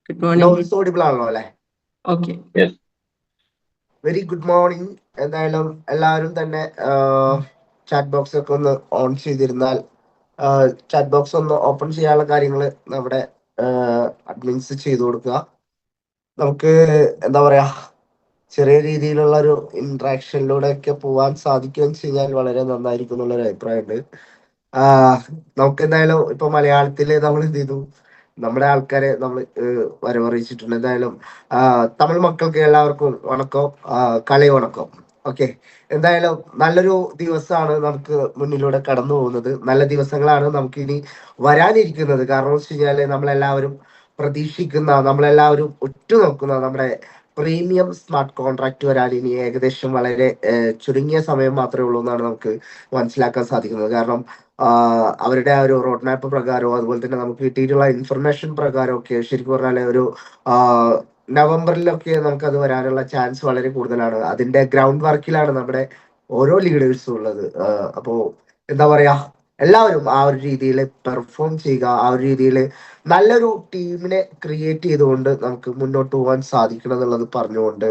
Good morning. Voice audible ആണല്ലോ അല്ലെ? Okay. Very good morning. എന്തായാലും എല്ലാവരും തന്നെ ചാറ്റ് ബോക്സ് ഒക്കെ ഒന്ന് ഓൺ ചെയ്തിരുന്നാൽ, ചാറ്റ് ബോക്സ് ഒന്ന് ഓപ്പൺ ചെയ്യാനുള്ള കാര്യങ്ങൾ നമ്മുടെ അഡ്മിൻസ് ചെയ്തു കൊടുക്കുക. നമുക്ക് എന്താ പറയാ, ചെറിയ രീതിയിലുള്ള ഒരു ഇന്ററാക്ഷനിലൂടെ ഒക്കെ പോവാൻ സാധിക്കുമെന്ന് വെച്ച് കഴിഞ്ഞാൽ വളരെ നന്നായിരിക്കും എന്നുള്ളൊരു അഭിപ്രായമുണ്ട്. നമുക്ക് എന്തായാലും ഇപ്പൊ മലയാളത്തില് നമ്മൾ എന്ത് ചെയ്തു, നമ്മുടെ ആൾക്കാരെ നമ്മൾ വരവറിയിച്ചിട്ടുണ്ട്. എന്തായാലും തമിഴ് മക്കൾക്ക് എല്ലാവർക്കും വണക്കം, കളി വണക്കം. ഓക്കെ, എന്തായാലും നല്ലൊരു ദിവസമാണ് നമുക്ക് മുന്നിലൂടെ കടന്നു പോകുന്നത്. നല്ല ദിവസങ്ങളാണ് നമുക്ക് ഇനി വരാനിരിക്കുന്നത്. കാരണം വെച്ച് കഴിഞ്ഞാല് നമ്മളെല്ലാവരും പ്രതീക്ഷിക്കുന്ന, നമ്മളെല്ലാവരും ഉറ്റുനോക്കുന്ന നമ്മുടെ പ്രീമിയം സ്മാർട്ട് കോൺട്രാക്ട് വരാൻ ഇനി ഏകദേശം വളരെ ചുരുങ്ങിയ സമയം മാത്രമേ ഉള്ളൂ എന്നാണ് നമുക്ക് മനസ്സിലാക്കാൻ സാധിക്കുന്നത്. കാരണം അവരുടെ ആ ഒരു റോഡ് മാപ്പ് പ്രകാരവും അതുപോലെ തന്നെ നമുക്ക് കിട്ടിയിട്ടുള്ള ഇൻഫർമേഷൻ പ്രകാരവും ഒക്കെ ശരിക്കും പറഞ്ഞാൽ ഒരു നവംബറിലൊക്കെ നമുക്ക് അത് വരാനുള്ള ചാൻസ് വളരെ കൂടുതലാണ്. അതിന്റെ ഗ്രൗണ്ട് വർക്കിലാണ് നമ്മുടെ ഓരോ ലീഡേഴ്സും ഉള്ളത്. അപ്പോ എന്താ പറയാ, എല്ലാവരും ആ ഒരു രീതിയിൽ പെർഫോം ചെയ്യുക, ആ ഒരു രീതിയിൽ നല്ലൊരു ടീമിനെ ക്രിയേറ്റ് ചെയ്തുകൊണ്ട് നമുക്ക് മുന്നോട്ട് പോകാൻ സാധിക്കണം എന്നുള്ളത് പറഞ്ഞുകൊണ്ട്,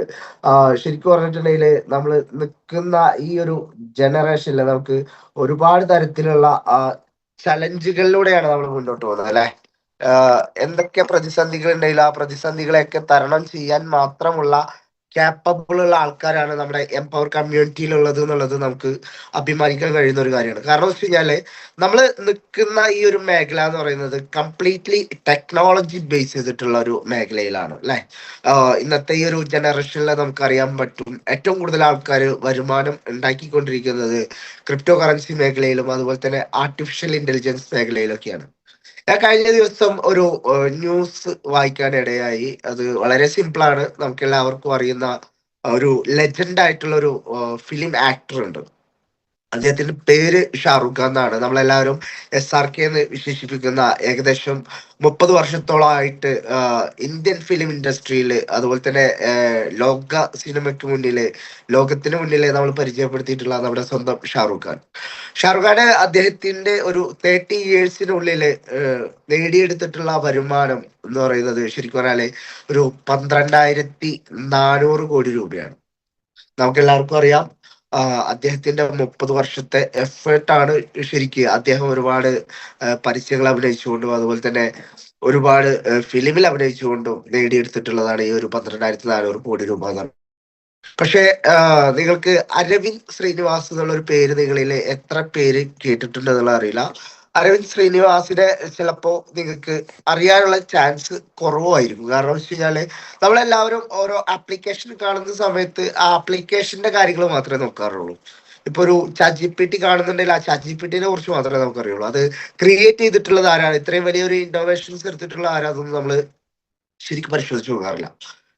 ശരിക്കും പറഞ്ഞിട്ടുണ്ടെങ്കിൽ നമ്മൾ നിൽക്കുന്ന ഈ ഒരു ജനറേഷനിൽ നമുക്ക് ഒരുപാട് തരത്തിലുള്ള ചലഞ്ചുകളിലൂടെയാണ് നമ്മൾ മുന്നോട്ട് പോകുന്നത് അല്ലെ. എന്തൊക്കെ പ്രതിസന്ധികൾ ഉണ്ടെങ്കിലും ആ പ്രതിസന്ധികളെയൊക്കെ തരണം ചെയ്യാൻ മാത്രമുള്ള ക്യാപ്പബിൾ ഉള്ള ആൾക്കാരാണ് നമ്മുടെ എംപവർ കമ്മ്യൂണിറ്റിയിലുള്ളത് എന്നുള്ളത് നമുക്ക് അഭിമാനിക്കാൻ കഴിയുന്ന ഒരു കാര്യമാണ്. കാരണം വെച്ച് കഴിഞ്ഞാല് നമ്മൾ നിൽക്കുന്ന ഈ ഒരു മേഖല എന്ന് പറയുന്നത് കംപ്ലീറ്റ്ലി ടെക്നോളജി ബേസ് ചെയ്തിട്ടുള്ള ഒരു മേഖലയിലാണ് അല്ലെ. ഇന്നത്തെ ഈ ഒരു ജനറേഷനിൽ നമുക്കറിയാൻ പറ്റും, ഏറ്റവും കൂടുതൽ ആൾക്കാർ വരുമാനം ഉണ്ടാക്കിക്കൊണ്ടിരിക്കുന്നത് ക്രിപ്റ്റോ കറൻസി മേഖലയിലും അതുപോലെ തന്നെ ആർട്ടിഫിഷ്യൽ ഇന്റലിജൻസ് മേഖലയിലൊക്കെയാണ്. ഞാൻ കഴിഞ്ഞ ദിവസം ഒരു ന്യൂസ് വായിക്കാൻ ഇടയായി. അത് വളരെ സിമ്പിൾ ആണ്, നമുക്ക് എല്ലാവർക്കും അറിയുന്ന ഒരു ലെജൻഡ് ആയിട്ടുള്ള ഒരു ഫിലിം ആക്ടർ ഉണ്ട്. അദ്ദേഹത്തിന്റെ പേര് ഷാറുഖ് ഖാൻ എന്നാണ്. നമ്മളെല്ലാവരും SRK എന്ന് വിശേഷിപ്പിക്കുന്ന ഏകദേശം 30 വർഷത്തോളമായിട്ട് ഇന്ത്യൻ ഫിലിം ഇൻഡസ്ട്രിയിൽ അതുപോലെ തന്നെ ലോക സിനിമയ്ക്ക് മുന്നില്, ലോകത്തിന് മുന്നില് നമ്മൾ പരിചയപ്പെടുത്തിയിട്ടുള്ള നമ്മുടെ സ്വന്തം ഷാറുഖ് ഖാൻ. ഷാറുഖ് ഖാന് അദ്ദേഹത്തിന്റെ ഒരു 30 ഇയേഴ്സിനുള്ളിൽ നേടിയെടുത്തിട്ടുള്ള വരുമാനം എന്ന് പറയുന്നത് ശരിക്കും പറഞ്ഞാല് ഒരു 12,400 കോടി രൂപയാണ്. നമുക്ക് എല്ലാവർക്കും അറിയാം, അദ്ദേഹത്തിന്റെ 30 വർഷത്തെ എഫേർട്ടാണ് ശരിക്ക്. അദ്ദേഹം ഒരുപാട് പരസ്യങ്ങൾ അഭിനയിച്ചുകൊണ്ടും അതുപോലെ തന്നെ ഒരുപാട് ഫിലിമിൽ അഭിനയിച്ചുകൊണ്ടും നേടിയെടുത്തിട്ടുള്ളതാണ് ഈ ഒരു 12,400 കോടി രൂപ എന്നാണ്. പക്ഷെ നിങ്ങൾക്ക് അരവിന്ദ് ശ്രീനിവാസ് എന്നുള്ള ഒരു പേര് നിങ്ങളിൽ എത്ര പേര് കേട്ടിട്ടുണ്ട് എന്നുള്ള അറിയില്ല. അരവിന്ദ് ശ്രീനിവാസിനെ ചിലപ്പോ നിങ്ങൾക്ക് അറിയാനുള്ള ചാൻസ് കുറവായിരിക്കും. കാരണം വെച്ച് കഴിഞ്ഞാല് നമ്മളെല്ലാവരും ഓരോ ആപ്ലിക്കേഷൻ കാണുന്ന സമയത്ത് ആ ആപ്ലിക്കേഷന്റെ കാര്യങ്ങൾ മാത്രമേ നോക്കാറുള്ളൂ. ഇപ്പൊ ഒരു ChatGPT കാണുന്നുണ്ടെങ്കിൽ ആ ChatGPT-നെ കുറിച്ച് മാത്രമേ നമുക്കറിയുള്ളൂ. അത് ക്രിയേറ്റ് ചെയ്തിട്ടുള്ളത് ആരാണ്, ഇത്രയും വലിയൊരു ഇന്നോവേഷൻസ് എടുത്തിട്ടുള്ള ആരാതൊന്നും നമ്മൾ ശരിക്കും പരിശോധിച്ച് നോക്കാറില്ല.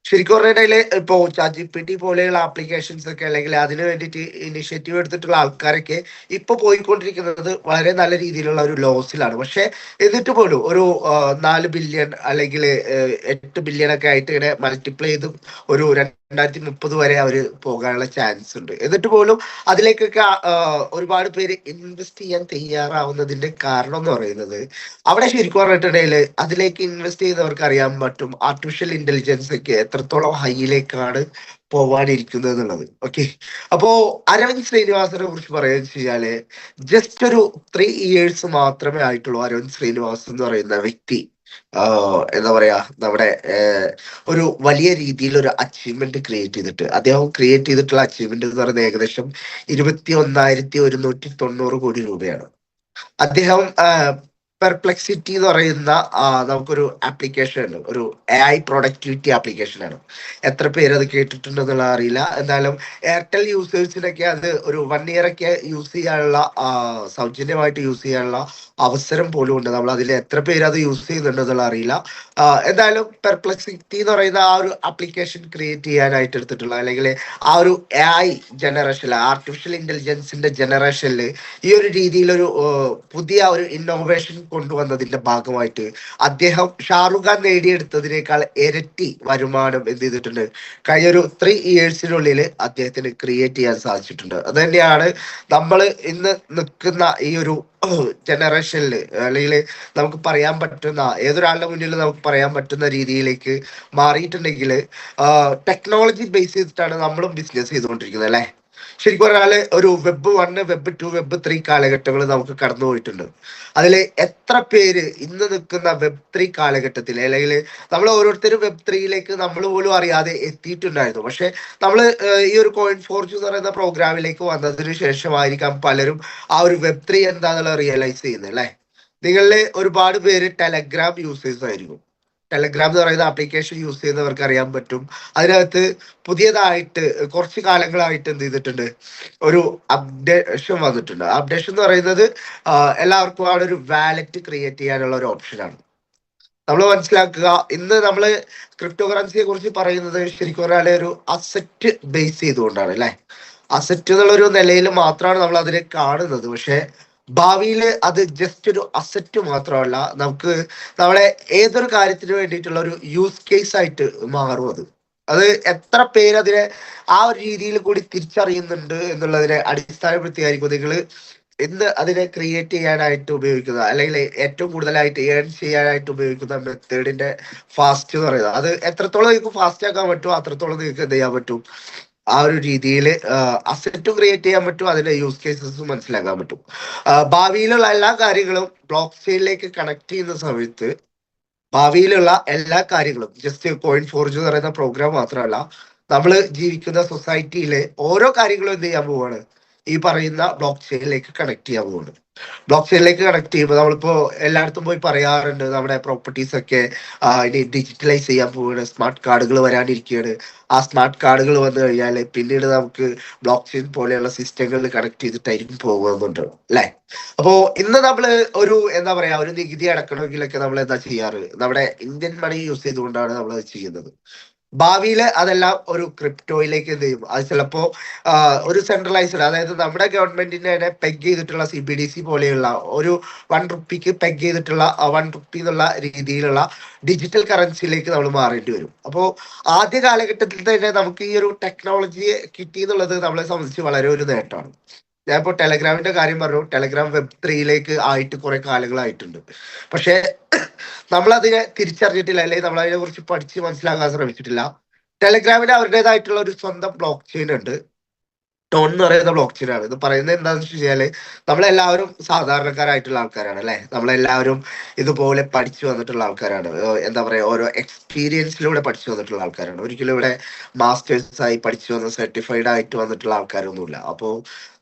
ശരിക്കും പറഞ്ഞിട്ടുണ്ടെങ്കിൽ ഇപ്പോ ChatGPT പോലെയുള്ള ആപ്ലിക്കേഷൻസ് ഒക്കെ അല്ലെങ്കിൽ അതിന് വേണ്ടിയിട്ട് ഇനിഷ്യേറ്റീവ് എടുത്തിട്ടുള്ള ആൾക്കാരൊക്കെ ഇപ്പൊ പോയിക്കൊണ്ടിരിക്കുന്നത് വളരെ നല്ല രീതിയിലുള്ള ഒരു ലോസിലാണ്. പക്ഷെ എന്നിട്ട് പോലും ഒരു 4 ബില്യൺ അല്ലെങ്കിൽ 8 ബില്യൺ ഒക്കെ ആയിട്ട് ഇങ്ങനെ മൾട്ടിപ്ലൈ ചെയ്ത് ഒരു 2030 വരെ അവര് പോകാനുള്ള ചാൻസ് ഉണ്ട്. എന്നിട്ട് പോലും അതിലേക്കൊക്കെ ഒരുപാട് പേര് ഇൻവെസ്റ്റ് ചെയ്യാൻ തയ്യാറാവുന്നതിന്റെ കാരണം എന്ന് പറയുന്നത്, അവിടെ ശരിക്കും പറഞ്ഞിട്ടുണ്ടെങ്കിൽ അതിലേക്ക് ഇൻവെസ്റ്റ് ചെയ്തവർക്ക് അറിയാൻ പറ്റും ആർട്ടിഫിഷ്യൽ ഇന്റലിജൻസ് ഒക്കെ എത്രത്തോളം ഹൈയിലേക്കാണ് പോവാനിരിക്കുന്നത് എന്നുള്ളത്. ഓക്കെ, അപ്പോ അരവിന്ദ് ശ്രീനിവാസിനെ കുറിച്ച് പറയാന്ന് വെച്ച് കഴിഞ്ഞാല് ജസ്റ്റ് ഒരു 3 ഇയേഴ്സ് മാത്രമേ ആയിട്ടുള്ളൂ അരവിന്ദ് ശ്രീനിവാസ് എന്ന് പറയുന്ന വ്യക്തി എന്താ പറയാ നമ്മുടെ ഒരു വലിയ രീതിയിൽ ഒരു അച്ചീവ്മെന്റ് ക്രിയേറ്റ് ചെയ്തിട്ട്. അദ്ദേഹം ക്രിയേറ്റ് ചെയ്തിട്ടുള്ള അച്ചീവ്മെന്റ് എന്ന് പറയുന്നത് ഏകദേശം 21,190 കോടി രൂപയാണ്. അദ്ദേഹം പെർപ്ലെക്സിറ്റി എന്ന് പറയുന്ന നമുക്കൊരു ആപ്ലിക്കേഷൻ ഉണ്ട്, ഒരു AI പ്രൊഡക്ടിവിറ്റി ആപ്ലിക്കേഷൻ ആണ്. എത്ര പേര് അത് കേട്ടിട്ടുണ്ടെന്നുള്ള അറിയില്ല. എന്തായാലും എയർടെൽ യൂസേഴ്സിനൊക്കെ അത് ഒരു 1 ഇയർ ഒക്കെ യൂസ് ചെയ്യാനുള്ള, സൗജന്യമായിട്ട് യൂസ് ചെയ്യാനുള്ള അവസരം പോലും ഉണ്ട്. നമ്മൾ അതിൽ എത്ര പേര് അത് യൂസ് ചെയ്യുന്നുണ്ടെന്നുള്ള അറിയില്ല. എന്തായാലും പെർപ്ലെക്സിറ്റി എന്ന് പറയുന്ന ആ ഒരു ആപ്ലിക്കേഷൻ ക്രിയേറ്റ് ചെയ്യാനായിട്ട് എടുത്തിട്ടുള്ള, അല്ലെങ്കിൽ ആ ഒരു AI ജനറേഷനിൽ, ആർട്ടിഫിഷ്യൽ ഇന്റലിജൻസിന്റെ ജനറേഷനിൽ ഈ ഒരു രീതിയിലൊരു പുതിയ ഒരു ഇന്നോവേഷൻ കൊണ്ടുവന്നതിന്റെ ഭാഗമായിട്ട് അദ്ദേഹം ഷാറുഖ് ഖാൻ നേടിയെടുത്തതിനേക്കാൾ ഇരട്ടി വരുമാനം എന്ത് ചെയ്തിട്ടുണ്ട് കഴിഞ്ഞ ഒരു 3 yearsനുള്ളിൽ അദ്ദേഹത്തിന് ക്രിയേറ്റ് ചെയ്യാൻ സാധിച്ചിട്ടുണ്ട്. അത് തന്നെയാണ് നമ്മൾ ഇന്ന് നിൽക്കുന്ന ഈ ഒരു ജനറേഷനിൽ അല്ലെങ്കിൽ നമുക്ക് പറയാൻ പറ്റുന്ന ഏതൊരാളുടെ മുന്നിൽ നമുക്ക് പറയാൻ പറ്റുന്ന രീതിയിലേക്ക് മാറിയിട്ടുണ്ടെങ്കിൽ ടെക്നോളജി ബേസ് ചെയ്തിട്ടാണ് നമ്മളും ബിസിനസ് ചെയ്തുകൊണ്ടിരിക്കുന്നത് അല്ലെ. ശരിക്കും പറഞ്ഞാല് ഒരു വെബ് 1, വെബ് 2, വെബ് 3 കാലഘട്ടങ്ങൾ നമുക്ക് കടന്നു പോയിട്ടുണ്ട്. അതിൽ എത്ര പേര് ഇന്ന് നിൽക്കുന്ന വെബ് 3 കാലഘട്ടത്തിൽ അല്ലെങ്കിൽ നമ്മൾ ഓരോരുത്തരും വെബ് 3യിലേക്ക് നമ്മൾ പോലും അറിയാതെ എത്തിയിട്ടുണ്ടായിരുന്നു. പക്ഷെ നമ്മൾ ഈ ഒരു കോയിൻ ഫോർച്യൂൺ എന്ന് പറയുന്ന പ്രോഗ്രാമിലേക്ക് വന്നതിന് ശേഷമായിരിക്കാം പലരും ആ ഒരു വെബ് 3 എന്താണെന്നുള്ള റിയലൈസ് ചെയ്യുന്നത് അല്ലെ. നിങ്ങളിലെ ഒരുപാട് പേര് ടെലഗ്രാം യൂസേഴ്സ് ആയിരിക്കും. ടെലഗ്രാം എന്ന് പറയുന്ന ആപ്ലിക്കേഷൻ യൂസ് ചെയ്യുന്നവർക്ക് അറിയാൻ പറ്റും. അതിനകത്ത് പുതിയതായിട്ട് കുറച്ച് കാലങ്ങളായിട്ട് എന്ത് ചെയ്തിട്ടുണ്ട്, ഒരു അപ്ഡേഷൻ വന്നിട്ടുണ്ട്. അപ്ഡേഷൻ എന്ന് പറയുന്നത് എല്ലാവർക്കും അവിടെ ഒരു വാലറ്റ് ക്രിയേറ്റ് ചെയ്യാനുള്ള ഒരു ഓപ്ഷനാണ്. നമ്മൾ മനസ്സിലാക്കുക, ഇന്ന് നമ്മൾ ക്രിപ്റ്റോ കറൻസിയെ കുറിച്ച് പറയുന്നത് ശരിക്കും പറഞ്ഞാൽ ഒരു അസറ്റ് ബേസ് ചെയ്തുകൊണ്ടാണ് അല്ലെ. അസറ്റ് എന്നുള്ളൊരു നിലയിൽ മാത്രമാണ് നമ്മൾ അതിനെ കാണുന്നത്. പക്ഷെ ഭാവിയിൽ അത് ജസ്റ്റ് ഒരു അസറ്റ് മാത്രമല്ല, നമുക്ക് നമ്മളെ ഏതൊരു കാര്യത്തിന് വേണ്ടിയിട്ടുള്ള ഒരു യൂസ് കേസ് ആയിട്ട് മാറും. അത് എത്ര പേര് അതിനെ ആ ഒരു രീതിയിൽ കൂടി തിരിച്ചറിയുന്നുണ്ട് എന്നുള്ളതിനെ അടിസ്ഥാനപ്പെടുത്തിയായിരിക്കും നിങ്ങൾ ഇന്ന് അതിനെ ക്രിയേറ്റ് ചെയ്യാനായിട്ട് ഉപയോഗിക്കുന്ന അല്ലെങ്കിൽ ഏറ്റവും കൂടുതലായിട്ട് ഏൺ ചെയ്യാനായിട്ട് ഉപയോഗിക്കുന്ന മെത്തേഡിന്റെ ഫാസ്റ്റ് എന്ന് പറയുന്നത്. അത് എത്രത്തോളം നിങ്ങൾക്ക് ഫാസ്റ്റ് ആക്കാൻ പറ്റുമോ അത്രത്തോളം നിങ്ങൾക്ക് എന്ത് ചെയ്യാൻ പറ്റും, ആ ഒരു രീതിയിൽ അസറ്റും ക്രിയേറ്റ് ചെയ്യാൻ പറ്റും, അതിന്റെ യൂസ് കേസസും മനസ്സിലാക്കാൻ പറ്റും. ഭാവിയിലുള്ള എല്ലാ കാര്യങ്ങളും ബ്ലോക്ക് ചെയിനിലേക്ക് കണക്ട് ചെയ്യുന്ന സമയത്ത് ഭാവിയിലുള്ള എല്ലാ കാര്യങ്ങളും ജസ്റ്റ് കോയിൻ ഫോർജ് എന്ന് പറയുന്ന പ്രോഗ്രാം മാത്രമല്ല, നമ്മൾ ജീവിക്കുന്ന സൊസൈറ്റിയിലെ ഓരോ കാര്യങ്ങളും എന്ത് ചെയ്യാൻ പോവാണ്, ഈ പറയുന്ന ബ്ലോക്ക് ചെയിനിലേക്ക് കണക്ട് ചെയ്യാൻ പോവാണ്. ബ്ലോക്ക് ചെയിനിലേക്ക് കണക്ട് ചെയ്യുമ്പോൾ നമ്മളിപ്പോ എല്ലായിടത്തും പോയി പറയാറുണ്ട് നമ്മുടെ പ്രോപ്പർട്ടീസ് ഒക്കെ ഇനി ഡിജിറ്റലൈസ് ചെയ്യാൻ പോവുകയാണ്, സ്മാർട്ട് കാർഡുകൾ വരാനിരിക്കുകയാണ്. ആ സ്മാർട്ട് കാർഡുകൾ വന്നു കഴിഞ്ഞാൽ പിന്നീട് നമുക്ക് ബ്ലോക്ക് ചെയിൻ പോലെയുള്ള സിസ്റ്റങ്ങളിൽ കണക്ട് ചെയ്തിട്ടായിരിക്കും പോകുന്നുണ്ട് അല്ലെ. അപ്പോ ഇന്ന് നമ്മൾ ഒരു എന്താ പറയാ ഒരു നികുതി അടക്കണമെങ്കിലൊക്കെ നമ്മൾ എന്താ ചെയ്യാറ്, നമ്മുടെ ഇന്ത്യൻ മണി യൂസ് ചെയ്തുകൊണ്ടാണ് നമ്മൾ അത് ചെയ്യുന്നത്. ഭാവിയിൽ അതെല്ലാം ഒരു ക്രിപ്റ്റോയിലേക്ക് എന്ത് ചെയ്യും, അത് ചിലപ്പോ ഒരു സെൻട്രലൈസ്ഡ്, അതായത് നമ്മുടെ ഗവൺമെന്റിനെ തന്നെ പെഗ് ചെയ്തിട്ടുള്ള CBDC പോലെയുള്ള ഒരു 1 റുപ്പിക്ക് പെഗ് ചെയ്തിട്ടുള്ള 1 റുപ്പി എന്നുള്ള രീതിയിലുള്ള ഡിജിറ്റൽ കറൻസിയിലേക്ക് നമ്മൾ മാറേണ്ടി വരും. അപ്പോൾ ആദ്യ കാലഘട്ടത്തിൽ തന്നെ നമുക്ക് ഈ ഒരു ടെക്നോളജിയെ കിട്ടി എന്നുള്ളത് നമ്മളെ സംബന്ധിച്ച് വളരെ ഒരു നേട്ടമാണ്. ഞാനിപ്പോ ടെലഗ്രാമിന്റെ കാര്യം പറഞ്ഞു. ടെലഗ്രാം വെബ് 3യിലേക്ക് ആയിട്ട് കുറെ കാലങ്ങളായിട്ടുണ്ട്. പക്ഷെ നമ്മൾ അതിനെ തിരിച്ചറിഞ്ഞിട്ടില്ല, അല്ലെങ്കിൽ നമ്മൾ അതിനെ കുറിച്ച് പഠിച്ച് മനസ്സിലാക്കാൻ ശ്രമിച്ചിട്ടില്ല. ടെലഗ്രാമിന് അവരുടേതായിട്ടുള്ള ഒരു സ്വന്തം ബ്ലോക്ക് ചെയിൻ ഉണ്ട്. ടോൺ എന്ന് പറയുന്ന ബ്ലോക്ക് ചെയിൻ ആണ്. ഇത് പറയുന്നത് എന്താണെന്ന് വെച്ച് കഴിഞ്ഞാല് നമ്മളെല്ലാവരും സാധാരണക്കാരായിട്ടുള്ള ആൾക്കാരാണ് അല്ലെ. നമ്മളെല്ലാവരും ഇതുപോലെ പഠിച്ചു വന്നിട്ടുള്ള ആൾക്കാരാണ്. എന്താ പറയാ, ഓരോ എക്സ്പീരിയൻസിലൂടെ പഠിച്ചു വന്നിട്ടുള്ള ആൾക്കാരാണ്. ഒരിക്കലും ഇവിടെ മാസ്റ്റേഴ്സ് ആയി പഠിച്ചു വന്ന് സർട്ടിഫൈഡ് ആയിട്ട് വന്നിട്ടുള്ള ആൾക്കാരൊന്നുമില്ല. അപ്പോ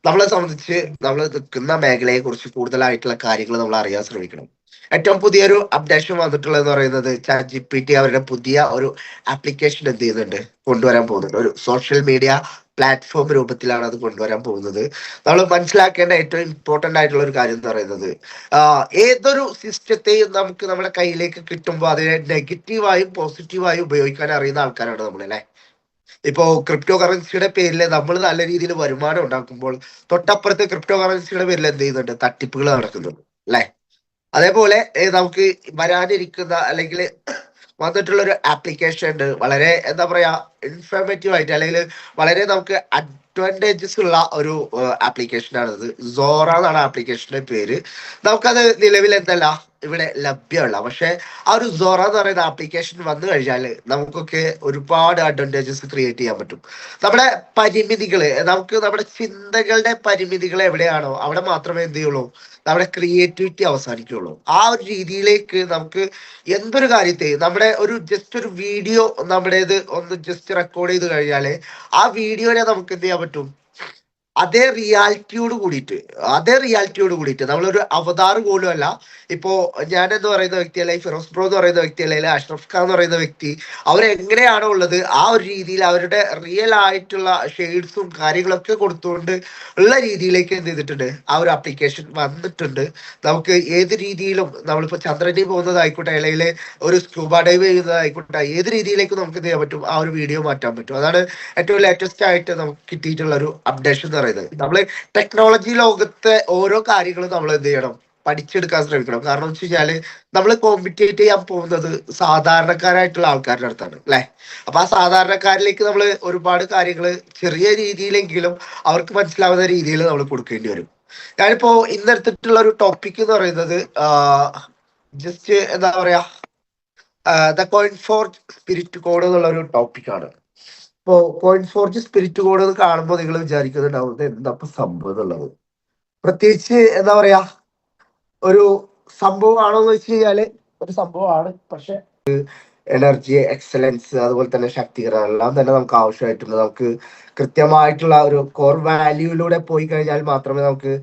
നമ്മളെ സംബന്ധിച്ച് നമ്മൾ നിൽക്കുന്ന മേഖലയെ കുറിച്ച് കൂടുതലായിട്ടുള്ള കാര്യങ്ങൾ നമ്മൾ അറിയാൻ ശ്രമിക്കണം. ഏറ്റവും പുതിയൊരു അപ്ഡേഷൻ വന്നിട്ടുള്ളതെന്ന് പറയുന്നത് ChatGPT അവരുടെ പുതിയ ഒരു ആപ്ലിക്കേഷൻ എന്ത് ചെയ്യുന്നുണ്ട്, കൊണ്ടുവരാൻ പോകുന്നുണ്ട്. ഒരു സോഷ്യൽ മീഡിയ പ്ലാറ്റ്ഫോം രൂപത്തിലാണ് അത് കൊണ്ടുവരാൻ പോകുന്നത്. നമ്മൾ മനസ്സിലാക്കേണ്ട ഏറ്റവും ഇമ്പോർട്ടന്റ് ആയിട്ടുള്ള ഒരു കാര്യം എന്ന് പറയുന്നത്, ഏതൊരു സിസ്റ്റത്തെയും നമുക്ക് നമ്മുടെ കയ്യിലേക്ക് കിട്ടുമ്പോൾ അതിനെ നെഗറ്റീവായും പോസിറ്റീവായും ഉപയോഗിക്കാൻ അറിയുന്ന ആൾക്കാരാണ് നമ്മൾ അല്ലെ. ഇപ്പോ ക്രിപ്റ്റോ കറൻസിയുടെ പേരിൽ നമ്മൾ നല്ല രീതിയിൽ വരുമാനം ഉണ്ടാക്കുമ്പോൾ തൊട്ടപ്പുറത്ത് ക്രിപ്റ്റോ കറൻസിയുടെ പേരിൽ എന്ത് ചെയ്യുന്നുണ്ട്, തട്ടിപ്പുകൾ നടക്കുന്നുണ്ട് അല്ലെ. അതേപോലെ നമുക്ക് വരാനിരിക്കുന്ന അല്ലെങ്കിൽ വന്നിട്ടുള്ള ഒരു ആപ്ലിക്കേഷൻ ഉണ്ട്, വളരെ എന്താ പറയാ ഇൻഫോർമേറ്റീവ് ആയിട്ട് അല്ലെങ്കിൽ വളരെ നമുക്ക് അഡ്വാൻറ്റേജസ് ഉള്ള ഒരു ആപ്ലിക്കേഷൻ ആണിത്. സോറ എന്നാണ് ആപ്ലിക്കേഷന്റെ പേര്. നമുക്കത് നിലവിൽ എന്തല്ല ഇവിടെ ലഭ്യമല്ല. പക്ഷെ ആ ഒരു സോറ എന്ന് പറയുന്ന ആപ്ലിക്കേഷൻ വന്നു കഴിഞ്ഞാൽ നമുക്കൊക്കെ ഒരുപാട് അഡ്വാൻറ്റേജസ് ക്രിയേറ്റ് ചെയ്യാൻ പറ്റും. നമ്മുടെ പരിമിതികള്, നമുക്ക് നമ്മുടെ ചിന്തകളുടെ പരിമിതികൾ എവിടെയാണോ അവിടെ മാത്രമേ എന്ത് ചെയ്യുള്ളൂ, നമ്മുടെ ക്രിയേറ്റിവിറ്റി അവസാനിക്കുള്ളൂ. ആ ഒരു രീതിയിലേക്ക് നമുക്ക് എന്തൊരു കാര്യത്തെയും നമ്മുടെ ഒരു ജസ്റ്റ് ഒരു വീഡിയോ നമ്മുടേത് ഒന്ന് ജസ്റ്റ് റെക്കോർഡ് ചെയ്ത് കഴിഞ്ഞാല് ആ വീഡിയോനെ നമുക്ക് എന്ത് ചെയ്യാൻ പറ്റും, അതേ റിയാലിറ്റിയോട് കൂടിയിട്ട് നമ്മളൊരു അവതാർ പോലും അല്ല. ഇപ്പോ ഞാൻ എന്ന് പറയുന്ന വ്യക്തി അല്ലെങ്കിൽ ഫിറോസ് ബ്രോ എന്ന് പറയുന്ന വ്യക്തി അല്ലെങ്കിൽ അഷ്റഫ് ഖാൻ എന്ന് പറയുന്ന വ്യക്തി അവരെങ്ങനെയാണോ ഉള്ളത് ആ ഒരു രീതിയിൽ അവരുടെ റിയൽ ആയിട്ടുള്ള ഷെയ്ഡ്സും കാര്യങ്ങളൊക്കെ കൊടുത്തുകൊണ്ട് ഉള്ള രീതിയിലേക്ക് എന്ത് ചെയ്തിട്ടുണ്ട്, ആ ഒരു ആപ്ലിക്കേഷൻ വന്നിട്ടുണ്ട്. നമുക്ക് ഏത് രീതിയിലും നമ്മളിപ്പോ ചന്ദ്രനിൽ പോകുന്നതായിക്കോട്ടെ അല്ലെങ്കിൽ ഒരു സ്കൂബ ഡൈവ് ചെയ്യുന്നതായിക്കോട്ടെ, ഏത് രീതിയിലേക്ക് നമുക്ക് എന്ത് ചെയ്യാൻ പറ്റും, ആ ഒരു വീഡിയോ മാറ്റാൻ പറ്റും. അതാണ് ഏറ്റവും ലേറ്റസ്റ്റ് ആയിട്ട് നമുക്ക് കിട്ടിയിട്ടുള്ള ഒരു അപ്ഡേഷൻ എന്ന് പറയുന്നത്. നമ്മള് ടെക്നോളജി ലോകത്തെ ഓരോ കാര്യങ്ങളും നമ്മൾ എന്ത് ചെയ്യണം, പഠിച്ചെടുക്കാൻ ശ്രമിക്കണം. കാരണം വെച്ച് കഴിഞ്ഞാല് നമ്മൾ കോമ്പറ്റേറ്റ് ചെയ്യാൻ പോകുന്നത് സാധാരണക്കാരായിട്ടുള്ള ആൾക്കാരുടെ അടുത്താണ് അല്ലെ. അപ്പൊ ആ സാധാരണക്കാരിലേക്ക് നമ്മൾ ഒരുപാട് കാര്യങ്ങൾ ചെറിയ രീതിയിലെങ്കിലും അവർക്ക് മനസ്സിലാവുന്ന രീതിയിൽ നമ്മൾ കൊടുക്കേണ്ടി വരും. ഞാനിപ്പോ ഇന്നെടുത്തിട്ടുള്ള ഒരു ടോപ്പിക് എന്ന് പറയുന്നത് ജസ്റ്റ് എന്താ പറയാ, the coin forge spirit code എന്നുള്ള ഒരു ടോപ്പിക്കാണ്. ഇപ്പോ കോയിൻ ഫോർജ് സ്പിരിറ്റ് കോഡ് എന്ന് കാണുമ്പോൾ നിങ്ങൾ വിചാരിക്കുന്നുണ്ടാവും എന്താ സംഭവം എന്നുള്ളത്. പ്രത്യേകിച്ച് എന്താ പറയാ, ഒരു സംഭവമാണോ എന്ന് വെച്ച് കഴിഞ്ഞാല് ഒരു സംഭവമാണ്. പക്ഷെ എനർജി, എക്സലൻസ്, അതുപോലെ തന്നെ ശക്തീകരണം എല്ലാം തന്നെ നമുക്ക് ആവശ്യമായിട്ടുണ്ട്. നമുക്ക് കൃത്യമായിട്ടുള്ള ഒരു കോർ വാല്യൂയിലൂടെ പോയി കഴിഞ്ഞാൽ മാത്രമേ നമുക്ക്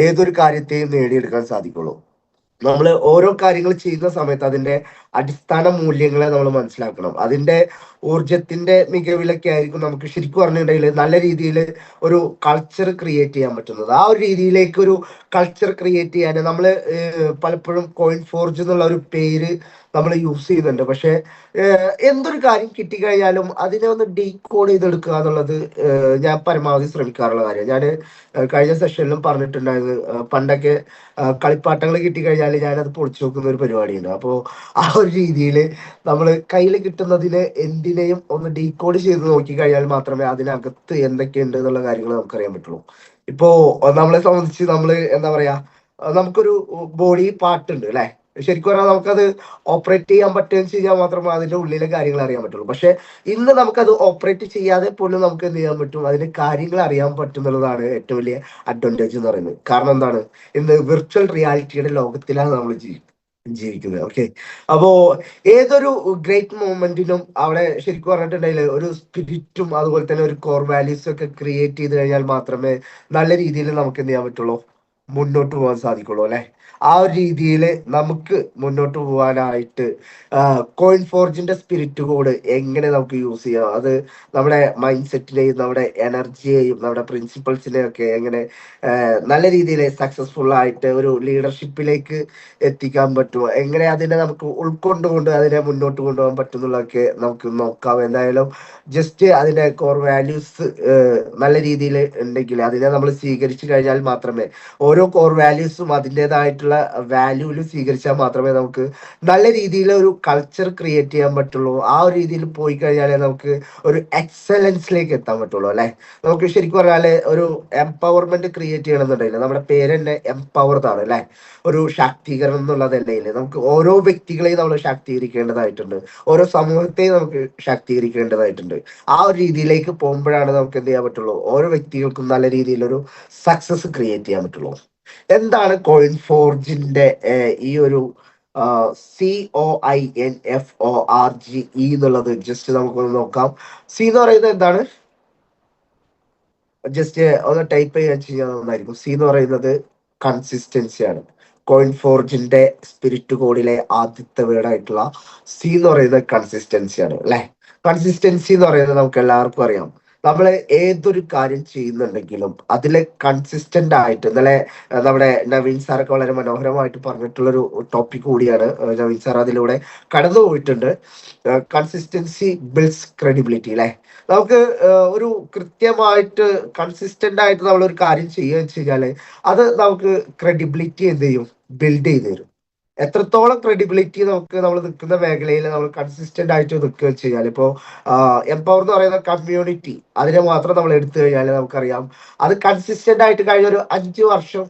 ഏതൊരു കാര്യത്തെയും നേടിയെടുക്കാൻ സാധിക്കുള്ളൂ. നമ്മൾ ഓരോ കാര്യങ്ങൾ ചെയ്യുന്ന സമയത്ത് അതിന്റെ അടിസ്ഥാന മൂല്യങ്ങളെ നമ്മൾ മനസ്സിലാക്കണം. അതിന്റെ ഊർജത്തിന്റെ മികവിലൊക്കെ ആയിരിക്കും നമുക്ക് ശരിക്കും പറഞ്ഞിട്ടുണ്ടെങ്കിൽ നല്ല രീതിയിൽ ഒരു കൾച്ചർ ക്രിയേറ്റ് ചെയ്യാൻ പറ്റുന്നത്. ആ ഒരു രീതിയിലേക്ക് ഒരു കൾച്ചർ ക്രിയേറ്റ് ചെയ്യാൻ നമ്മൾ പലപ്പോഴും കോയിൻ ഫോർജ് എന്നുള്ള ഒരു പേര് നമ്മൾ യൂസ് ചെയ്യുന്നുണ്ട്. പക്ഷെ എന്തൊരു കാര്യം കിട്ടിക്കഴിഞ്ഞാലും അതിനെ ഒന്ന് ഡീകോഡ് ചെയ്തെടുക്കുക എന്നുള്ളത് ഞാൻ പരമാവധി ശ്രമിക്കാറുള്ള കാര്യം. ഞാൻ കഴിഞ്ഞ സെഷനിലും പറഞ്ഞിട്ടുണ്ടായത്, പണ്ടൊക്കെ കളിപ്പാട്ടങ്ങൾ കിട്ടിക്കഴിഞ്ഞാൽ ഞാനത് പൊളിച്ചു നോക്കുന്ന ഒരു പരിപാടിയുണ്ട്. അപ്പോൾ ആ ഒരു രീതിയിൽ നമ്മൾ കയ്യിൽ കിട്ടുന്നതിനെ എന്തിനേയും ഒന്ന് ഡീകോഡ് ചെയ്ത് നോക്കി കഴിഞ്ഞാൽ മാത്രമേ അതിനകത്ത് എന്തൊക്കെയുണ്ട് എന്നുള്ള കാര്യങ്ങൾ നമുക്കറിയാൻ പറ്റുള്ളൂ. ഇപ്പോ നമ്മളെ സംബന്ധിച്ച് നമ്മൾ എന്താ പറയാ, നമുക്കൊരു ബോഡി പാർട്ട് ഉണ്ട് അല്ലെ. ശരിക്കും പറഞ്ഞാൽ നമുക്കത് ഓപ്പറേറ്റ് ചെയ്യാൻ പറ്റുകയും ചെയ്യാൻ മാത്രമേ അതിന്റെ ഉള്ളിലെ കാര്യങ്ങൾ അറിയാൻ പറ്റുള്ളൂ. പക്ഷെ ഇന്ന് നമുക്കത് ഓപ്പറേറ്റ് ചെയ്യാതെ പോലും നമുക്ക് എന്ത് ചെയ്യാൻ പറ്റും, അതിന്റെ കാര്യങ്ങൾ അറിയാൻ പറ്റും എന്നുള്ളതാണ് ഏറ്റവും വലിയ അഡ്വാൻറ്റേജ് എന്ന് പറയുന്നത്. കാരണം എന്താണ്, ഇന്ന് വിർച്വൽ റിയാലിറ്റിയുടെ ലോകത്തിലാണ് നമ്മൾ ജീവിക്കുന്നത്. ഓക്കെ, അപ്പോ ഏതൊരു ഗ്രേറ്റ് മൂവ്മെന്റിനും അവിടെ ശരിക്കും പറഞ്ഞിട്ടുണ്ടെങ്കിൽ ഒരു സ്പിരിറ്റും അതുപോലെ തന്നെ ഒരു കോർ വാല്യൂസും ഒക്കെ ക്രിയേറ്റ് ചെയ്ത് കഴിഞ്ഞാൽ മാത്രമേ നല്ല രീതിയിൽ നമുക്ക് എന്ത് ചെയ്യാൻ പറ്റുള്ളൂ, മുന്നോട്ട് പോകാൻ സാധിക്കുള്ളൂ അല്ലെ. ആ ഒരു രീതിയിൽ നമുക്ക് മുന്നോട്ട് പോകാനായിട്ട് കോയിൻ ഫോർജിന്റെ സ്പിരിറ്റ് കോഡ് എങ്ങനെ നമുക്ക് യൂസ് ചെയ്യാം, അത് നമ്മുടെ മൈൻഡ് സെറ്റിനെയും നമ്മുടെ എനർജിയെയും നമ്മുടെ പ്രിൻസിപ്പൾസിനെയും ഒക്കെ എങ്ങനെ നല്ല രീതിയിൽ സക്സസ്ഫുൾ ആയിട്ട് ഒരു ലീഡർഷിപ്പിലേക്ക് എത്തിക്കാൻ പറ്റുമോ, എങ്ങനെ അതിനെ നമുക്ക് ഉൾക്കൊണ്ടുകൊണ്ട് അതിനെ മുന്നോട്ട് കൊണ്ടുപോകാൻ പറ്റുന്നുള്ളതൊക്കെ നമുക്ക് നോക്കാം. എന്തായാലും ജസ്റ്റ് അതിന്റെ കോർ വാല്യൂസ് നല്ല രീതിയിൽ ഉണ്ടെങ്കിൽ അതിനെ നമ്മൾ സ്വീകരിച്ചു കഴിഞ്ഞാൽ മാത്രമേ, ഓരോ കോർ വാല്യൂസും അതിൻ്റെതായിട്ടുള്ള വാല്യൂവിൽ സ്വീകരിച്ചാൽ മാത്രമേ നമുക്ക് നല്ല രീതിയിൽ ഒരു കൾച്ചർ ക്രിയേറ്റ് ചെയ്യാൻ പറ്റുള്ളൂ. ആ ഒരു രീതിയിൽ പോയി കഴിഞ്ഞാലേ നമുക്ക് ഒരു എക്സലൻസിലേക്ക് എത്താൻ പറ്റുള്ളൂ അല്ലെ. നമുക്ക് ശരിക്കും പറഞ്ഞാല് ഒരു എംപവർമെന്റ് ക്രിയേറ്റ് ചെയ്യണമെന്നുണ്ടെങ്കിൽ നമ്മുടെ പേര് തന്നെ എംപവർഡ് ആണ് അല്ലെ. ഒരു ശാക്തീകരണം എന്നുള്ളത് തന്നെയില്ലേ, നമുക്ക് ഓരോ വ്യക്തികളെയും നമ്മൾ ശാക്തീകരിക്കേണ്ടതായിട്ടുണ്ട്, ഓരോ സമൂഹത്തെയും നമുക്ക് ശാക്തീകരിക്കേണ്ടതായിട്ടുണ്ട്. ആ ഒരു രീതിയിലേക്ക് പോകുമ്പോഴാണ് നമുക്ക് എന്ത് ചെയ്യാൻ പറ്റുള്ളൂ, ഓരോ വ്യക്തികൾക്കും നല്ല രീതിയിലൊരു സക്സസ് ക്രിയേറ്റ് ചെയ്യാൻ പറ്റുള്ളൂ. എന്താണ് കോയിൻ ഫോർജിന്റെ ഈ ഒരു COINFORGE എന്നുള്ളത് ജസ്റ്റ് നമുക്കൊന്ന് നോക്കാം. സി എന്ന് പറയുന്നത് എന്താണ്, ജസ്റ്റ് ഒന്ന് ടൈപ്പ് ചെയ്യാൻ ചെയ്യാവുന്നതായിരിക്കും. സി എന്ന് പറയുന്നത് കൺസിസ്റ്റൻസി ആണ്. കോയിൻ ഫോർജിന്റെ സ്പിരിറ്റ് കോഡിലെ ആദ്യത്തെ വേർഡ് ആയിട്ടുള്ള സി എന്ന് പറയുന്നത് കൺസിസ്റ്റൻസി ആണ് അല്ലെ. കൺസിസ്റ്റൻസി എന്ന് പറയുന്നത് നമുക്ക് എല്ലാവർക്കും അറിയാം. നമ്മൾ ഏതൊരു കാര്യം ചെയ്യുന്നുണ്ടെങ്കിലും അതിൽ കൺസിസ്റ്റന്റ് ആയിട്ട്, ഇന്നലെ നമ്മുടെ നവീൻ സാറൊക്കെ വളരെ മനോഹരമായിട്ട് പറഞ്ഞിട്ടുള്ളൊരു ടോപ്പിക് കൂടിയാണ്. നവീൻ സാർ അതിലൂടെ കടന്നു പോയിട്ടുണ്ട്. കൺസിസ്റ്റൻസി ബിൽഡ്സ് ക്രെഡിബിലിറ്റി അല്ലെ. നമുക്ക് ഒരു കൃത്യമായിട്ട് കൺസിസ്റ്റന്റ് ആയിട്ട് നമ്മൾ ഒരു കാര്യം ചെയ്യുക വെച്ച് കഴിഞ്ഞാല് അത് നമുക്ക് ക്രെഡിബിലിറ്റി എന്ത് ചെയ്യും, ബിൽഡ് ചെയ്ത് തരും. എത്രത്തോളം ക്രെഡിബിലിറ്റി നമുക്ക് നമ്മൾ നിൽക്കുന്ന മേഖലയിൽ നമ്മൾ കൺസിസ്റ്റന്റ് ആയിട്ട് നിൽക്കുക വെച്ച് കഴിഞ്ഞാൽ, ഇപ്പോൾ എംപവർ എന്ന് പറയുന്ന കമ്മ്യൂണിറ്റി അതിനെ മാത്രം നമ്മൾ എടുത്തു കഴിഞ്ഞാൽ നമുക്കറിയാം അത് കൺസിസ്റ്റന്റ് ആയിട്ട് കഴിഞ്ഞ ഒരു 5 വർഷം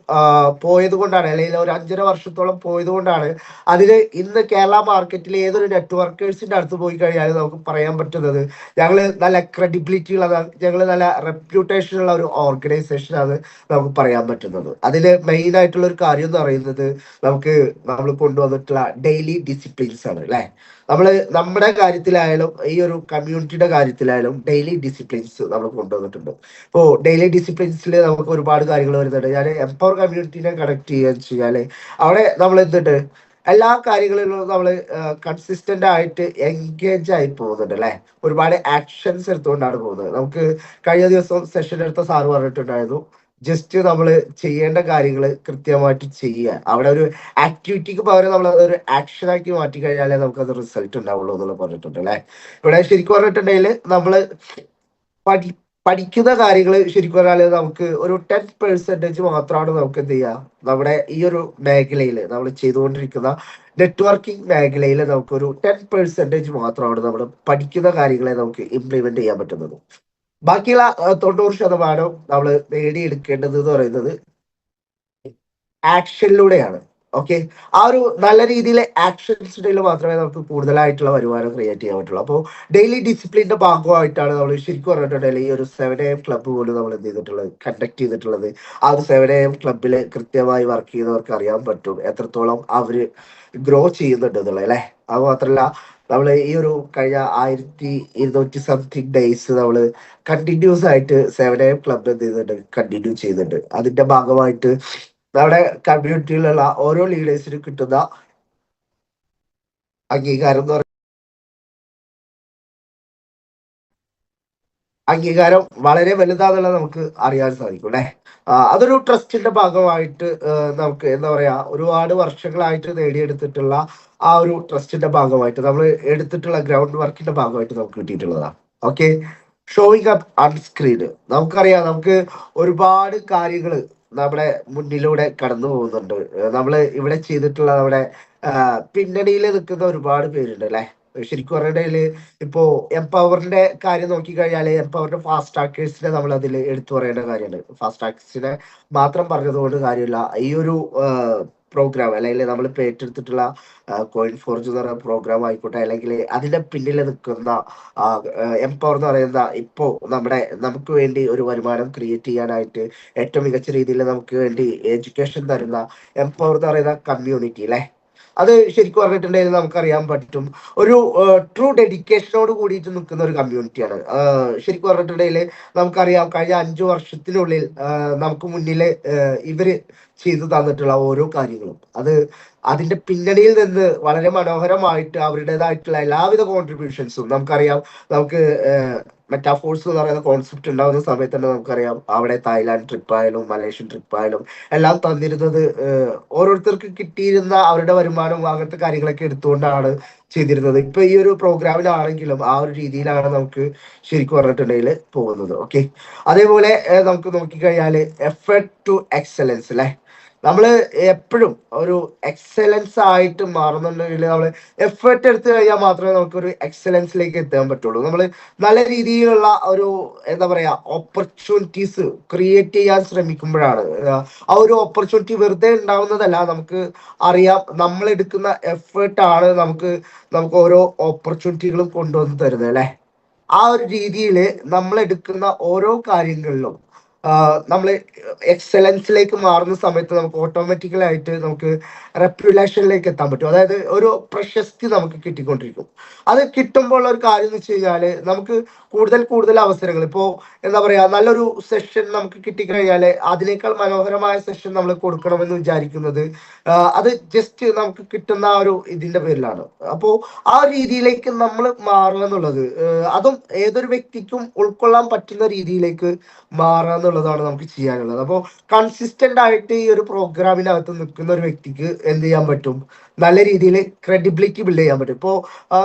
പോയത് കൊണ്ടാണ്, അല്ലെങ്കിൽ ഒരു 5.5 വർഷത്തോളം പോയത് കൊണ്ടാണ് അതിന് ഇന്ന് കേരള മാർക്കറ്റിൽ ഏതൊരു നെറ്റ്വർക്കേഴ്സിന്റെ അടുത്ത് പോയി കഴിഞ്ഞാൽ നമുക്ക് പറയാൻ പറ്റുന്നത് ഞങ്ങൾ നല്ല ക്രെഡിബിലിറ്റി ഉള്ളതാണ്, ഞങ്ങൾ നല്ല റെപ്യൂട്ടേഷൻ ഉള്ള ഒരു ഓർഗനൈസേഷൻ ആണ് നമുക്ക് പറയാൻ പറ്റുന്നത്. അതിൽ മെയിൻ ആയിട്ടുള്ള ഒരു കാര്യം എന്ന് പറയുന്നത് നമ്മൾ കൊണ്ടുവന്നിട്ടുള്ള ഡെയിലി ഡിസിപ്ലിൻസ് ആണ് അല്ലെ. നമ്മുടെ കാര്യത്തിലായാലും ഈ ഒരു കമ്മ്യൂണിറ്റിയുടെ കാര്യത്തിലായാലും ഡെയിലി ഡിസിപ്ലിൻസ് നമ്മൾ കൊണ്ടുവന്നിട്ടുണ്ട്. ഇപ്പോൾ ഡെയിലി ഡിസിപ്ലിൻസിൽ നമുക്ക് ഒരുപാട് കാര്യങ്ങൾ വരുന്നുണ്ട്. ഞാൻ എംപവർ കമ്മ്യൂണിറ്റിനെ കണക്ട് ചെയ്യാന്ന് വെച്ച് കഴിഞ്ഞാല് അവിടെ നമ്മൾ എന്തുണ്ട്, എല്ലാ കാര്യങ്ങളിലും നമ്മൾ കൺസിസ്റ്റന്റ് ആയിട്ട് എൻഗേജ് ആയി പോകുന്നുണ്ട് അല്ലെ. ഒരുപാട് ആക്ഷൻസ് എടുത്തുകൊണ്ടാണ് പോകുന്നത്. നമുക്ക് കഴിഞ്ഞ ദിവസം സെഷൻ എടുത്ത സാറ് പറഞ്ഞിട്ടുണ്ടായിരുന്നു, ജസ്റ്റ് നമ്മൾ ചെയ്യേണ്ട കാര്യങ്ങൾ കൃത്യമായിട്ട് ചെയ്യുക, അവിടെ ഒരു ആക്ടിവിറ്റിക്ക് പകരം നമ്മൾ ഒരു ആക്ഷൻ ആക്കി മാറ്റി കഴിഞ്ഞാലേ നമുക്കത് റിസൾട്ട് ഉണ്ടാവുള്ളൂ എന്നുള്ള പറഞ്ഞിട്ടുണ്ട് അല്ലെ. ഇവിടെ ശരിക്കും പറഞ്ഞിട്ടുണ്ടെങ്കിൽ നമ്മൾ പഠിക്കുന്ന കാര്യങ്ങൾ ശരിക്കും പറഞ്ഞാൽ നമുക്ക് ഒരു 10% മാത്രമാണ് നമുക്ക് എന്ത് ചെയ്യുക, നമ്മുടെ ഈ ഒരു മേഖലയിൽ നമ്മൾ ചെയ്തുകൊണ്ടിരിക്കുന്ന നെറ്റ്വർക്കിംഗ് മേഖലയിൽ നമുക്കൊരു 10% മാത്രമാണ് നമ്മൾ പഠിക്കുന്ന കാര്യങ്ങളെ നമുക്ക് ഇംപ്ലിമെന്റ് ചെയ്യാൻ പറ്റുന്നത്. ബാക്കിയുള്ള 90% നമ്മൾ നേടിയെടുക്കേണ്ടത് എന്ന് പറയുന്നത് ആക്ഷനിലൂടെയാണ്. ഓക്കെ, ആ ഒരു നല്ല രീതിയിലെ ആക്ഷൻസിൽ മാത്രമേ നമുക്ക് കൂടുതലായിട്ടുള്ള വരുമാനം ക്രിയേറ്റ് ചെയ്യാൻ പറ്റുള്ളൂ. അപ്പോൾ ഡെയിലി ഡിസിപ്ലിന്റെ ഭാഗമായിട്ടാണ് നമ്മൾ ശരിക്കും പറഞ്ഞിട്ടുണ്ടെങ്കിൽ ഈ ഒരു 7 AM ക്ലബ്ബ് പോലും നമ്മൾ എന്ത് ചെയ്തിട്ടുള്ളത്, കണ്ടക്ട് ചെയ്തിട്ടുള്ളത്. ആ ഒരു 7 AM ക്ലബ്ബിൽ കൃത്യമായി വർക്ക് ചെയ്യുന്നവർക്ക് അറിയാൻ പറ്റും എത്രത്തോളം അവര് ഗ്രോ ചെയ്യുന്നുണ്ട് എന്നുള്ളത് അല്ലെ. അത് മാത്രമല്ല, നമ്മൾ ഈ ഒരു കഴിഞ്ഞ 1200 സംതിങ് ഡേയ്സ് നമ്മൾ കണ്ടിന്യൂസ് ആയിട്ട് 7 AM ക്ലബ്ബ് എന്ത് ചെയ്യുന്നുണ്ട്, കണ്ടിന്യൂ ചെയ്യുന്നുണ്ട്. അതിന്റെ ഭാഗമായിട്ട് നമ്മുടെ കമ്മ്യൂണിറ്റിയിലുള്ള ഓരോ ലീഡേഴ്സിനും കിട്ടുന്ന അംഗീകാരം എന്ന് അംഗീകാരം വളരെ വലുതാന്നുള്ളത് നമുക്ക് അറിയാൻ സാധിക്കും അല്ലെ. അതൊരു ട്രസ്റ്റിന്റെ ഭാഗമായിട്ട് നമുക്ക് എന്താ പറയാ, ഒരുപാട് വർഷങ്ങളായിട്ട് നേടിയെടുത്തിട്ടുള്ള ആ ഒരു ട്രസ്റ്റിന്റെ ഭാഗമായിട്ട് നമ്മൾ എടുത്തിട്ടുള്ള ഗ്രൗണ്ട് വർക്കിന്റെ ഭാഗമായിട്ട് നമുക്ക് കിട്ടിയിട്ടുള്ളതാണ്. ഓക്കെ, ഷോയിങ് അപ്പ് അൺസ്ക്രീന് നമുക്കറിയാം, നമുക്ക് ഒരുപാട് കാര്യങ്ങൾ നമ്മുടെ മുന്നിലൂടെ കടന്നു പോകുന്നുണ്ട്. നമ്മൾ ഇവിടെ ചെയ്തിട്ടുള്ള നമ്മുടെ പിന്നണിയിൽ നിൽക്കുന്ന ഒരുപാട് പേരുണ്ട് അല്ലെ. ശരിക്കും പറഞ്ഞിട്ടുണ്ടെങ്കിൽ ഇപ്പോ എംപവറിന്റെ കാര്യം നോക്കിക്കഴിഞ്ഞാൽ എംപവറിന്റെ ഫാസ്റ്റ് ട്രാക്കേഴ്സിനെ നമ്മൾ അതിൽ എടുത്തു പറയേണ്ട കാര്യമാണ്. ഫാസ്റ്റ് ട്രാക്കേഴ്സിനെ മാത്രം പറഞ്ഞതുകൊണ്ട് കാര്യമില്ല. ഈ ഒരു പ്രോഗ്രാം അല്ലെങ്കിൽ നമ്മൾ ഇപ്പൊ ഏറ്റെടുത്തിട്ടുള്ള കോയിൻ ഫോർജ് എന്ന് പറയുന്ന പ്രോഗ്രാം ആയിക്കോട്ടെ, അല്ലെങ്കിൽ അതിന്റെ പിന്നിൽ നിൽക്കുന്ന എംപവർ എന്ന് പറയുന്ന ഇപ്പോ നമുക്ക് വേണ്ടി ഒരു വരുമാനം ക്രിയേറ്റ് ചെയ്യാനായിട്ട് ഏറ്റവും മികച്ച രീതിയിൽ നമുക്ക് വേണ്ടി എഡ്യൂക്കേഷൻ തരുന്ന എംപവർ എന്ന് പറയുന്ന കമ്മ്യൂണിറ്റി അല്ലെ. അത് ശരിക്കും പറഞ്ഞിട്ടുണ്ടെങ്കിൽ നമുക്കറിയാൻ പറ്റും, ഒരു ട്രൂ ഡെഡിക്കേഷനോട് കൂടിയിട്ട് നിൽക്കുന്ന ഒരു കമ്മ്യൂണിറ്റിയാണ്. ശരിക്കും പറഞ്ഞിട്ടുണ്ടെങ്കിൽ നമുക്കറിയാം, കഴിഞ്ഞ 5 വർഷത്തിനുള്ളിൽ നമുക്ക് മുന്നിൽ ഇവര് ചെയ്തു തന്നിട്ടുള്ള ഓരോ കാര്യങ്ങളും അതിന്റെ പിന്നണിയിൽ നിന്ന് വളരെ മനോഹരമായിട്ട് അവരുടേതായിട്ടുള്ള എല്ലാവിധ കോൺട്രിബ്യൂഷൻസും നമുക്കറിയാം. നമുക്ക് മെറ്റാഫോഴ്സ് എന്ന് പറയുന്ന കോൺസെപ്റ്റ് ഉണ്ടാകുന്ന സമയത്ത് തന്നെ നമുക്കറിയാം, അവിടെ തായ്ലാന്റ് ട്രിപ്പ് ആയാലും മലേഷ്യൻ ട്രിപ്പ് ആയാലും എല്ലാം തന്നിരുന്നത് ഓരോരുത്തർക്ക് കിട്ടിയിരുന്ന അവരുടെ വരുമാനം അങ്ങനത്തെ കാര്യങ്ങളൊക്കെ എടുത്തുകൊണ്ടാണ് ചെയ്തിരുന്നത്. ഇപ്പൊ ഈ ഒരു പ്രോഗ്രാമിലാണെങ്കിലും ആ ഒരു രീതിയിലാണ് നമുക്ക് ശരിക്കും പറഞ്ഞിട്ടുണ്ടെങ്കിൽ പോകുന്നത്. ഓക്കെ, അതേപോലെ നമുക്ക് നോക്കിക്കഴിഞ്ഞാല് എഫേർട്ട് ടു എക്സലൻസ് അല്ലെ. നമ്മൾ എപ്പോഴും ഒരു എക്സലൻസ് ആയിട്ട് മാറുന്നുണ്ടെങ്കിൽ നമ്മൾ എഫേർട്ട് എടുത്തു കഴിഞ്ഞാൽ മാത്രമേ നമുക്കൊരു എക്സലൻസിലേക്ക് എത്താൻ പറ്റുള്ളൂ. നമ്മൾ നല്ല രീതിയിലുള്ള ഒരു എന്താ പറയാ ഓപ്പർച്യൂണിറ്റീസ് ക്രിയേറ്റ് ചെയ്യാൻ ശ്രമിക്കുമ്പോഴാണ് ആ ഒരു ഓപ്പർച്യൂണിറ്റി വെറുതെ ഉണ്ടാവുന്നതല്ല. നമുക്ക് അറിയാം, നമ്മൾ എടുക്കുന്ന എഫേർട്ടാണ് നമുക്ക് ഓരോ ഓപ്പർച്യൂണിറ്റികളും കൊണ്ടുവന്ന് തരുന്നത് അല്ലെ. ആ ഒരു രീതിയിൽ നമ്മൾ എടുക്കുന്ന ഓരോ കാര്യങ്ങളിലും നമ്മൾ എക്സലൻസിലേക്ക് മാറുന്ന സമയത്ത് നമുക്ക് ഓട്ടോമാറ്റിക്കലായിട്ട് നമുക്ക് റെപ്യുലേഷനിലേക്ക് എത്താൻ പറ്റും. അതായത് ഒരു പ്രശസ്തി നമുക്ക് കിട്ടിക്കൊണ്ടിരിക്കും. അത് കിട്ടുമ്പോൾ ഒരു കാര്യം എന്ന് വെച്ച് കഴിഞ്ഞാൽ നമുക്ക് കൂടുതൽ കൂടുതൽ അവസരങ്ങൾ, ഇപ്പോ എന്താ പറയാ, നല്ലൊരു സെഷൻ നമുക്ക് കിട്ടിക്കഴിഞ്ഞാൽ അതിനേക്കാൾ മനോഹരമായ സെഷൻ നമ്മൾ കൊടുക്കണമെന്ന് വിചാരിക്കുന്നത് അത് ജസ്റ്റ് നമുക്ക് കിട്ടുന്ന ആ ഒരു ഇതിന്റെ പേരിലാണ്. അപ്പോ ആ രീതിയിലേക്ക് നമ്മൾ മാറുക എന്നുള്ളത് അതും ഏതൊരു വ്യക്തിക്കും ഉൾക്കൊള്ളാൻ പറ്റുന്ന രീതിയിലേക്ക് മാറുക എന്നുള്ളതാണ് നമുക്ക് ചെയ്യാനുള്ളത്. അപ്പോൾ കൺസിസ്റ്റന്റ് ആയിട്ട് ഈ ഒരു പ്രോഗ്രാമിനകത്ത് നിൽക്കുന്ന ഒരു വ്യക്തിക്ക് എന്ത് ചെയ്യാൻ പറ്റും, നല്ല രീതിയിൽ ക്രെഡിബിലിറ്റി ബിൽഡ് ചെയ്യാൻ പറ്റും. ഇപ്പോൾ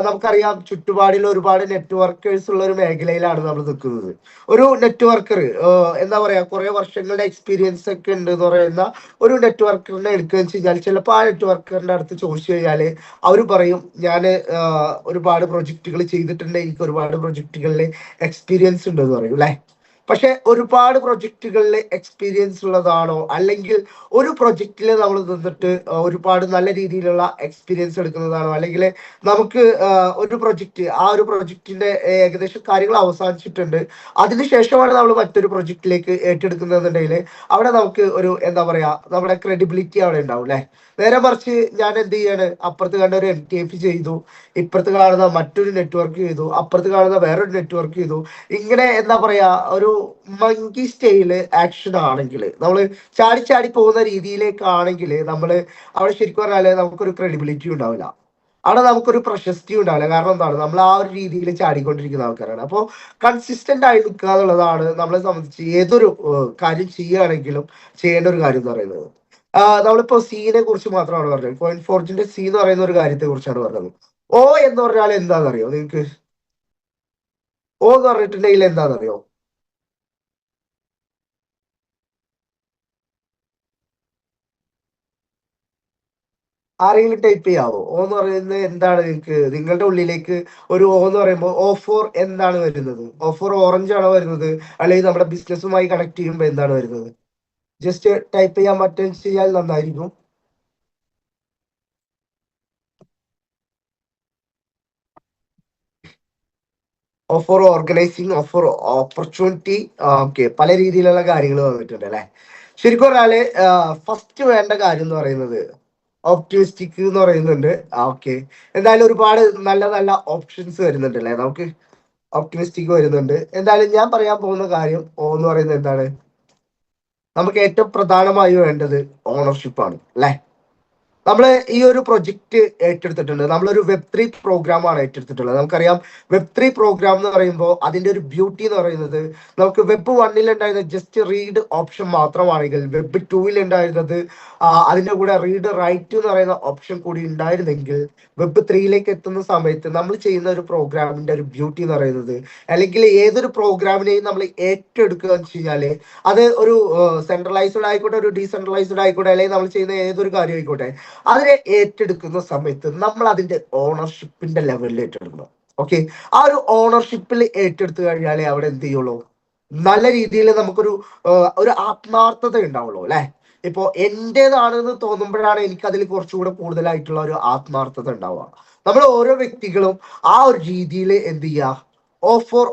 നമുക്കറിയാം, ചുറ്റുപാടിൽ ഒരുപാട് നെറ്റ്വർക്കേഴ്സ് ഉള്ള ഒരു മേഖലയിലാണ് നമ്മൾ നിൽക്കുന്നത്. ഒരു നെറ്റ്വർക്കർ എന്താ പറയാ, കുറെ വർഷങ്ങളുടെ എക്സ്പീരിയൻസ് ഒക്കെ ഉണ്ട് എന്ന് പറയുന്ന ഒരു നെറ്റ്വർക്കറിനെ എടുക്കുക വെച്ച് കഴിഞ്ഞാൽ ചിലപ്പോൾ ആ നെറ്റ്വർക്കറിന്റെ അടുത്ത് ചോദിച്ചു കഴിഞ്ഞാൽ അവർ പറയും, ഞാൻ ഒരുപാട് പ്രൊജക്ടുകൾ ചെയ്തിട്ടുണ്ട്, എനിക്ക് ഒരുപാട് പ്രൊജക്ടുകളിൽ എക്സ്പീരിയൻസ് ഉണ്ട് എന്ന് പറയും അല്ലെ. പക്ഷെ ഒരുപാട് പ്രൊജക്ടുകളിൽ എക്സ്പീരിയൻസ് ഉള്ളതാണോ, അല്ലെങ്കിൽ ഒരു പ്രൊജക്റ്റിൽ നമ്മൾ നിന്നിട്ട് ഒരുപാട് നല്ല രീതിയിലുള്ള എക്സ്പീരിയൻസ് എടുക്കുന്നതാണോ, അല്ലെങ്കിൽ നമുക്ക് ഒരു പ്രൊജക്റ്റ് ആ ഒരു പ്രൊജക്റ്റിന്റെ ഏകദേശം കാര്യങ്ങൾ അവസാനിച്ചിട്ടുണ്ട്, അതിനുശേഷമാണ് നമ്മൾ മറ്റൊരു പ്രൊജക്റ്റിലേക്ക് ഏറ്റെടുക്കുന്നതെന്നുണ്ടെങ്കിൽ അവിടെ നമുക്ക് ഒരു എന്താ പറയാ, നമ്മുടെ ക്രെഡിബിലിറ്റി അവിടെ ഉണ്ടാവും അല്ലെ. നേരെ മറിച്ച് ഞാൻ എന്ത് ചെയ്യാണ്, അപ്പുറത്ത് കണ്ട ഒരു MTF ചെയ്തു, ഇപ്പുറത്ത് കാണുന്ന മറ്റൊരു നെറ്റ്വർക്ക് ചെയ്തു, അപ്പുറത്ത് കാണുന്ന വേറൊരു നെറ്റ്വർക്ക് ചെയ്തു, ഇങ്ങനെ എന്താ പറയാ ഒരു മങ്കി സ്റ്റൈല് ആക്ഷൻ ആണെങ്കിൽ, നമ്മൾ ചാടി ചാടി പോകുന്ന രീതിയിലേക്കാണെങ്കിൽ നമ്മൾ അവിടെ ശരിക്കും പറഞ്ഞാല് നമുക്കൊരു ക്രെഡിബിലിറ്റി ഉണ്ടാവില്ല, അവിടെ നമുക്കൊരു പ്രശസ്തി ഉണ്ടാവില്ല. കാരണം എന്താണ്, നമ്മൾ ആ ഒരു രീതിയിൽ ചാടിക്കൊണ്ടിരിക്കുന്ന ആൾക്കാരാണ്. അപ്പോൾ കൺസിസ്റ്റന്റ് ആയി നിൽക്കുക എന്നുള്ളതാണ് നമ്മളെ സംബന്ധിച്ച് ഏതൊരു കാര്യം ചെയ്യുകയാണെങ്കിലും ചെയ്യേണ്ട ഒരു കാര്യം എന്ന് പറയുന്നത്. നമ്മളിപ്പോ സീനെ കുറിച്ച് മാത്രമാണ് പറഞ്ഞത്, കോയിൻ ഫോർജിന്റെ സി എന്ന് പറയുന്ന ഒരു കാര്യത്തെ കുറിച്ചാണ് പറഞ്ഞത്. ഓ എന്ന് പറഞ്ഞാൽ എന്താണെന്നറിയോ നിങ്ങൾക്ക്? ഓ എന്ന് പറഞ്ഞിട്ടുണ്ടെങ്കിൽ എന്താണെന്നറിയോ? ആരെങ്കിലും ടൈപ്പ് ചെയ്യാവോ? ഓ എന്ന് പറയുന്നത് എന്താണ്? നിങ്ങളുടെ ഉള്ളിലേക്ക് ഒരു ഓ എന്ന് പറയുമ്പോൾ ഓ ഫോർ എന്താണ് വരുന്നത്? ഓ ഫോർ ഓറഞ്ച് ആണോ വരുന്നത്, അല്ലെങ്കിൽ നമ്മുടെ ബിസിനസ്സുമായി കണക്ട് ചെയ്യുമ്പോൾ എന്താണ് വരുന്നത്? ജസ്റ്റ് ടൈപ്പ് ചെയ്യാൻ പറ്റും ചെയ്യാൻ നന്നായിരിക്കും. Offer organising, offer opportunity. Okay, പല രീതിയിലുള്ള കാര്യങ്ങൾ വന്നിട്ടുണ്ട് അല്ലെ. ശരിക്കും പറഞ്ഞാല് ഫസ്റ്റ് വേണ്ട കാര്യം എന്ന് പറയുന്നത് ഓപ്റ്റിമിസ്റ്റിക് എന്ന് പറയുന്നുണ്ട്. ഓക്കെ, എന്തായാലും ഒരുപാട് നല്ല നല്ല ഓപ്ഷൻസ് വരുന്നുണ്ട് അല്ലെ നമുക്ക്. ഓപ്റ്റിമിസ്റ്റിക് വരുന്നുണ്ട്. എന്തായാലും ഞാൻ പറയാൻ പോകുന്ന കാര്യം ഓ എന്ന് പറയുന്നത് എന്താണ്? നമുക്ക് ഏറ്റവും പ്രധാനമായി വേണ്ടത് ഓണർഷിപ്പ് ആണ് അല്ലെ. നമ്മൾ ഈ ഒരു പ്രൊജക്ട് ഏറ്റെടുത്തിട്ടുണ്ട്. നമ്മളൊരു വെബ് 3 പ്രോഗ്രാമാണ് ഏറ്റെടുത്തിട്ടുള്ളത്. നമുക്കറിയാം, വെബ് 3 പ്രോഗ്രാം എന്ന് പറയുമ്പോൾ അതിന്റെ ഒരു ബ്യൂട്ടി എന്ന് പറയുന്നത്, നമുക്ക് വെബ് 1 ഉണ്ടായിരുന്ന ജസ്റ്റ് റീഡ് ഓപ്ഷൻ മാത്രമാണെങ്കിൽ വെബ് 2 ഉണ്ടായിരുന്നത് അതിന്റെ കൂടെ റീഡ് റൈറ്റ് എന്ന് പറയുന്ന ഓപ്ഷൻ കൂടി ഉണ്ടായിരുന്നെങ്കിൽ വെബ് 3 എത്തുന്ന സമയത്ത് നമ്മൾ ചെയ്യുന്ന ഒരു പ്രോഗ്രാമിന്റെ ഒരു ബ്യൂട്ടി എന്ന് പറയുന്നത്, അല്ലെങ്കിൽ ഏതൊരു പ്രോഗ്രാമിനെയും നമ്മൾ ഏറ്റെടുക്കുക എന്ന് വെച്ച് കഴിഞ്ഞാല് അത് ഒരു സെൻട്രലൈസ്ഡ് ആയിക്കോട്ടെ, ഒരു ഡീസെൻട്രലൈസ്ഡ് ആയിക്കോട്ടെ, അല്ലെങ്കിൽ നമ്മൾ ചെയ്യുന്ന ഏതൊരു കാര്യം ആയിക്കോട്ടെ, അതിനെ ഏറ്റെടുക്കുന്ന സമയത്ത് നമ്മൾ അതിന്റെ ഓണർഷിപ്പിന്റെ ലെവലിൽ ഏറ്റെടുക്കണം. ഓക്കെ, ആ ഒരു ഓണർഷിപ്പിൽ ഏറ്റെടുത്തു കഴിഞ്ഞാലേ അവിടെ എന്ത് ചെയ്യുള്ളൂ, നല്ല രീതിയിൽ നമുക്കൊരു ഒരു ആത്മാർത്ഥത ഉണ്ടാവുള്ളൂ അല്ലെ. ഇപ്പോ എന്റേതാണെന്ന് തോന്നുമ്പോഴാണ് എനിക്ക് അതിൽ കുറച്ചുകൂടെ കൂടുതലായിട്ടുള്ള ഒരു ആത്മാർത്ഥത ഉണ്ടാവുക. നമ്മൾ ഓരോ വ്യക്തികളും ആ ഒരു രീതിയിൽ എന്ത് ചെയ്യുക, ഓഫർ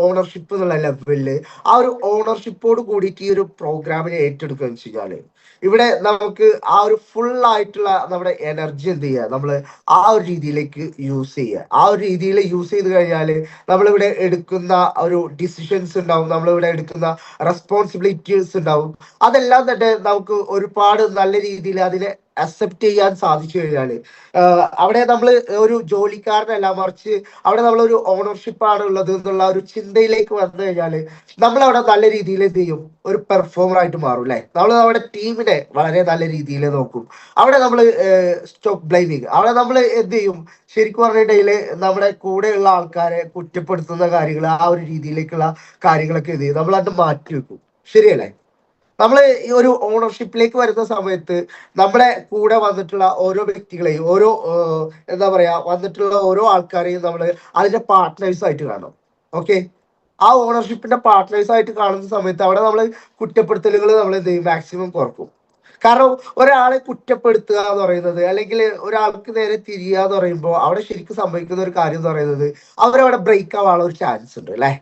ഓണർഷിപ്പ് എന്നുള്ള ലെവലില് ആ ഒരു ഓണർഷിപ്പോട് കൂടിയിട്ട് ഈ ഒരു പ്രോഗ്രാമിനെ ഏറ്റെടുക്കുക എന്ന് വെച്ച് കഴിഞ്ഞാല് ഇവിടെ നമുക്ക് ആ ഒരു ഫുൾ ആയിട്ടുള്ള നമ്മുടെ എനർജി എന്ത് ചെയ്യുക, നമ്മൾ ആ ഒരു രീതിയിലേക്ക് യൂസ് ചെയ്യുക. ആ ഒരു രീതിയിൽ യൂസ് ചെയ്ത് കഴിഞ്ഞാൽ നമ്മളിവിടെ എടുക്കുന്ന ഒരു ഡിസിഷൻസ് ഉണ്ടാവും, നമ്മളിവിടെ എടുക്കുന്ന റെസ്പോൺസിബിലിറ്റീസ് ഉണ്ടാവും. അതെല്ലാം തന്നെ നമുക്ക് ഒരുപാട് നല്ല രീതിയിൽ അതിനെ അക്സെപ്റ്റ് ചെയ്യാൻ സാധിച്ചു കഴിഞ്ഞാല് അവിടെ നമ്മൾ ഒരു ജോലിക്കാരനല്ല, മറിച്ച് അവിടെ നമ്മളൊരു ഓണർഷിപ്പ് ആണ് ഉള്ളത് എന്നുള്ള ഒരു ചിന്തയിലേക്ക് വന്നു കഴിഞ്ഞാല് നമ്മൾ അവിടെ നല്ല രീതിയിൽ എന്ത് ചെയ്യും, ഒരു പെർഫോമർ ആയിട്ട് മാറും അല്ലെ. നമ്മൾ നമ്മുടെ ടീമിനെ വളരെ നല്ല രീതിയിൽ നോക്കും. അവിടെ നമ്മൾ സ്റ്റോപ്പ് ബ്ലെയിമിങ്, അവിടെ നമ്മൾ എന്ത് ചെയ്യും, ശരിക്കും പറഞ്ഞിട്ടുണ്ടെങ്കിൽ നമ്മുടെ കൂടെയുള്ള ആൾക്കാരെ കുറ്റപ്പെടുത്തുന്ന കാര്യങ്ങൾ, ആ ഒരു രീതിയിലേക്കുള്ള കാര്യങ്ങളൊക്കെ എന്ത് ചെയ്യും, നമ്മൾ അത് മാറ്റി വെക്കും. ശരിയല്ലേ? നമ്മൾ ഈ ഒരു ഓണർഷിപ്പിലേക്ക് വരുന്ന സമയത്ത് നമ്മുടെ കൂടെ വന്നിട്ടുള്ള ഓരോ വ്യക്തികളെയും, ഓരോ എന്താ പറയാ, വന്നിട്ടുള്ള ഓരോ ആൾക്കാരെയും നമ്മൾ അതിന്റെ പാർട്ട്നേഴ്സ് ആയിട്ട് കാണും. ഓക്കെ, ആ ഓണർഷിപ്പിന്റെ പാർട്ട്നേഴ്സ് ആയിട്ട് കാണുന്ന സമയത്ത് അവിടെ നമ്മൾ കുറ്റപ്പെടുത്തലുകൾ നമ്മൾ എന്ത് ചെയ്യും, മാക്സിമം കുറക്കും. കാരണം ഒരാളെ കുറ്റപ്പെടുത്തുക എന്ന് പറയുന്നത്, അല്ലെങ്കിൽ ഒരാൾക്ക് നേരെ തിരിയുക എന്ന് പറയുമ്പോൾ അവിടെ ശരിക്കും സംഭവിക്കുന്ന ഒരു കാര്യം എന്ന് പറയുന്നത്, അവരവിടെ ബ്രേക്ക് ആവാനുള്ള ഒരു ചാൻസ് ഉണ്ട് അല്ലെ.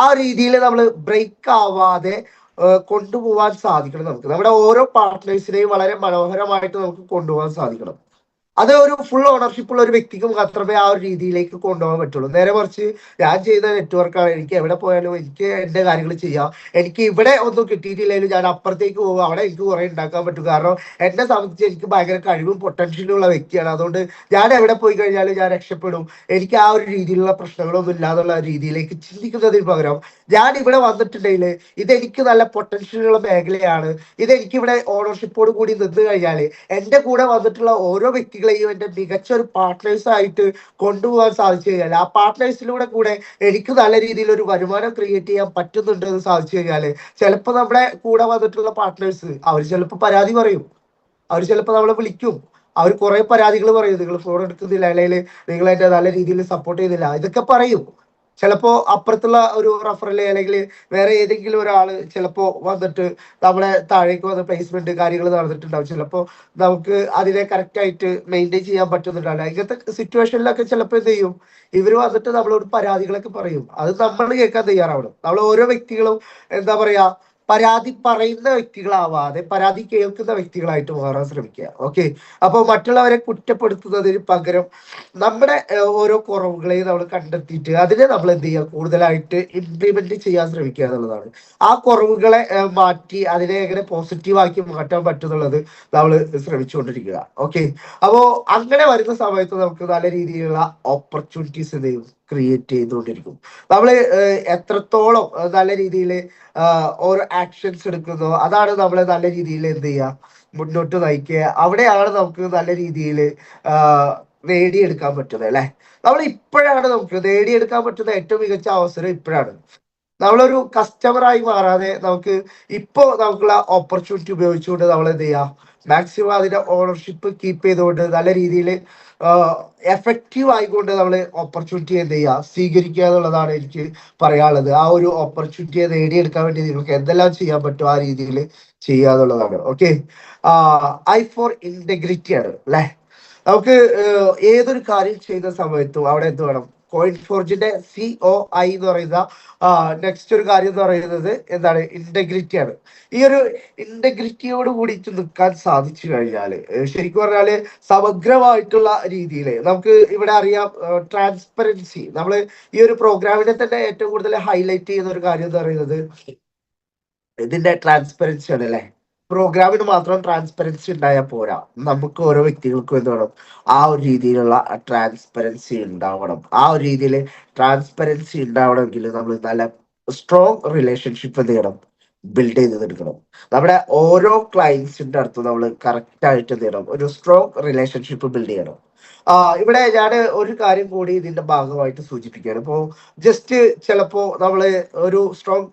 ആ രീതിയിൽ നമ്മൾ ബ്രേക്ക് ആവാതെ കൊണ്ടുപോകാൻ സാധിക്കണം. നമ്മുടെ ഓരോ പാർട്ട്നേഴ്സിനെയും വളരെ മനോഹരമായിട്ട് നമുക്ക് കൊണ്ടുപോകാൻ സാധിക്കണം. അത് ഒരു ഫുൾ ഓണർഷിപ്പ് ഉള്ള ഒരു വ്യക്തിക്ക് മാത്രമേ ആ ഒരു രീതിയിലേക്ക് കൊണ്ടുപോകാൻ പറ്റുള്ളൂ. നേരെ മറിച്ച് ഞാൻ ചെയ്യുന്ന നെറ്റ്വർക്കാണ്, എനിക്ക് എവിടെ പോയാലും എനിക്ക് എന്റെ കാര്യങ്ങൾ ചെയ്യാം, എനിക്ക് ഇവിടെ ഒന്നും കിട്ടിയിട്ടില്ലെങ്കിലും ഞാൻ അപ്പുറത്തേക്ക് പോകും, അവിടെ എനിക്ക് കുറെ ഉണ്ടാക്കാൻ പറ്റും. കാരണം എന്നെ സംബന്ധിച്ച് എനിക്ക് ഭയങ്കര കഴിവും പൊട്ടൻഷ്യലും ഉള്ള വ്യക്തിയാണ്. അതുകൊണ്ട് ഞാൻ എവിടെ പോയി കഴിഞ്ഞാലും ഞാൻ രക്ഷപ്പെടും, എനിക്ക് ആ ഒരു രീതിയിലുള്ള പ്രശ്നങ്ങളൊന്നും ഇല്ലാന്നുള്ള രീതിയിലേക്ക് ചിന്തിക്കുന്നതിന് പകരം ഞാൻ ഇവിടെ വന്നിട്ടുണ്ടെങ്കിൽ ഇതെനിക്ക് നല്ല പൊട്ടൻഷ്യലുള്ള മേഖലയാണ്, ഇതെനിക്ക് ഇവിടെ ഓണർഷിപ്പോട് കൂടി നിന്ന് കഴിഞ്ഞാൽ എന്റെ കൂടെ വന്നിട്ടുള്ള ഓരോ വ്യക്തികളെയും എന്റെ മികച്ച ഒരു പാർട്ട്നേഴ്സ് ആയിട്ട് കൊണ്ടുപോകാൻ സാധിച്ചു കഴിഞ്ഞാൽ, ആ പാർട്ട്നേഴ്സിലൂടെ കൂടെ എനിക്ക് നല്ല രീതിയിൽ ഒരു വരുമാനം ക്രിയേറ്റ് ചെയ്യാൻ പറ്റുന്നുണ്ട് എന്ന് സാധിച്ചു കഴിഞ്ഞാൽ, ചിലപ്പോൾ നമ്മുടെ കൂടെ വന്നിട്ടുള്ള പാർട്ട്നേഴ്സ് അവർ ചിലപ്പോൾ പരാതി പറയും, അവർ ചിലപ്പോൾ നമ്മളെ വിളിക്കും, അവർ കുറെ പരാതികൾ പറയും, നിങ്ങൾ ഫോൺ എടുക്കുന്നില്ല, അല്ലെങ്കിൽ നിങ്ങൾ എന്നെ നല്ല രീതിയിൽ സപ്പോർട്ട് ചെയ്യുന്നില്ല, ഇതൊക്കെ പറയും. ചിലപ്പോ അപ്പുറത്തുള്ള ഒരു റഫറല്, അല്ലെങ്കിൽ വേറെ ഏതെങ്കിലും ഒരാള് ചിലപ്പോ വന്നിട്ട് നമ്മളെ താഴേക്ക് വന്ന പ്ലേസ്മെന്റ് കാര്യങ്ങൾ നടന്നിട്ടുണ്ടാവും. ചിലപ്പോ നമുക്ക് അതിനെ കറക്റ്റ് ആയിട്ട് മെയിൻറ്റെയിൻ ചെയ്യാൻ പറ്റുന്നുണ്ടാവില്ല. ഇങ്ങനത്തെ സിറ്റുവേഷനിലൊക്കെ ചിലപ്പോൾ എന്ത് ചെയ്യും, ഇവർ വന്നിട്ട് നമ്മളോട് പരാതികളൊക്കെ പറയും. അത് നമ്മൾ കേൾക്കാൻ തയ്യാറാവണം. നമ്മൾ ഓരോ വ്യക്തികളും എന്താ പറയാ, പരാതി പറയുന്ന വ്യക്തികളാവാതെ പരാതി കേൾക്കുന്ന വ്യക്തികളായിട്ട് മാറാൻ ശ്രമിക്കുക. ഓക്കെ, അപ്പോൾ മറ്റുള്ളവരെ കുറ്റപ്പെടുത്തുന്നതിന് പകരം നമ്മുടെ ഓരോ കുറവുകളെയും നമ്മൾ കണ്ടെത്തിയിട്ട് അതിനെ നമ്മൾ എന്ത് ചെയ്യുക, കൂടുതലായിട്ട് ഇംപ്ലിമെന്റ് ചെയ്യാൻ ശ്രമിക്കുക എന്നുള്ളതാണ്. ആ കുറവുകളെ മാറ്റി അതിനെ എങ്ങനെ പോസിറ്റീവ് ആക്കി മാറ്റാൻ പറ്റുന്നുള്ളത് നമ്മൾ ശ്രമിച്ചുകൊണ്ടിരിക്കുക. ഓക്കെ, അപ്പോ അങ്ങനെ വരുന്ന സമയത്ത് നമുക്ക് നല്ല രീതിയിലുള്ള ഓപ്പർച്യൂണിറ്റീസ് എന്ത് ചെയ്യും, ക്രിയേറ്റ് ചെയ്തുകൊണ്ടിരിക്കും. നമ്മൾ എത്രത്തോളം നല്ല രീതിയിൽ ഓരോ ആക്ഷൻസ് എടുക്കുന്നോ അതാണ് നമ്മളെ നല്ല രീതിയിൽ എന്ത് ചെയ്യുക, മുന്നോട്ട് നയിക്കുക. അവിടെയാണ് നമുക്ക് നല്ല രീതിയിൽ നേടിയെടുക്കാൻ പറ്റുന്നത് അല്ലെ. നമ്മൾ ഇപ്പോഴാണ് നമുക്ക് നേടിയെടുക്കാൻ പറ്റുന്ന ഏറ്റവും മികച്ച അവസരം ഇപ്പോഴാണ്. നമ്മളൊരു കസ്റ്റമറായി മാറാതെ നമുക്ക് ഇപ്പോ നമുക്കുള്ള ഓപ്പർച്യൂണിറ്റി ഉപയോഗിച്ചുകൊണ്ട് നമ്മൾ എന്ത് ചെയ്യാം, മാക്സിമം അതിന്റെ ഓണർഷിപ്പ് കീപ്പ് ചെയ്തുകൊണ്ട് നല്ല രീതിയിൽ എഫക്റ്റീവ് ആയിക്കൊണ്ട് നമ്മൾ ഓപ്പർച്യൂണിറ്റി എന്ത് ചെയ്യുക, സ്വീകരിക്കുക എന്നുള്ളതാണ് എനിക്ക് പറയാനുള്ളത്. ആ ഒരു ഓപ്പർച്യൂണിറ്റിയെ നേടിയെടുക്കാൻ വേണ്ടി നിങ്ങൾക്ക് എന്തെല്ലാം ചെയ്യാൻ പറ്റും ആ രീതിയിൽ ചെയ്യുക എന്നുള്ളതാണ്. ഓക്കെ, ഐ ഫോർ ഇന്റഗ്രിറ്റി ആണ് അല്ലെ. നമുക്ക് ഏതൊരു കാര്യം ചെയ്യുന്ന സമയത്തും അവിടെ എന്ത് വേണം, കോയിൻ ഫോർജിന്റെ COI എന്ന് പറയുന്ന നെക്സ്റ്റ് ഒരു കാര്യം എന്ന് പറയുന്നത് എന്താണ്, ഇന്റഗ്രിറ്റി ആണ്. ഈ ഒരു ഇന്റഗ്രിറ്റിയോട് കൂടിയിട്ട് നിൽക്കാൻ സാധിച്ചു കഴിഞ്ഞാല് ശരിക്കും പറഞ്ഞാല് സമഗ്രമായിട്ടുള്ള രീതിയിൽ നമുക്ക് ഇവിടെ അറിയാം, ട്രാൻസ്പെറൻസി. നമ്മൾ ഈ ഒരു പ്രോഗ്രാമിനെ തന്നെ ഏറ്റവും കൂടുതൽ ഹൈലൈറ്റ് ചെയ്യുന്ന ഒരു കാര്യം എന്ന് പറയുന്നത് ഇതിന്റെ ട്രാൻസ്പെറൻസി ആണ് അല്ലെ. പ്രോഗ്രാമിന് മാത്രം ട്രാൻസ്പെറൻസി ഉണ്ടായാൽ പോരാ, നമുക്ക് ഓരോ വ്യക്തികൾക്കും എന്ത് വേണം, ആ ഒരു രീതിയിലുള്ള ട്രാൻസ്പെറൻസി ഉണ്ടാവണം. ആ ഒരു രീതിയിൽ ട്രാൻസ്പെറൻസി ഉണ്ടാവണമെങ്കിൽ നമ്മൾ നല്ല സ്ട്രോങ് റിലേഷൻഷിപ്പ് എന്ത് ചെയ്യണം, ബിൽഡ് ചെയ്തെടുക്കണം. നമ്മുടെ ഓരോ ക്ലയൻസിന്റെ അടുത്ത് നമ്മൾ കറക്റ്റ് ആയിട്ട് എന്ത് ചെയ്യണം, ഒരു സ്ട്രോങ് റിലേഷൻഷിപ്പ് ബിൽഡ് ചെയ്യണം. ഇവിടെ ഞാൻ ഒരു കാര്യം കൂടി ഇതിന്റെ ഭാഗമായിട്ട് സൂചിപ്പിക്കുകയാണ്. ഇപ്പോ ജസ്റ്റ് ചിലപ്പോ നമ്മള് ഒരു സ്ട്രോങ്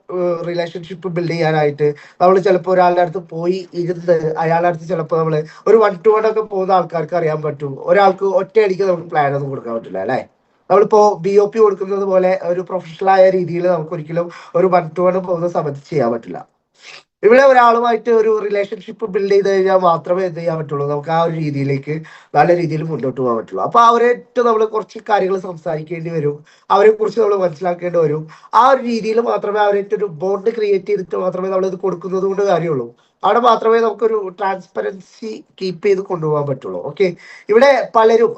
റിലേഷൻഷിപ്പ് ബിൽഡ് ചെയ്യാനായിട്ട് നമ്മൾ ചിലപ്പോൾ ഒരാളുടെ അടുത്ത് പോയി ഇരുന്ന് അയാളുടെ അടുത്ത് ചിലപ്പോൾ നമ്മൾ ഒരു 1-to-1 ഒക്കെ പോകുന്ന ആൾക്കാർക്ക് അറിയാൻ പറ്റും, ഒരാൾക്ക് ഒറ്റയടിക്ക് നമുക്ക് പ്ലാൻ ഒന്നും കൊടുക്കാൻ പറ്റില്ല അല്ലെ. നമ്മളിപ്പോ BOP കൊടുക്കുന്നത് പോലെ ഒരു പ്രൊഫഷണൽ ആയ രീതിയിൽ നമുക്ക് ഒരിക്കലും ഒരു 1-to-1 പോകുന്ന സമയത്ത് ചെയ്യാൻ പറ്റില്ല. ഇവിടെ ഒരാളുമായിട്ട് ഒരു റിലേഷൻഷിപ്പ് ബിൽഡ് ചെയ്ത് കഴിഞ്ഞാൽ മാത്രമേ എന്ത് ചെയ്യാൻ പറ്റുള്ളൂ, നമുക്ക് ആ ഒരു രീതിയിലേക്ക് നല്ല രീതിയിൽ മുന്നോട്ട് പോകാൻ പറ്റുള്ളൂ. അപ്പൊ അവരായിട്ട് നമ്മൾ കുറച്ച് കാര്യങ്ങൾ സംസാരിക്കേണ്ടി വരും, അവരെ കുറിച്ച് നമ്മൾ മനസ്സിലാക്കേണ്ടി വരും. ആ ഒരു രീതിയിൽ മാത്രമേ അവരായിട്ട് ഒരു ബോണ്ട് ക്രിയേറ്റ് ചെയ്തിട്ട് മാത്രമേ നമ്മൾ ഇത് കൊടുക്കുന്നത് കൊണ്ട് കാര്യമുള്ളൂ. അവിടെ മാത്രമേ നമുക്കൊരു ട്രാൻസ്പെറൻസി കീപ്പ് ചെയ്ത് കൊണ്ടുപോകാൻ പറ്റുള്ളൂ. ഓക്കെ, ഇവിടെ പലരും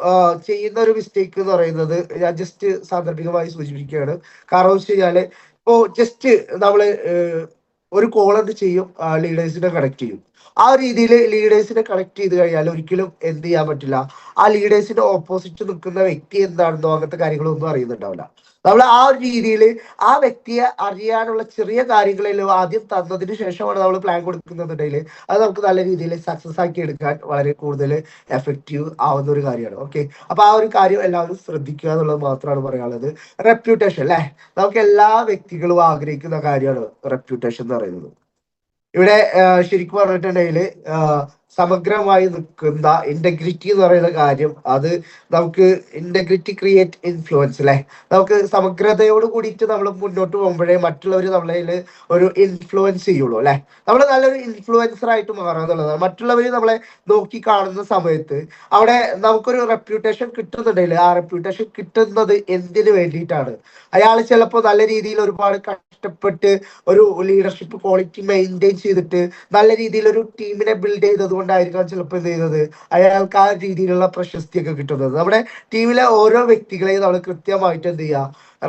ചെയ്യുന്ന ഒരു മിസ്റ്റേക്ക് എന്ന് പറയുന്നത് ഞാൻ ജസ്റ്റ് സാന്ദർഭികമായി സൂചിപ്പിക്കുകയാണ്. കാരണം വെച്ച് കഴിഞ്ഞാല് ഇപ്പോ ജസ്റ്റ് നമ്മള് ഒരു കോൾ എന്ത് ചെയ്യും, ലീഡേഴ്സിനെ കണക്ട് ചെയ്യും. ആ രീതിയിൽ ലീഡേഴ്സിനെ കണക്ട് ചെയ്ത് കഴിഞ്ഞാൽ ഒരിക്കലും എന്ത് ചെയ്യാൻ പറ്റില്ല, ആ ലീഡേഴ്സിന്റെ ഓപ്പോസിറ്റ് നിൽക്കുന്ന വ്യക്തി എന്താണെന്നോ അങ്ങനത്തെ കാര്യങ്ങളൊന്നും അറിയുന്നുണ്ടാവില്ല. നമ്മൾ ആ ഒരു രീതിയിൽ ആ വ്യക്തിയെ അറിയാനുള്ള ചെറിയ കാര്യങ്ങളെല്ലാം ആദ്യം തന്നതിന് ശേഷമാണ് നമ്മൾ പ്ലാൻ കൊടുക്കുന്നുണ്ടെങ്കിൽ അത് നമുക്ക് നല്ല രീതിയിൽ സക്സസ് ആക്കി എടുക്കാൻ വളരെ കൂടുതൽ എഫക്റ്റീവ് ആവുന്ന ഒരു കാര്യമാണ്. ഓക്കെ, അപ്പൊ ആ ഒരു കാര്യം എല്ലാവരും ശ്രദ്ധിക്കുക എന്നുള്ളത് മാത്രമാണ് പറയാനുള്ളത്. റെപ്യൂട്ടേഷൻ അല്ലെ, നമുക്ക് എല്ലാ വ്യക്തികളും ആഗ്രഹിക്കുന്ന കാര്യമാണ് റെപ്യൂട്ടേഷൻ എന്ന് പറയുന്നത്. ഇവിടെ ശരിക്കും പറഞ്ഞിട്ടുണ്ടെങ്കിൽ സമഗ്രമായി നിൽക്കുന്ന ഇന്റഗ്രിറ്റി എന്ന് പറയുന്ന കാര്യം, അത് നമുക്ക് ഇന്റഗ്രിറ്റി ക്രിയേറ്റ് ഇൻഫ്ലുവൻസ് അല്ലെ. നമുക്ക് സമഗ്രതയോട് കൂടിയിട്ട് നമ്മൾ മുന്നോട്ട് പോകുമ്പോഴേ മറ്റുള്ളവർ നമ്മളെ ഒരു ഇൻഫ്ലുവൻസ് ചെയ്യുള്ളൂ അല്ലെ. നമ്മൾ നല്ലൊരു ഇൻഫ്ലുവൻസർ ആയിട്ട് മാറുക എന്നുള്ളതാണ്. മറ്റുള്ളവർ നമ്മളെ നോക്കി കാണുന്ന സമയത്ത് അവിടെ നമുക്കൊരു റെപ്യൂട്ടേഷൻ കിട്ടുന്നുണ്ടെങ്കിൽ ആ റെപ്യൂട്ടേഷൻ കിട്ടുന്നത് എന്തിനു വേണ്ടിയിട്ടാണ്, അയാൾ ചിലപ്പോൾ നല്ല രീതിയിൽ ഒരുപാട് കഷ്ടപ്പെട്ട് ഒരു ലീഡർഷിപ്പ് ക്വാളിറ്റി മെയിൻറ്റെയിൻ ചെയ്തിട്ട് നല്ല രീതിയിൽ ഒരു ടീമിനെ ബിൽഡ് ചെയ്തത് കൊണ്ടായിരിക്കാം ചിലപ്പോൾ എന്ത് ചെയ്യുന്നത്, അയാൾക്ക് ആ രീതിയിലുള്ള പ്രശസ്തിയൊക്കെ കിട്ടുന്നത്. നമ്മുടെ ടീമിലെ ഓരോ വ്യക്തികളെയും നമ്മൾ കൃത്യമായിട്ട് എന്ത് ചെയ്യുക,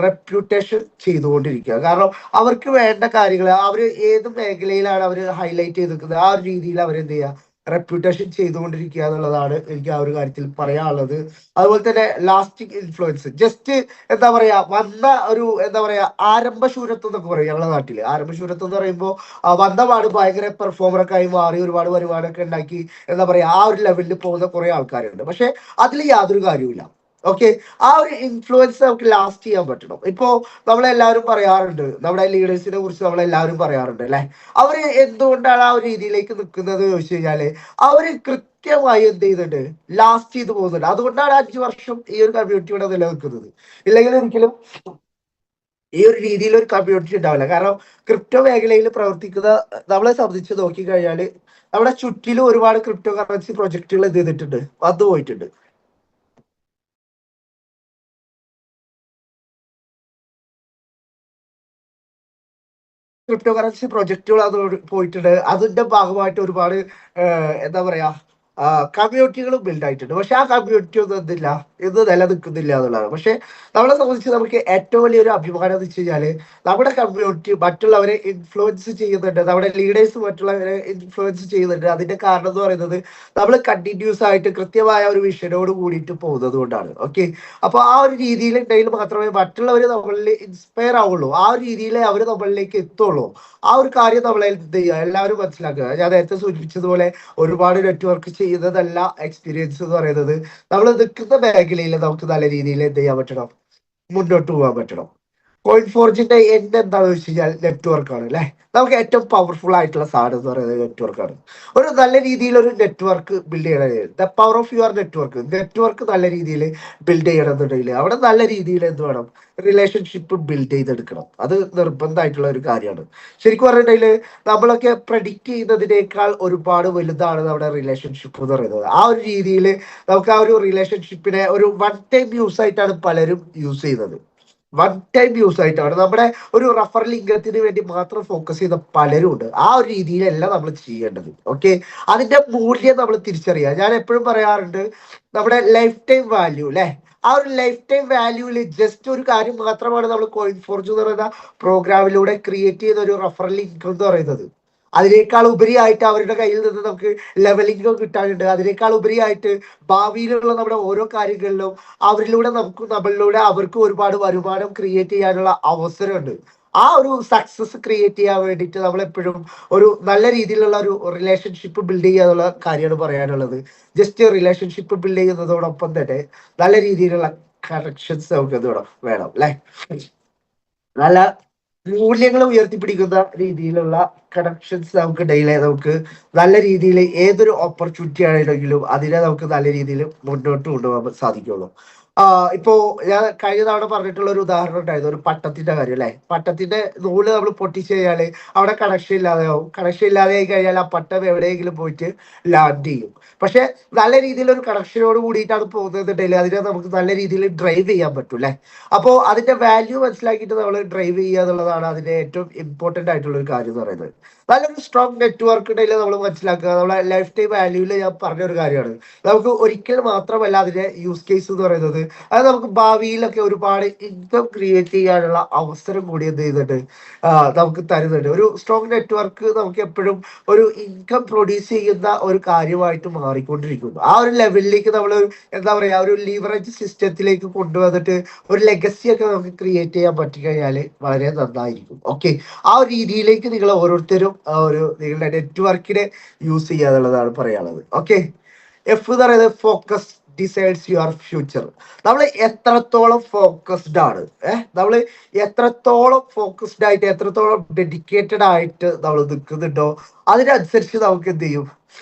റെപ്യൂട്ടേഷൻ ചെയ്തുകൊണ്ടിരിക്കുക. കാരണം അവർക്ക് വേണ്ട കാര്യങ്ങൾ അവർ ഏത് മേഖലയിലാണ് അവർ ഹൈലൈറ്റ് ചെയ്ത് നിൽക്കുന്നത് ആ ഒരു രീതിയിൽ അവരെന്ത് ചെയ്യുക, റെപ്യൂട്ടേഷൻ ചെയ്തുകൊണ്ടിരിക്കുക എന്നുള്ളതാണ് എനിക്ക് ആ ഒരു കാര്യത്തിൽ പറയാനുള്ളത്. അതുപോലെ തന്നെ ലാസ്റ്റിംഗ് ഇൻഫ്ലുവൻസ്, ജസ്റ്റ് എന്താ പറയാ വന്ന ഒരു എന്താ പറയാ ആരംഭശൂരത്വം എന്നൊക്കെ പറയും ഞങ്ങളുടെ നാട്ടില്. ആരംഭശൂരത്വം എന്ന് പറയുമ്പോൾ വന്ന പാട് ഭയങ്കര പെർഫോമറൊക്കെ ആയി മാറി ഒരുപാട് പരിപാടിയൊക്കെ ഉണ്ടാക്കി എന്താ പറയാ ആ ഒരു ലെവലിൽ പോകുന്ന കുറെ ആൾക്കാരുണ്ട്. പക്ഷെ അതിൽ യാതൊരു കാര്യമില്ല. ഓക്കെ, ആ ഒരു ഇൻഫ്ലുവൻസ് നമുക്ക് ലാസ്റ്റ് ചെയ്യാൻ പറ്റണം. ഇപ്പോ നമ്മളെല്ലാവരും പറയാറുണ്ട്, നമ്മുടെ ലീഡേഴ്സിനെ കുറിച്ച് നമ്മളെല്ലാവരും പറയാറുണ്ട് അല്ലെ, അവര് എന്തുകൊണ്ടാണ് ആ ഒരു രീതിയിലേക്ക് നിൽക്കുന്നത് ചോദിച്ചു കഴിഞ്ഞാല് അവര് കൃത്യമായി എന്ത് ചെയ്യുന്നുണ്ട്, ലാസ്റ്റ് ചെയ്ത് പോകുന്നുണ്ട്. അതുകൊണ്ടാണ് 5 വർഷം ഈ ഒരു കമ്മ്യൂണിറ്റിയുടെ നിലനിൽക്കുന്നത്. ഇല്ലെങ്കിൽ ഒരിക്കലും ഈ ഒരു രീതിയിൽ ഒരു കമ്മ്യൂണിറ്റി ഉണ്ടാവില്ല. കാരണം ക്രിപ്റ്റോ മേഖലയിൽ പ്രവർത്തിക്കുന്ന നമ്മളെ സംബന്ധിച്ച് നോക്കിക്കഴിഞ്ഞാല് നമ്മുടെ ചുറ്റിലും ഒരുപാട് ക്രിപ്റ്റോ കറൻസി പ്രൊജക്ടുകൾ എന്ത് ചെയ്തിട്ടുണ്ട്, വന്നു പോയിട്ടുണ്ട്. ക്രിപ്റ്റോ കറൻസി പ്രൊജക്ടുകൾ അത് പോയിട്ടുണ്ട്. അതിന്റെ ഭാഗമായിട്ട് ഒരുപാട് എന്താ പറയാ കമ്മ്യൂണിറ്റികളും ബിൽഡ് ആയിട്ടുണ്ട്. പക്ഷെ ആ കമ്മ്യൂണിറ്റി ഒന്നും എന്തില്ല, ഇത് നിലനിൽക്കുന്നില്ല എന്നുള്ളതാണ്. പക്ഷെ നമ്മളെ സംബന്ധിച്ച് നമുക്ക് ഏറ്റവും വലിയൊരു അഭിമാനം എന്ന് വെച്ച് കഴിഞ്ഞാല് നമ്മുടെ കമ്മ്യൂണിറ്റി മറ്റുള്ളവരെ ഇൻഫ്ലുവൻസ് ചെയ്യുന്നുണ്ട്, നമ്മുടെ ലീഡേഴ്സ് മറ്റുള്ളവരെ ഇൻഫ്ലുവൻസ് ചെയ്യുന്നുണ്ട്. അതിന്റെ കാരണം എന്ന് പറയുന്നത് നമ്മൾ കണ്ടിന്യൂസ് ആയിട്ട് കൃത്യമായ ഒരു വിഷനോട് കൂടിയിട്ട് പോകുന്നത് കൊണ്ടാണ്. ഓക്കെ, അപ്പൊ ആ ഒരു രീതിയിൽ ഉണ്ടെങ്കിൽ മാത്രമേ മറ്റുള്ളവർ നമ്മളിൽ ഇൻസ്പയർ ആവുള്ളൂ, ആ ഒരു രീതിയിൽ അവർ നമ്മളിലേക്ക് എത്തുള്ളൂ. ആ ഒരു കാര്യം നമ്മളെ എന്ത് ചെയ്യുക, എല്ലാവരും മനസ്സിലാക്കുക. ഞാൻ നേരത്തെ സൂചിപ്പിച്ചതുപോലെ ഒരുപാട് നെറ്റ്വർക്ക് ചെയ്യുന്നതല്ല എക്സ്പീരിയൻസ് എന്ന് പറയുന്നത്, നമ്മൾ നിൽക്കുന്ന മേഖലയിൽ നമുക്ക് നല്ല രീതിയിൽ എന്ത് ചെയ്യാൻ പറ്റണം, മുന്നോട്ട് പോകാൻ പറ്റണം. കോയിൻ ഫോർജിന്റെ എൻഡ് എന്താണെന്ന് വെച്ച് കഴിഞ്ഞാൽ നെറ്റ്വർക്ക് ആണ് അല്ലെ. നമുക്ക് ഏറ്റവും പവർഫുൾ ആയിട്ടുള്ള സാധനം എന്ന് പറയുന്നത് നെറ്റ്വർക്ക് ആണ്. ഒരു നല്ല രീതിയിൽ ഒരു നെറ്റ്വർക്ക് ബിൽഡ് ചെയ്യണം. The power of your network നല്ല രീതിയിൽ ബിൽഡ് ചെയ്യണമെന്നുണ്ടെങ്കിൽ അവിടെ നല്ല രീതിയിൽ എന്ത് വേണം, റിലേഷൻഷിപ്പ് ബിൽഡ് ചെയ്തെടുക്കണം. അത് നിർബന്ധമായിട്ടുള്ള ഒരു കാര്യമാണ്. ശരിക്കും പറഞ്ഞിട്ടുണ്ടെങ്കിൽ നമ്മളൊക്കെ പ്രഡിക്റ്റ് ചെയ്യുന്നതിനേക്കാൾ ഒരുപാട് വലുതാണ് നമ്മുടെ റിലേഷൻഷിപ്പ് എന്ന് പറയുന്നത്. ആ ഒരു രീതിയിൽ നമുക്ക് ആ ഒരു റിലേഷൻഷിപ്പിനെ ഒരു വൺ ടൈം യൂസ് ആയിട്ടാണ് പലരും യൂസ് ചെയ്യുന്നത്. വൺ ടൈം യൂസ് ആയിട്ടാണ് നമ്മുടെ ഒരു റഫറൽ ഇൻകത്തിന് വേണ്ടി മാത്രം ഫോക്കസ് ചെയ്യുന്ന പലരും ഉണ്ട്. ആ ഒരു രീതിയിലല്ല നമ്മൾ ചെയ്യേണ്ടത്. ഓക്കെ, അതിന്റെ മൂല്യം നമ്മൾ തിരിച്ചറിയുക. ഞാൻ എപ്പോഴും പറയാറുണ്ട്, നമ്മുടെ ലൈഫ് ടൈം വാല്യൂ അല്ലെ, ആ ഒരു ലൈഫ് ടൈം വാല്യൂവിൽ ജസ്റ്റ് ഒരു കാര്യം മാത്രമാണ് നമ്മൾ കോയിൻ ഫോർജ് എന്ന് പറയുന്ന പ്രോഗ്രാമിലൂടെ ക്രിയേറ്റ് ചെയ്ത ഒരു റഫറൽ ഇൻകം എന്ന് പറയുന്നത്. അതിനേക്കാൾ ഉപരിയായിട്ട് അവരുടെ കയ്യിൽ നിന്ന് നമുക്ക് ലെവലിംഗ് കിട്ടാനുണ്ട്. അതിനേക്കാൾ ഉപരിയായിട്ട് ഭാവിയിലുള്ള നമ്മുടെ ഓരോ കാര്യങ്ങളിലും അവരിലൂടെ നമുക്ക് നമ്മളിലൂടെ അവർക്ക് ഒരുപാട് വരുമാനം ക്രിയേറ്റ് ചെയ്യാനുള്ള അവസരമുണ്ട്. ആ ഒരു സക്സസ് ക്രിയേറ്റ് ചെയ്യാൻ വേണ്ടിയിട്ട് നമ്മൾ എപ്പോഴും ഒരു നല്ല രീതിയിലുള്ള ഒരു റിലേഷൻഷിപ്പ് ബിൽഡ് ചെയ്യാനുള്ള കാര്യമാണ് പറയാനുള്ളത്. ജസ്റ്റ് റിലേഷൻഷിപ്പ് ബിൽഡ് ചെയ്യുന്നതോടൊപ്പം തന്നെ നല്ല രീതിയിലുള്ള കണക്ഷൻസ് നമുക്ക് വേണം അല്ലെ. നല്ല മൂല്യങ്ങൾ ഉയർത്തിപ്പിടിക്കുന്ന രീതിയിലുള്ള കണക്ഷൻസ് നമുക്ക് ഡെയിലി നമുക്ക് നല്ല രീതിയിൽ ഏതൊരു ഓപ്പർച്യൂണിറ്റി ആണെങ്കിലും അതിനെ നമുക്ക് നല്ല രീതിയിൽ മുന്നോട്ട് കൊണ്ടുപോകാൻ സാധിക്കുള്ളൂ. ഇപ്പോ ഞാൻ കഴിഞ്ഞ തവണ പറഞ്ഞിട്ടുള്ള ഒരു ഉദാഹരണം ഉണ്ടായിരുന്നു, ഒരു പട്ടത്തിന്റെ കാര്യം അല്ലെ. പട്ടത്തിന്റെ നൂല് നമ്മൾ പൊട്ടിച്ചു കഴിഞ്ഞാല് അവിടെ കണക്ഷൻ ഇല്ലാതെയാവും. കണക്ഷൻ ഇല്ലാതെ ആയി കഴിഞ്ഞാൽ ആ പട്ടം എവിടെയെങ്കിലും പോയിട്ട് ലാൻഡ് ചെയ്യും. പക്ഷെ നല്ല രീതിയിൽ ഒരു കണക്ഷനോട് കൂടിയിട്ടാണ് പോകുന്നതെന്നുണ്ടെങ്കിൽ അതിനെ നമുക്ക് നല്ല രീതിയിൽ ഡ്രൈവ് ചെയ്യാൻ പറ്റും അല്ലെ. അപ്പോൾ അതിന്റെ വാല്യൂ മനസ്സിലാക്കിയിട്ട് നമ്മൾ ഡ്രൈവ് ചെയ്യുക എന്നുള്ളതാണ് അതിന്റെ ഏറ്റവും ഇമ്പോർട്ടന്റ് ആയിട്ടുള്ള ഒരു കാര്യം എന്ന് പറയുന്നത്. നല്ലൊരു സ്ട്രോങ് നെറ്റ്വർക്ക് ഉണ്ടെങ്കിൽ നമ്മൾ മനസ്സിലാക്കുക, നമ്മളെ ലൈഫ് ടൈം വാല്യൂവിൽ ഞാൻ പറഞ്ഞ ഒരു കാര്യമാണ്. നമുക്ക് ഒരിക്കൽ മാത്രമല്ല അതിന്റെ യൂസ് കേസ് എന്ന് പറയുന്നത്, അത് നമുക്ക് ഭാവിയിലൊക്കെ ഒരുപാട് ഇൻകം ക്രിയേറ്റ് ചെയ്യാനുള്ള അവസരം കൂടി എന്ത് ചെയ്യുന്നുണ്ട്, നമുക്ക് തരുന്നുണ്ട്. ഒരു സ്ട്രോങ് നെറ്റ്വർക്ക് നമുക്ക് എപ്പോഴും ഒരു ഇൻകം പ്രൊഡ്യൂസ് ചെയ്യുന്ന ഒരു കാര്യമായിട്ട് മാറിക്കൊണ്ടിരിക്കുന്നു. ആ ഒരു ലെവലിലേക്ക് നമ്മൾ എന്താ പറയാ ഒരു ലീവറേജ് സിസ്റ്റത്തിലേക്ക് കൊണ്ടുവന്നിട്ട് ഒരു ലെഗസി ഒക്കെ നമുക്ക് ക്രിയേറ്റ് ചെയ്യാൻ പറ്റിക്കഴിഞ്ഞാൽ വളരെ നന്നായിരിക്കും. ഓക്കെ, ആ ഒരു രീതിയിലേക്ക് നിങ്ങൾ ഓരോരുത്തരും ഒരു നിങ്ങളുടെ നെറ്റ്വർക്കിനെ യൂസ് ചെയ്യുക എന്നുള്ളതാണ് പറയാനുള്ളത്. ഓക്കെ, എഫ് എന്ന് പറയുന്നത് ഫോക്കസ് ഡിസൈഡ്സ് യുവർ ഫ്യൂച്ചർ. നമ്മൾ എത്രത്തോളം ഫോക്കസ്ഡ് ആണ്, നമ്മൾ എത്രത്തോളം ഫോക്കസ്ഡ് ആയിട്ട് എത്രത്തോളം ഡെഡിക്കേറ്റഡ് ആയിട്ട് നമ്മൾ നിൽക്കുന്നുണ്ടോ അതിനനുസരിച്ച് നമുക്ക് എന്ത് ചെയ്യും,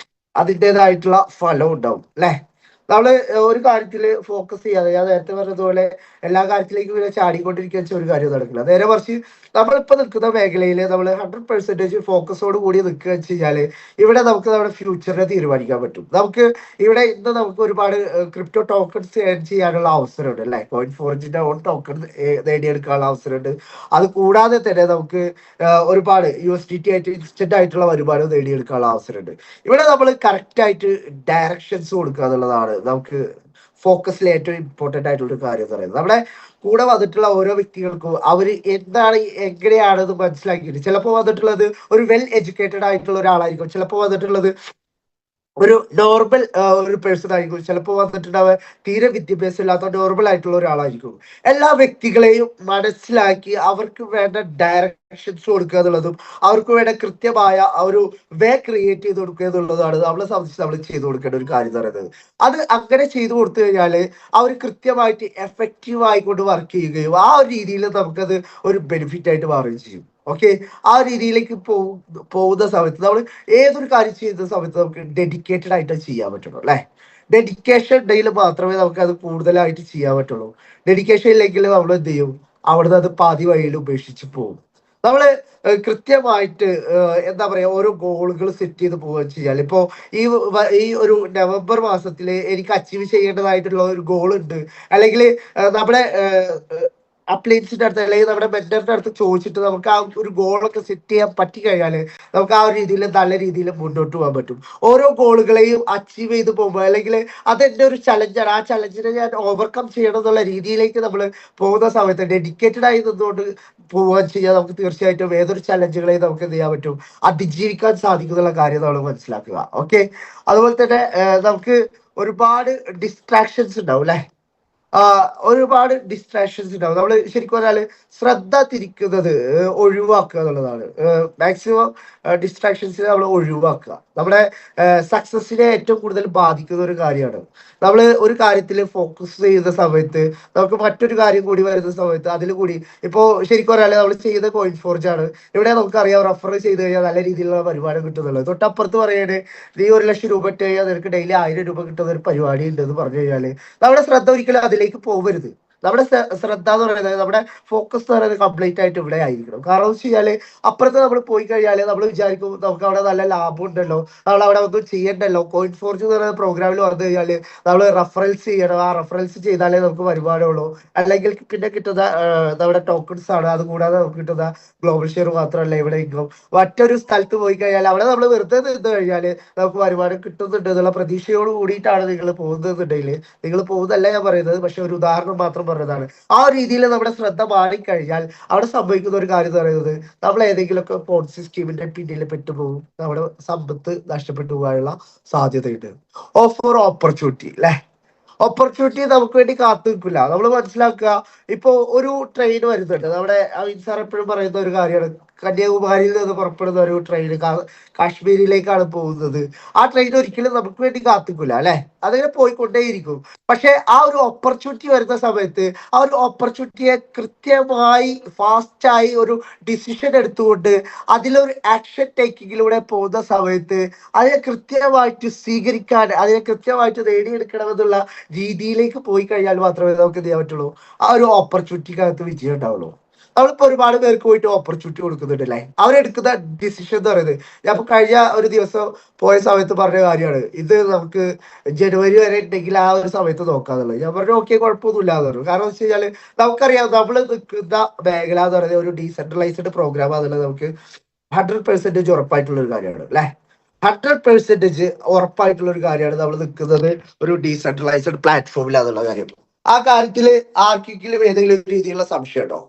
അതിൻ്റെതായിട്ടുള്ള ഫലം ഉണ്ടാവും അല്ലെ. നമ്മള് ഒരു കാര്യത്തിൽ ഫോക്കസ് ചെയ്യാതെ, ഞാൻ നേരത്തെ പറഞ്ഞതുപോലെ എല്ലാ കാര്യത്തിലേക്കും ഇങ്ങനെ ചാടിക്കൊണ്ടിരിക്കുക വെച്ചാൽ ഒരു കാര്യം നടക്കില്ല. നേരെ മറിച്ച് നമ്മളിപ്പോ നിൽക്കുന്ന മേഖലയിൽ നമ്മൾ 100% ഫോക്കസോട് കൂടി നിൽക്കുക വെച്ച് കഴിഞ്ഞാല് ഇവിടെ നമുക്ക് നമ്മുടെ ഫ്യൂച്ചറിനെ തീരുമാനിക്കാൻ പറ്റും. നമുക്ക് ഇവിടെ ഇന്ന് നമുക്ക് ഒരുപാട് ക്രിപ്റ്റോ ടോക്കൺസ് ഏൺ ചെയ്യാനുള്ള അവസരമുണ്ട് അല്ലെ. കോയിൻ ഫോർജിന്റെ ഓൺ ടോക്കൺ നേടിയെടുക്കാനുള്ള അവസരമുണ്ട്. അത് കൂടാതെ തന്നെ നമുക്ക് ഒരുപാട് USDT ആയിട്ട് ഇൻസ്റ്റന്റ് ആയിട്ടുള്ള വരുമാനം നേടിയെടുക്കാനുള്ള അവസരമുണ്ട്. ഇവിടെ നമ്മൾ കറക്റ്റ് ആയിട്ട് ഡയറക്ഷൻസ് കൊടുക്കുക എന്നുള്ളതാണ് നമുക്ക് ഫോക്കസിൽ ഏറ്റവും ഇമ്പോർട്ടന്റ് ആയിട്ടുള്ള ഒരു കാര്യം എന്ന് പറയുന്നത്. നമ്മുടെ കൂടെ വന്നിട്ടുള്ള ഓരോ വ്യക്തികൾക്കും അവർ എന്താണ് എങ്ങനെയാണെന്ന് മനസ്സിലാക്കിയിട്ട്, ചിലപ്പോൾ വന്നിട്ടുള്ളത് ഒരു വെൽ എഡ്യൂക്കേറ്റഡ് ആയിട്ടുള്ള ഒരാളായിരിക്കും, ചിലപ്പോൾ വന്നിട്ടുള്ളത് ഒരു നോർമൽ ഒരു പേഴ്സൺ ആയിരിക്കും, ചിലപ്പോൾ വന്നിട്ടുണ്ടാവുക തീരെ വിദ്യാഭ്യാസം ഇല്ലാത്ത നോർമൽ ആയിട്ടുള്ള ഒരാളായിരിക്കും. എല്ലാ വ്യക്തികളെയും മനസ്സിലാക്കി അവർക്ക് വേണ്ട ഡയറക്ഷൻസ് കൊടുക്കുക എന്നുള്ളതും അവർക്ക് വേണ്ട കൃത്യമായ ഒരു വേ ക്രിയേറ്റ് ചെയ്ത് കൊടുക്കുക എന്നുള്ളതാണ് നമ്മളെ സംബന്ധിച്ച് നമ്മൾ ചെയ്തു കൊടുക്കേണ്ട ഒരു കാര്യം എന്ന് പറയുന്നത്. അത് അങ്ങനെ ചെയ്തു കൊടുത്തു കഴിഞ്ഞാൽ അവർ കൃത്യമായിട്ട് എഫക്റ്റീവ് ആയിക്കൊണ്ട് വർക്ക് ചെയ്യുകയും ആ ഒരു രീതിയിൽ നമുക്കത് ഒരു ബെനിഫിറ്റ് ആയിട്ട് മാറുകയും ചെയ്യും. ഓക്കെ, ആ രീതിയിലേക്ക് പോകുന്ന സമയത്ത് നമ്മൾ ഏതൊരു കാര്യം ചെയ്യുന്ന സമയത്ത് നമുക്ക് ഡെഡിക്കേറ്റഡ് ആയിട്ട് ചെയ്യാൻ പറ്റുള്ളൂ അല്ലെ. ഡെഡിക്കേഷൻ ഉണ്ടെങ്കിൽ മാത്രമേ നമുക്ക് അത് കൂടുതലായിട്ട് ചെയ്യാൻ പറ്റുള്ളൂ. ഡെഡിക്കേഷൻ ഇല്ലെങ്കിൽ നമ്മൾ എന്ത് ചെയ്യും, അവിടുന്ന് അത് പാതി വഴിയിൽ ഉപേക്ഷിച്ച് പോകും. നമ്മള് കൃത്യമായിട്ട് എന്താ പറയാ ഓരോ ഗോളുകൾ സെറ്റ് ചെയ്ത് പോവുക ചെയ്യാൽ. ഇപ്പോ ഈ ഒരു നവംബർ മാസത്തില് എനിക്ക് അച്ചീവ് ചെയ്യേണ്ടതായിട്ടുള്ള ഒരു ഗോൾ ഉണ്ട്, അല്ലെങ്കിൽ നമ്മുടെ അപ്ലൈൻസിന്റെ അടുത്ത് അല്ലെങ്കിൽ നമ്മുടെ മെന്ററിന്റെ അടുത്ത് ചോദിച്ചിട്ട് നമുക്ക് ആ ഒരു ഗോളൊക്കെ സെറ്റ് ചെയ്യാൻ പറ്റി കഴിഞ്ഞാൽ നമുക്ക് ആ ഒരു രീതിയിൽ നല്ല രീതിയിൽ മുന്നോട്ട് പോകാൻ പറ്റും. ഓരോ ഗോളുകളെയും അച്ചീവ് ചെയ്ത് പോകുമ്പോൾ അല്ലെങ്കിൽ അതെന്റെ ഒരു ചലഞ്ചാണ്, ആ ചലഞ്ചിനെ ഞാൻ ഓവർകം ചെയ്യണം എന്നുള്ള രീതിയിലേക്ക് നമ്മൾ പോകുന്ന സമയത്ത് ഡെഡിക്കേറ്റഡ് ആയി നിന്നുകൊണ്ട് പോവുക ചെയ്യാൻ നമുക്ക് തീർച്ചയായിട്ടും ഏതൊരു ചലഞ്ചുകളെയും നമുക്ക് എന്ത് ചെയ്യാൻ പറ്റും, അതിജീവിക്കാൻ സാധിക്കുന്നുള്ള കാര്യം നമ്മൾ മനസ്സിലാക്കുക. ഓക്കെ, അതുപോലെ തന്നെ നമുക്ക് ഒരുപാട് ഡിസ്ട്രാക്ഷൻസ് ഉണ്ടാവും അല്ലെ. ഒരുപാട് ഡിസ്ട്രാക്ഷൻസ് ഉണ്ടാവും. നമ്മൾ ശരിക്കും പറഞ്ഞാല് ശ്രദ്ധ തിരിക്കുന്നത് ഒഴിവാക്കുക എന്നുള്ളതാണ്. മാക്സിമം ഡിസ്ട്രാക്ഷൻസ് നമ്മൾ ഒഴിവാക്കുക. നമ്മുടെ സക്സസിനെ ഏറ്റവും കൂടുതൽ ബാധിക്കുന്ന ഒരു കാര്യമാണ്. നമ്മൾ ഒരു കാര്യത്തിൽ ഫോക്കസ് ചെയ്യുന്ന സമയത്ത് നമുക്ക് മറ്റൊരു കാര്യം കൂടി വരുന്ന സമയത്ത് അതിൽ കൂടി ഇപ്പോൾ ശരിക്കും പറഞ്ഞാൽ നമ്മൾ ചെയ്യുന്ന കോയിൻ ഫോർജ് ആണ്. ഇവിടെ നമുക്കറിയാം റെഫർ ചെയ്ത് കഴിഞ്ഞാൽ നല്ല രീതിയിലുള്ള വരുമാനം കിട്ടുന്നുള്ളത്. തൊട്ടപ്പുറത്ത് പറയണേ നീ 1,00,000 രൂപ ഇട്ട് കഴിഞ്ഞാൽ നിനക്ക് ഡെയിലി 1,000 രൂപ കിട്ടുന്ന ഒരു പരിപാടി ഉണ്ടെന്ന് പറഞ്ഞു കഴിഞ്ഞാൽ നമ്മുടെ ശ്രദ്ധ ഒരിക്കലും അതിലേക്ക് പോകരുത്. നമ്മുടെ ശ്രദ്ധ എന്ന് പറയുന്നത്, നമ്മുടെ ഫോക്കസ് എന്ന് പറയുന്നത് കംപ്ലീറ്റ് ആയിട്ട് ഇവിടെ ആയിരിക്കണം. കാരണം എന്ന് വെച്ച് കഴിഞ്ഞാല് അപ്പുറത്ത് നമ്മൾ പോയി കഴിഞ്ഞാൽ നമ്മൾ വിചാരിക്കും നമുക്ക് അവിടെ നല്ല ലാഭം ഉണ്ടല്ലോ, നമ്മൾ അവിടെ ഒന്നും ചെയ്യണ്ടല്ലോ. കോയിൻ ഫോർജ് എന്ന് പറയുന്ന പ്രോഗ്രാമിൽ വന്നു കഴിഞ്ഞാൽ നമ്മൾ റെഫറൻസ് ചെയ്യണം. ആ റെഫറൻസ് ചെയ്താലേ നമുക്ക് വരുമാനമുള്ളൂ. അല്ലെങ്കിൽ പിന്നെ കിട്ടുന്ന നമ്മുടെ ടോക്കൺസ് ആണ്. അതുകൂടാതെ നമുക്ക് കിട്ടുന്ന ഗ്ലോബൽ ഷെയർ മാത്രമല്ല ഇവിടെ ഇൻകം. മറ്റൊരു സ്ഥലത്ത് പോയി കഴിഞ്ഞാൽ അവിടെ നമ്മൾ വെറുതെ നിന്ന് കഴിഞ്ഞാൽ നമുക്ക് വരുമാനം കിട്ടുന്നുണ്ട് എന്നുള്ള പ്രതീക്ഷയോട് കൂടിയിട്ടാണ് നിങ്ങൾ പോകുന്നതെന്നുണ്ടെങ്കിൽ, നിങ്ങൾ പോകുന്നതല്ല ഞാൻ പറയുന്നത്, പക്ഷെ ഒരു ഉദാഹരണം മാത്രം പറഞ്ഞതാണ്. ആ രീതിയിൽ നമ്മുടെ ശ്രദ്ധ മാറിക്കഴിഞ്ഞാൽ അവിടെ സംഭവിക്കുന്ന ഒരു കാര്യം എന്ന് പറയുന്നത് നമ്മൾ ഏതെങ്കിലുമൊക്കെ പോളിസി സ്കീമിന്റെ പിന്നിൽ പെട്ടുപോകും. നമ്മുടെ സമ്പത്ത് നഷ്ടപ്പെട്ടു പോകാനുള്ള സാധ്യതയുണ്ട്. ഓഫർ ഓപ്പർച്യൂണിറ്റി അല്ലെ, ഓപ്പർച്യൂണിറ്റി നമുക്ക് വേണ്ടി കാത്തു നിൽക്കില്ല. നമ്മൾ മനസ്സിലാക്കുക, ഇപ്പോ ഒരു ട്രെയിൻ വരുന്നുണ്ട്. നമ്മുടെ അമിത് സാർ എപ്പോഴും പറയുന്ന ഒരു കാര്യമാണ്, കന്യാകുമാരിയിൽ നിന്ന് പുറപ്പെടുന്ന ഒരു ട്രെയിൻ കാശ്മീരിലേക്കാണ് പോകുന്നത്. ആ ട്രെയിൻ ഒരിക്കലും നമുക്ക് വേണ്ടി കാത്തിക്കില്ല അല്ലെ, അതിങ്ങനെ പോയിക്കൊണ്ടേയിരിക്കും. പക്ഷെ ആ ഒരു ഓപ്പർച്യൂണിറ്റി വരുന്ന സമയത്ത് ആ ഒരു ഓപ്പർച്യൂണിറ്റിയെ കൃത്യമായി ഫാസ്റ്റായി ഒരു ഡിസിഷൻ എടുത്തുകൊണ്ട് അതിലൊരു ആക്ഷൻ ടേക്കിങ്ങിലൂടെ പോകുന്ന സമയത്ത് അതിനെ കൃത്യമായിട്ട് സ്വീകരിക്കാൻ, അതിനെ കൃത്യമായിട്ട് നേടിയെടുക്കണമെന്നുള്ള രീതിയിലേക്ക് പോയി കഴിഞ്ഞാൽ മാത്രമേ നമുക്ക് എന്ത് ചെയ്യാൻ പറ്റുള്ളൂ, ആ ഒരു ഓപ്പർച്യൂണിറ്റിക്കകത്ത് വിജയം ഉണ്ടാവുള്ളൂ. നമ്മളിപ്പോ ഒരുപാട് പേർക്ക് പോയിട്ട് ഓപ്പർച്യൂണിറ്റി കൊടുക്കുന്നുണ്ട് അല്ലേ, അവരെടുക്കുന്ന ഡിസിഷൻ എന്ന് പറയുന്നത്. ഞാൻ ഇപ്പൊ കഴിഞ്ഞ ഒരു ദിവസം പോയ സമയത്ത് പറഞ്ഞ കാര്യമാണ്, ഇത് നമുക്ക് ജനുവരി വരെ ഉണ്ടെങ്കിൽ ആ ഒരു സമയത്ത് നോക്കാന്നുള്ളത്. ഞാൻ പറഞ്ഞു ഓക്കെ കുഴപ്പമൊന്നുമില്ല എന്ന് പറഞ്ഞു. കാരണം വെച്ച് കഴിഞ്ഞാൽ നമുക്കറിയാം നമ്മൾ നിൽക്കുന്ന മേഖല എന്ന് പറയുന്നത് ഒരു ഡീസെൻട്രലൈസ്ഡ് പ്രോഗ്രാം ആണെന്നുള്ളത് നമുക്ക് 100% ഉറപ്പായിട്ടുള്ള ഒരു കാര്യമാണ് അല്ലെ. 100% ഉറപ്പായിട്ടുള്ള ഒരു കാര്യമാണ് നമ്മൾ നിൽക്കുന്നത് ഒരു ഡീസെൻട്രലൈസ്ഡ് പ്ലാറ്റ്ഫോമിലാന്നുള്ള കാര്യം. ആ കാര്യത്തിൽ ആർക്കെങ്കിലും ഏതെങ്കിലും രീതിയിലുള്ള സംശയം ഉണ്ടോ?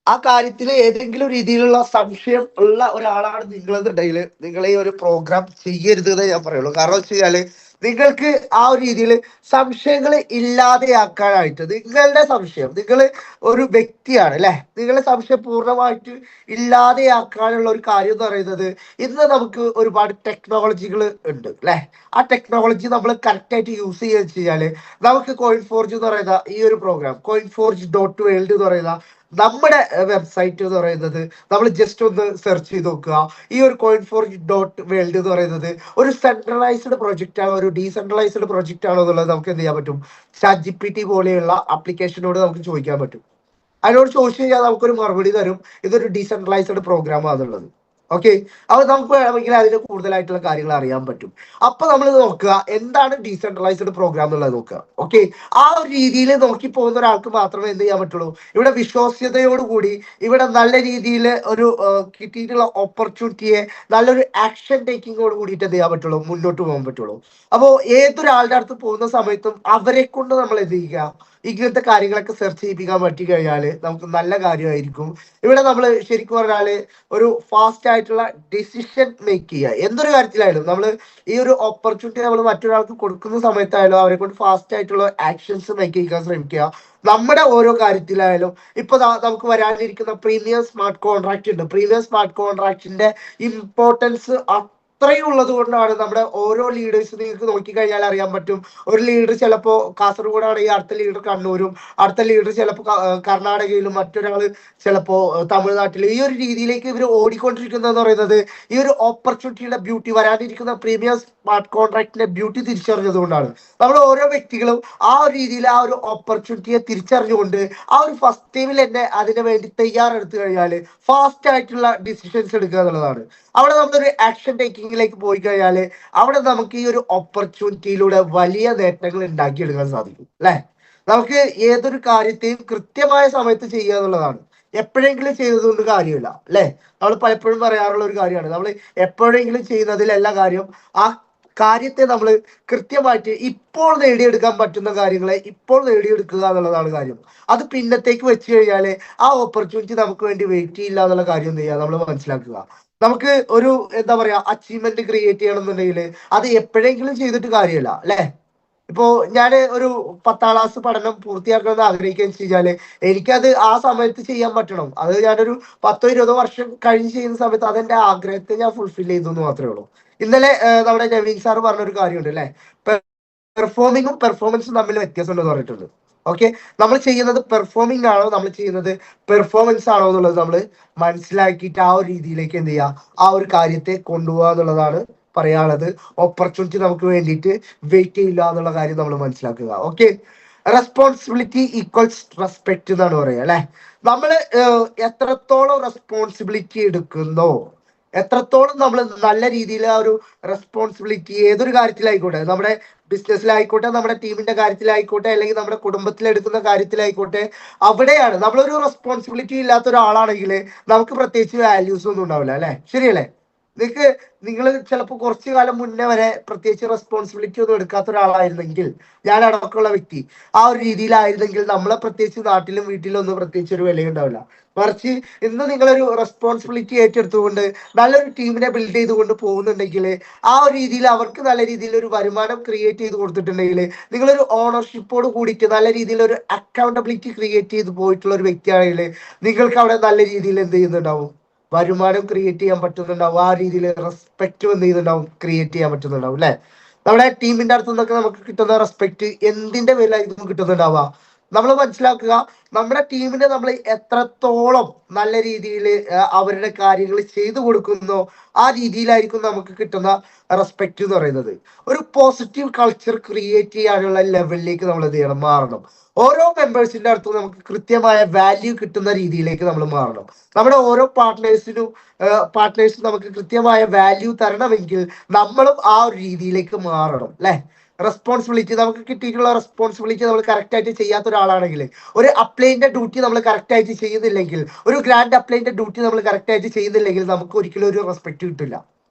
ആ കാര്യത്തിൽ ഏതെങ്കിലും രീതിയിലുള്ള സംശയം ഉള്ള ഒരാളാണ് നിങ്ങളെന്നുണ്ടെങ്കിൽ നിങ്ങൾ ഈ ഒരു പ്രോഗ്രാം ചെയ്യരുത് എന്ന് ഞാൻ പറയുള്ളൂ. കാരണം വെച്ച് കഴിഞ്ഞാല് നിങ്ങൾക്ക് ആ ഒരു രീതിയിൽ സംശയങ്ങൾ ഇല്ലാതെയാക്കാനായിട്ട്, നിങ്ങളുടെ സംശയം, നിങ്ങൾ ഒരു വ്യക്തിയാണ് അല്ലെ, നിങ്ങളുടെ സംശയം പൂർണ്ണമായിട്ട് ഇല്ലാതെയാക്കാനുള്ള ഒരു കാര്യം എന്ന് പറയുന്നത്, ഇന്ന് നമുക്ക് ഒരുപാട് ടെക്നോളജികൾ ഉണ്ട് അല്ലെ. ആ ടെക്നോളജി നമ്മൾ കറക്റ്റ് ആയിട്ട് യൂസ് ചെയ്യുക വെച്ച് നമുക്ക് കോയിൻ ഫോർജ് എന്ന് പറയുന്ന ഈ ഒരു പ്രോഗ്രാം, coinforge.world എന്ന് പറയുന്ന നമ്മുടെ വെബ്സൈറ്റ് എന്ന് പറയുന്നത് നമ്മൾ ജസ്റ്റ് ഒന്ന് സെർച്ച് ചെയ്ത് നോക്കുക. ഈ ഒരു coinforge.world എന്ന് പറയുന്നത് ഒരു സെൻട്രലൈസ്ഡ് പ്രൊജക്റ്റ് ആണോ ഒരു ഡീസെൻട്രലൈസ്ഡ് പ്രൊജക്റ്റ് ആണോ എന്നുള്ളത് നമുക്ക് എന്ത് ചെയ്യാൻ പറ്റും, ChatGPT പോലെയുള്ള ആപ്ലിക്കേഷനോട് നമുക്ക് ചോദിക്കാൻ പറ്റും. അതിനോട് ചോദിച്ചു കഴിഞ്ഞാൽ നമുക്കൊരു മറുപടി തരും, ഇതൊരു ഡീസെൻട്രലൈസ്ഡ് പ്രോഗ്രാം ആണെന്നുള്ളത്. ഓക്കെ, അപ്പൊ നമുക്ക് വേണമെങ്കിൽ അതിന് കൂടുതലായിട്ടുള്ള കാര്യങ്ങൾ അറിയാൻ പറ്റും. അപ്പൊ നമ്മൾ നോക്കുക എന്താണ് ഡീസെൻട്രലൈസ്ഡ് പ്രോഗ്രാം എന്നുള്ളത് നോക്കുക. ഓക്കെ, ആ ഒരു രീതിയിൽ നോക്കി പോകുന്ന ഒരാൾക്ക് മാത്രമേ എന്ത് ചെയ്യാൻ പറ്റുള്ളൂ, ഇവിടെ വിശ്വാസ്യതയോടുകൂടി ഇവിടെ നല്ല രീതിയിൽ ഒരു കിട്ടിയിട്ടുള്ള ഓപ്പർച്യൂണിറ്റിയെ നല്ലൊരു ആക്ഷൻ ടേക്കിങ്ങോട് കൂടിയിട്ട് എന്ത് ചെയ്യാൻ പറ്റുള്ളൂ, മുന്നോട്ട് പോകാൻ പറ്റുള്ളൂ. അപ്പോൾ ഏതൊരാളുടെ അടുത്ത് പോകുന്ന സമയത്തും അവരെ കൊണ്ട് നമ്മൾ എന്ത് ചെയ്യുക, ഇങ്ങനത്തെ കാര്യങ്ങളൊക്കെ സെർച്ച് ചെയ്യിപ്പിക്കാൻ പറ്റി കഴിഞ്ഞാൽ നമുക്ക് നല്ല കാര്യമായിരിക്കും. ഇവിടെ നമ്മൾ ശരിക്കും പറഞ്ഞാൽ ഒരു ഫാസ്റ്റ് ആയിട്ടുള്ള ഡിസിഷൻ മേക്ക് ചെയ്യുക. എന്തൊരു കാര്യത്തിലായാലും നമ്മൾ ഈ ഒരു ഓപ്പർച്യൂണിറ്റി നമ്മൾ മറ്റൊരാൾക്ക് കൊടുക്കുന്ന സമയത്തായാലും അവരെ കൊണ്ട് ഫാസ്റ്റ് ആയിട്ടുള്ള ആക്ഷൻസ് മേക്ക് ചെയ്യാൻ ശ്രമിക്കുക. നമ്മുടെ ഓരോ കാര്യത്തിലായാലും ഇപ്പൊ നമുക്ക് വരാനിരിക്കുന്ന പ്രീമിയം സ്മാർട്ട് കോൺട്രാക്ട് ഉണ്ട്. പ്രീമിയം സ്മാർട്ട് കോൺട്രാക്ടിന്റെ ഇമ്പോർട്ടൻസ് അത്രയും ഉള്ളത് കൊണ്ടാണ് നമ്മുടെ ഓരോ ലീഡേഴ്സ് നിങ്ങൾക്ക് നോക്കിക്കഴിഞ്ഞാൽ അറിയാൻ പറ്റും. ഒരു ലീഡർ ചിലപ്പോ കാസർഗോഡാണെങ്കിൽ അടുത്ത ലീഡർ കണ്ണൂരും, അടുത്ത ലീഡർ ചിലപ്പോൾ കർണാടകയിലും, മറ്റൊരാള് ചിലപ്പോ തമിഴ്നാട്ടിലും. ഈ ഒരു രീതിയിലേക്ക് ഇവർ ഓടിക്കൊണ്ടിരിക്കുന്നതെന്ന് പറയുന്നത് ഈ ഒരു ഓപ്പർച്യൂണിറ്റിയുടെ ബ്യൂട്ടി, വരാനിരിക്കുന്ന പ്രീമിയം സ്മാർട്ട് കോൺട്രാക്ടിന്റെ ബ്യൂട്ടി തിരിച്ചറിഞ്ഞത് കൊണ്ടാണ്. നമ്മൾ ഓരോ വ്യക്തികളും ആ ഒരു രീതിയിൽ ആ ഒരു ഓപ്പർച്യൂണിറ്റിയെ തിരിച്ചറിഞ്ഞുകൊണ്ട് ആ ഒരു ഫസ്റ്റ് ടൈമിൽ തന്നെ അതിനു വേണ്ടി തയ്യാറെടുത്തു കഴിഞ്ഞാൽ ഫാസ്റ്റ് ആയിട്ടുള്ള ഡിസിഷൻസ് എടുക്കുക എന്നുള്ളതാണ്. അവിടെ നമ്മളൊരു ആക്ഷൻ ടേക്കിങ്ങിലേക്ക് പോയി കഴിഞ്ഞാൽ അവിടെ നമുക്ക് ഈ ഒരു ഓപ്പർച്യൂണിറ്റിയിലൂടെ വലിയ നേട്ടങ്ങൾ ഉണ്ടാക്കിയെടുക്കാൻ സാധിക്കും അല്ലെ. നമുക്ക് ഏതൊരു കാര്യത്തെയും കൃത്യമായ സമയത്ത് ചെയ്യുക എന്നുള്ളതാണ്. എപ്പോഴെങ്കിലും ചെയ്തതുകൊണ്ട് കാര്യമില്ല അല്ലെ. നമ്മൾ പലപ്പോഴും പറയാറുള്ള ഒരു കാര്യമാണ്, നമ്മൾ എപ്പോഴെങ്കിലും ചെയ്യുന്നതിലല്ല കാര്യം, ആ കാര്യത്തെ നമ്മൾ കൃത്യമായിട്ട് ഇപ്പോൾ നേടിയെടുക്കാൻ പറ്റുന്ന കാര്യങ്ങളെ ഇപ്പോൾ നേടിയെടുക്കുക എന്നുള്ളതാണ് കാര്യം. അത് പിന്നത്തേക്ക് വെച്ച് കഴിഞ്ഞാൽ ആ ഓപ്പർച്യൂണിറ്റി നമുക്ക് വേണ്ടി വെയിറ്റ് ചെയ്യില്ല എന്നുള്ള കാര്യം എന്ത് ചെയ്യുക, നമ്മൾ മനസ്സിലാക്കുക. നമുക്ക് ഒരു എന്താ പറയാ അച്ചീവ്മെന്റ് ക്രിയേറ്റ് ചെയ്യണമെന്നുണ്ടെങ്കിൽ അത് എപ്പോഴെങ്കിലും ചെയ്തിട്ട് കാര്യമല്ല അല്ലെ. ഇപ്പോ ഞാൻ ഒരു 10ാം ക്ലാസ് പഠനം പൂർത്തിയാക്കണമെന്ന് ആഗ്രഹിക്കുകയെന്ന് വെച്ച് കഴിഞ്ഞാല് എനിക്കത് ആ സമയത്ത് ചെയ്യാൻ പറ്റണം. അത് ഞാനൊരു 10-20 വർഷം കഴിഞ്ഞ് ചെയ്യുന്ന സമയത്ത് അതെന്റെ ആഗ്രഹത്തെ ഞാൻ ഫുൾഫിൽ ചെയ്തു എന്ന് മാത്രമേ ഉള്ളൂ. ഇന്നലെ നമ്മുടെ നവീൻ സാർ പറഞ്ഞൊരു കാര്യമുണ്ട് അല്ലെ, പെർഫോമിങ്ങും പെർഫോമൻസും തമ്മിൽ വ്യത്യാസം ഉണ്ടെന്ന് പറഞ്ഞിട്ടുണ്ട്. ഓക്കെ, നമ്മൾ ചെയ്യുന്നത് പെർഫോമിംഗ് ആണോ നമ്മൾ ചെയ്യുന്നത് പെർഫോമൻസ് ആണോ എന്നുള്ളത് നമ്മൾ മനസ്സിലാക്കിയിട്ട് ആ ഒരു രീതിയിലേക്ക് എന്ത് ചെയ്യുക, ആ ഒരു കാര്യത്തെ കൊണ്ടുപോകുക എന്നുള്ളതാണ് പറയാനുള്ളത്. ഓപ്പർച്യൂണിറ്റി നമുക്ക് വേണ്ടിയിട്ട് വെയിറ്റ് ചെയ്യില്ല എന്നുള്ള കാര്യം നമ്മൾ മനസ്സിലാക്കുക. ഓക്കെ, റെസ്പോൺസിബിലിറ്റി ഈക്വൽസ് റെസ്പെക്ട് എന്നാണ് പറയുക അല്ലെ. നമ്മൾ എത്രത്തോളം റെസ്പോൺസിബിലിറ്റി എടുക്കുന്നോ, എത്രത്തോളം നമ്മൾ നല്ല രീതിയിൽ ആ ഒരു റെസ്പോൺസിബിലിറ്റി ഏതൊരു കാര്യത്തിലായിക്കോട്ടെ, നമ്മുടെ ബിസിനസ്സിലായിക്കോട്ടെ, നമ്മുടെ ടീമിന്റെ കാര്യത്തിലായിക്കോട്ടെ, അല്ലെങ്കിൽ നമ്മുടെ കുടുംബത്തിലെടുക്കുന്ന കാര്യത്തിലായിക്കോട്ടെ, അവിടെയാണ് നമ്മളൊരു റെസ്പോൺസിബിലിറ്റി ഇല്ലാത്ത ഒരാളാണെങ്കിൽ നമുക്ക് പ്രത്യേകിച്ച് വാല്യൂസ് ഒന്നും ഉണ്ടാവില്ല അല്ലെ. ശരിയല്ലേ? നിങ്ങൾ ചിലപ്പോൾ കുറച്ചു കാലം മുന്നേ വരെ പ്രത്യേകിച്ച് റെസ്പോൺസിബിലിറ്റി ഒന്നും എടുക്കാത്ത ഒരാളായിരുന്നെങ്കിൽ, ഞാൻ അടക്കമുള്ള വ്യക്തി ആ ഒരു രീതിയിലായിരുന്നെങ്കിൽ നമ്മളെ പ്രത്യേകിച്ച് നാട്ടിലും വീട്ടിലും ഒന്നും പ്രത്യേകിച്ച് ഒരു വിലയുണ്ടാവില്ല. മറിച്ച് ഇന്ന് നിങ്ങളൊരു റെസ്പോൺസിബിലിറ്റി ഏറ്റെടുത്തുകൊണ്ട് നല്ലൊരു ടീമിനെ ബിൽഡ് ചെയ്തുകൊണ്ട് പോകുന്നുണ്ടെങ്കിൽ, ആ ഒരു രീതിയിൽ അവർക്ക് നല്ല രീതിയിൽ ഒരു വരുമാനം ക്രിയേറ്റ് ചെയ്ത് കൊടുത്തിട്ടുണ്ടെങ്കിൽ, നിങ്ങളൊരു ഓണർഷിപ്പോട് കൂടിയിട്ട് നല്ല രീതിയിൽ ഒരു അക്കൗണ്ടബിലിറ്റി ക്രിയേറ്റ് ചെയ്ത് പോയിട്ടുള്ള ഒരു വ്യക്തിയാണെങ്കിൽ നിങ്ങൾക്ക് അവിടെ നല്ല രീതിയിൽ എന്ത് ചെയ്യുന്നുണ്ടാവും, വരുമാനം ക്രിയേറ്റ് ചെയ്യാൻ പറ്റുന്നുണ്ടാവും. ആ രീതിയിൽ റെസ്പെക്ട് എന്ത് ചെയ്യുന്നുണ്ടാവും, ക്രിയേറ്റ് ചെയ്യാൻ പറ്റുന്നുണ്ടാവും അല്ലെ. നമ്മുടെ ടീമിന്റെ അടുത്ത് നിന്നൊക്കെ നമുക്ക് കിട്ടുന്ന റെസ്പെക്ട് എന്തിന്റെ പേരിലായിരിക്കും കിട്ടുന്നുണ്ടാവുക, നമ്മൾ മനസ്സിലാക്കുക. നമ്മുടെ ടീമിനെ നമ്മൾ എത്രത്തോളം നല്ല രീതിയിൽ അവരുടെ കാര്യങ്ങൾ ചെയ്തു കൊടുക്കുന്നോ ആ രീതിയിലായിരിക്കും നമുക്ക് കിട്ടുന്ന റെസ്പെക്ട് എന്ന് പറയുന്നത്. ഒരു പോസിറ്റീവ് കൾച്ചർ ക്രിയേറ്റ് ചെയ്യാനുള്ള ലെവലിലേക്ക് നമ്മൾ എന്ത് ചെയ്യണം, മാറണം. ഓരോ മെമ്പേഴ്സിന്റെ അടുത്തും നമുക്ക് കൃത്യമായ വാല്യൂ കിട്ടുന്ന രീതിയിലേക്ക് നമ്മൾ മാറണം. നമ്മുടെ ഓരോ പാർട്ട്നേഴ്സും നമുക്ക് കൃത്യമായ വാല്യൂ തരണമെങ്കിൽ നമ്മളും ആ ഒരു രീതിയിലേക്ക് മാറണം അല്ലെ. റെസ്പോൺസിബിലിറ്റി നമുക്ക് കിട്ടിയിട്ടുള്ള റെസ്പോൺസിബിലിറ്റി നമ്മൾ കറക്റ്റ് ആയിട്ട് ചെയ്യാത്ത ഒരാളാണെങ്കിൽ, ഒരു അപ്ലൈന്റെ ഡ്യൂട്ടി നമ്മൾ കറക്റ്റ് ആയിട്ട് ചെയ്യുന്നില്ലെങ്കിൽ, ഒരു ഗ്രാൻഡ് അപ്ലൈന്റെ ഡ്യൂട്ടി നമ്മൾ കറക്റ്റ് ആയിട്ട് ചെയ്യുന്നില്ലെങ്കിൽ നമുക്ക് ഒരിക്കലും ഒരു റെസ്പെക്ട് കിട്ടില്ല.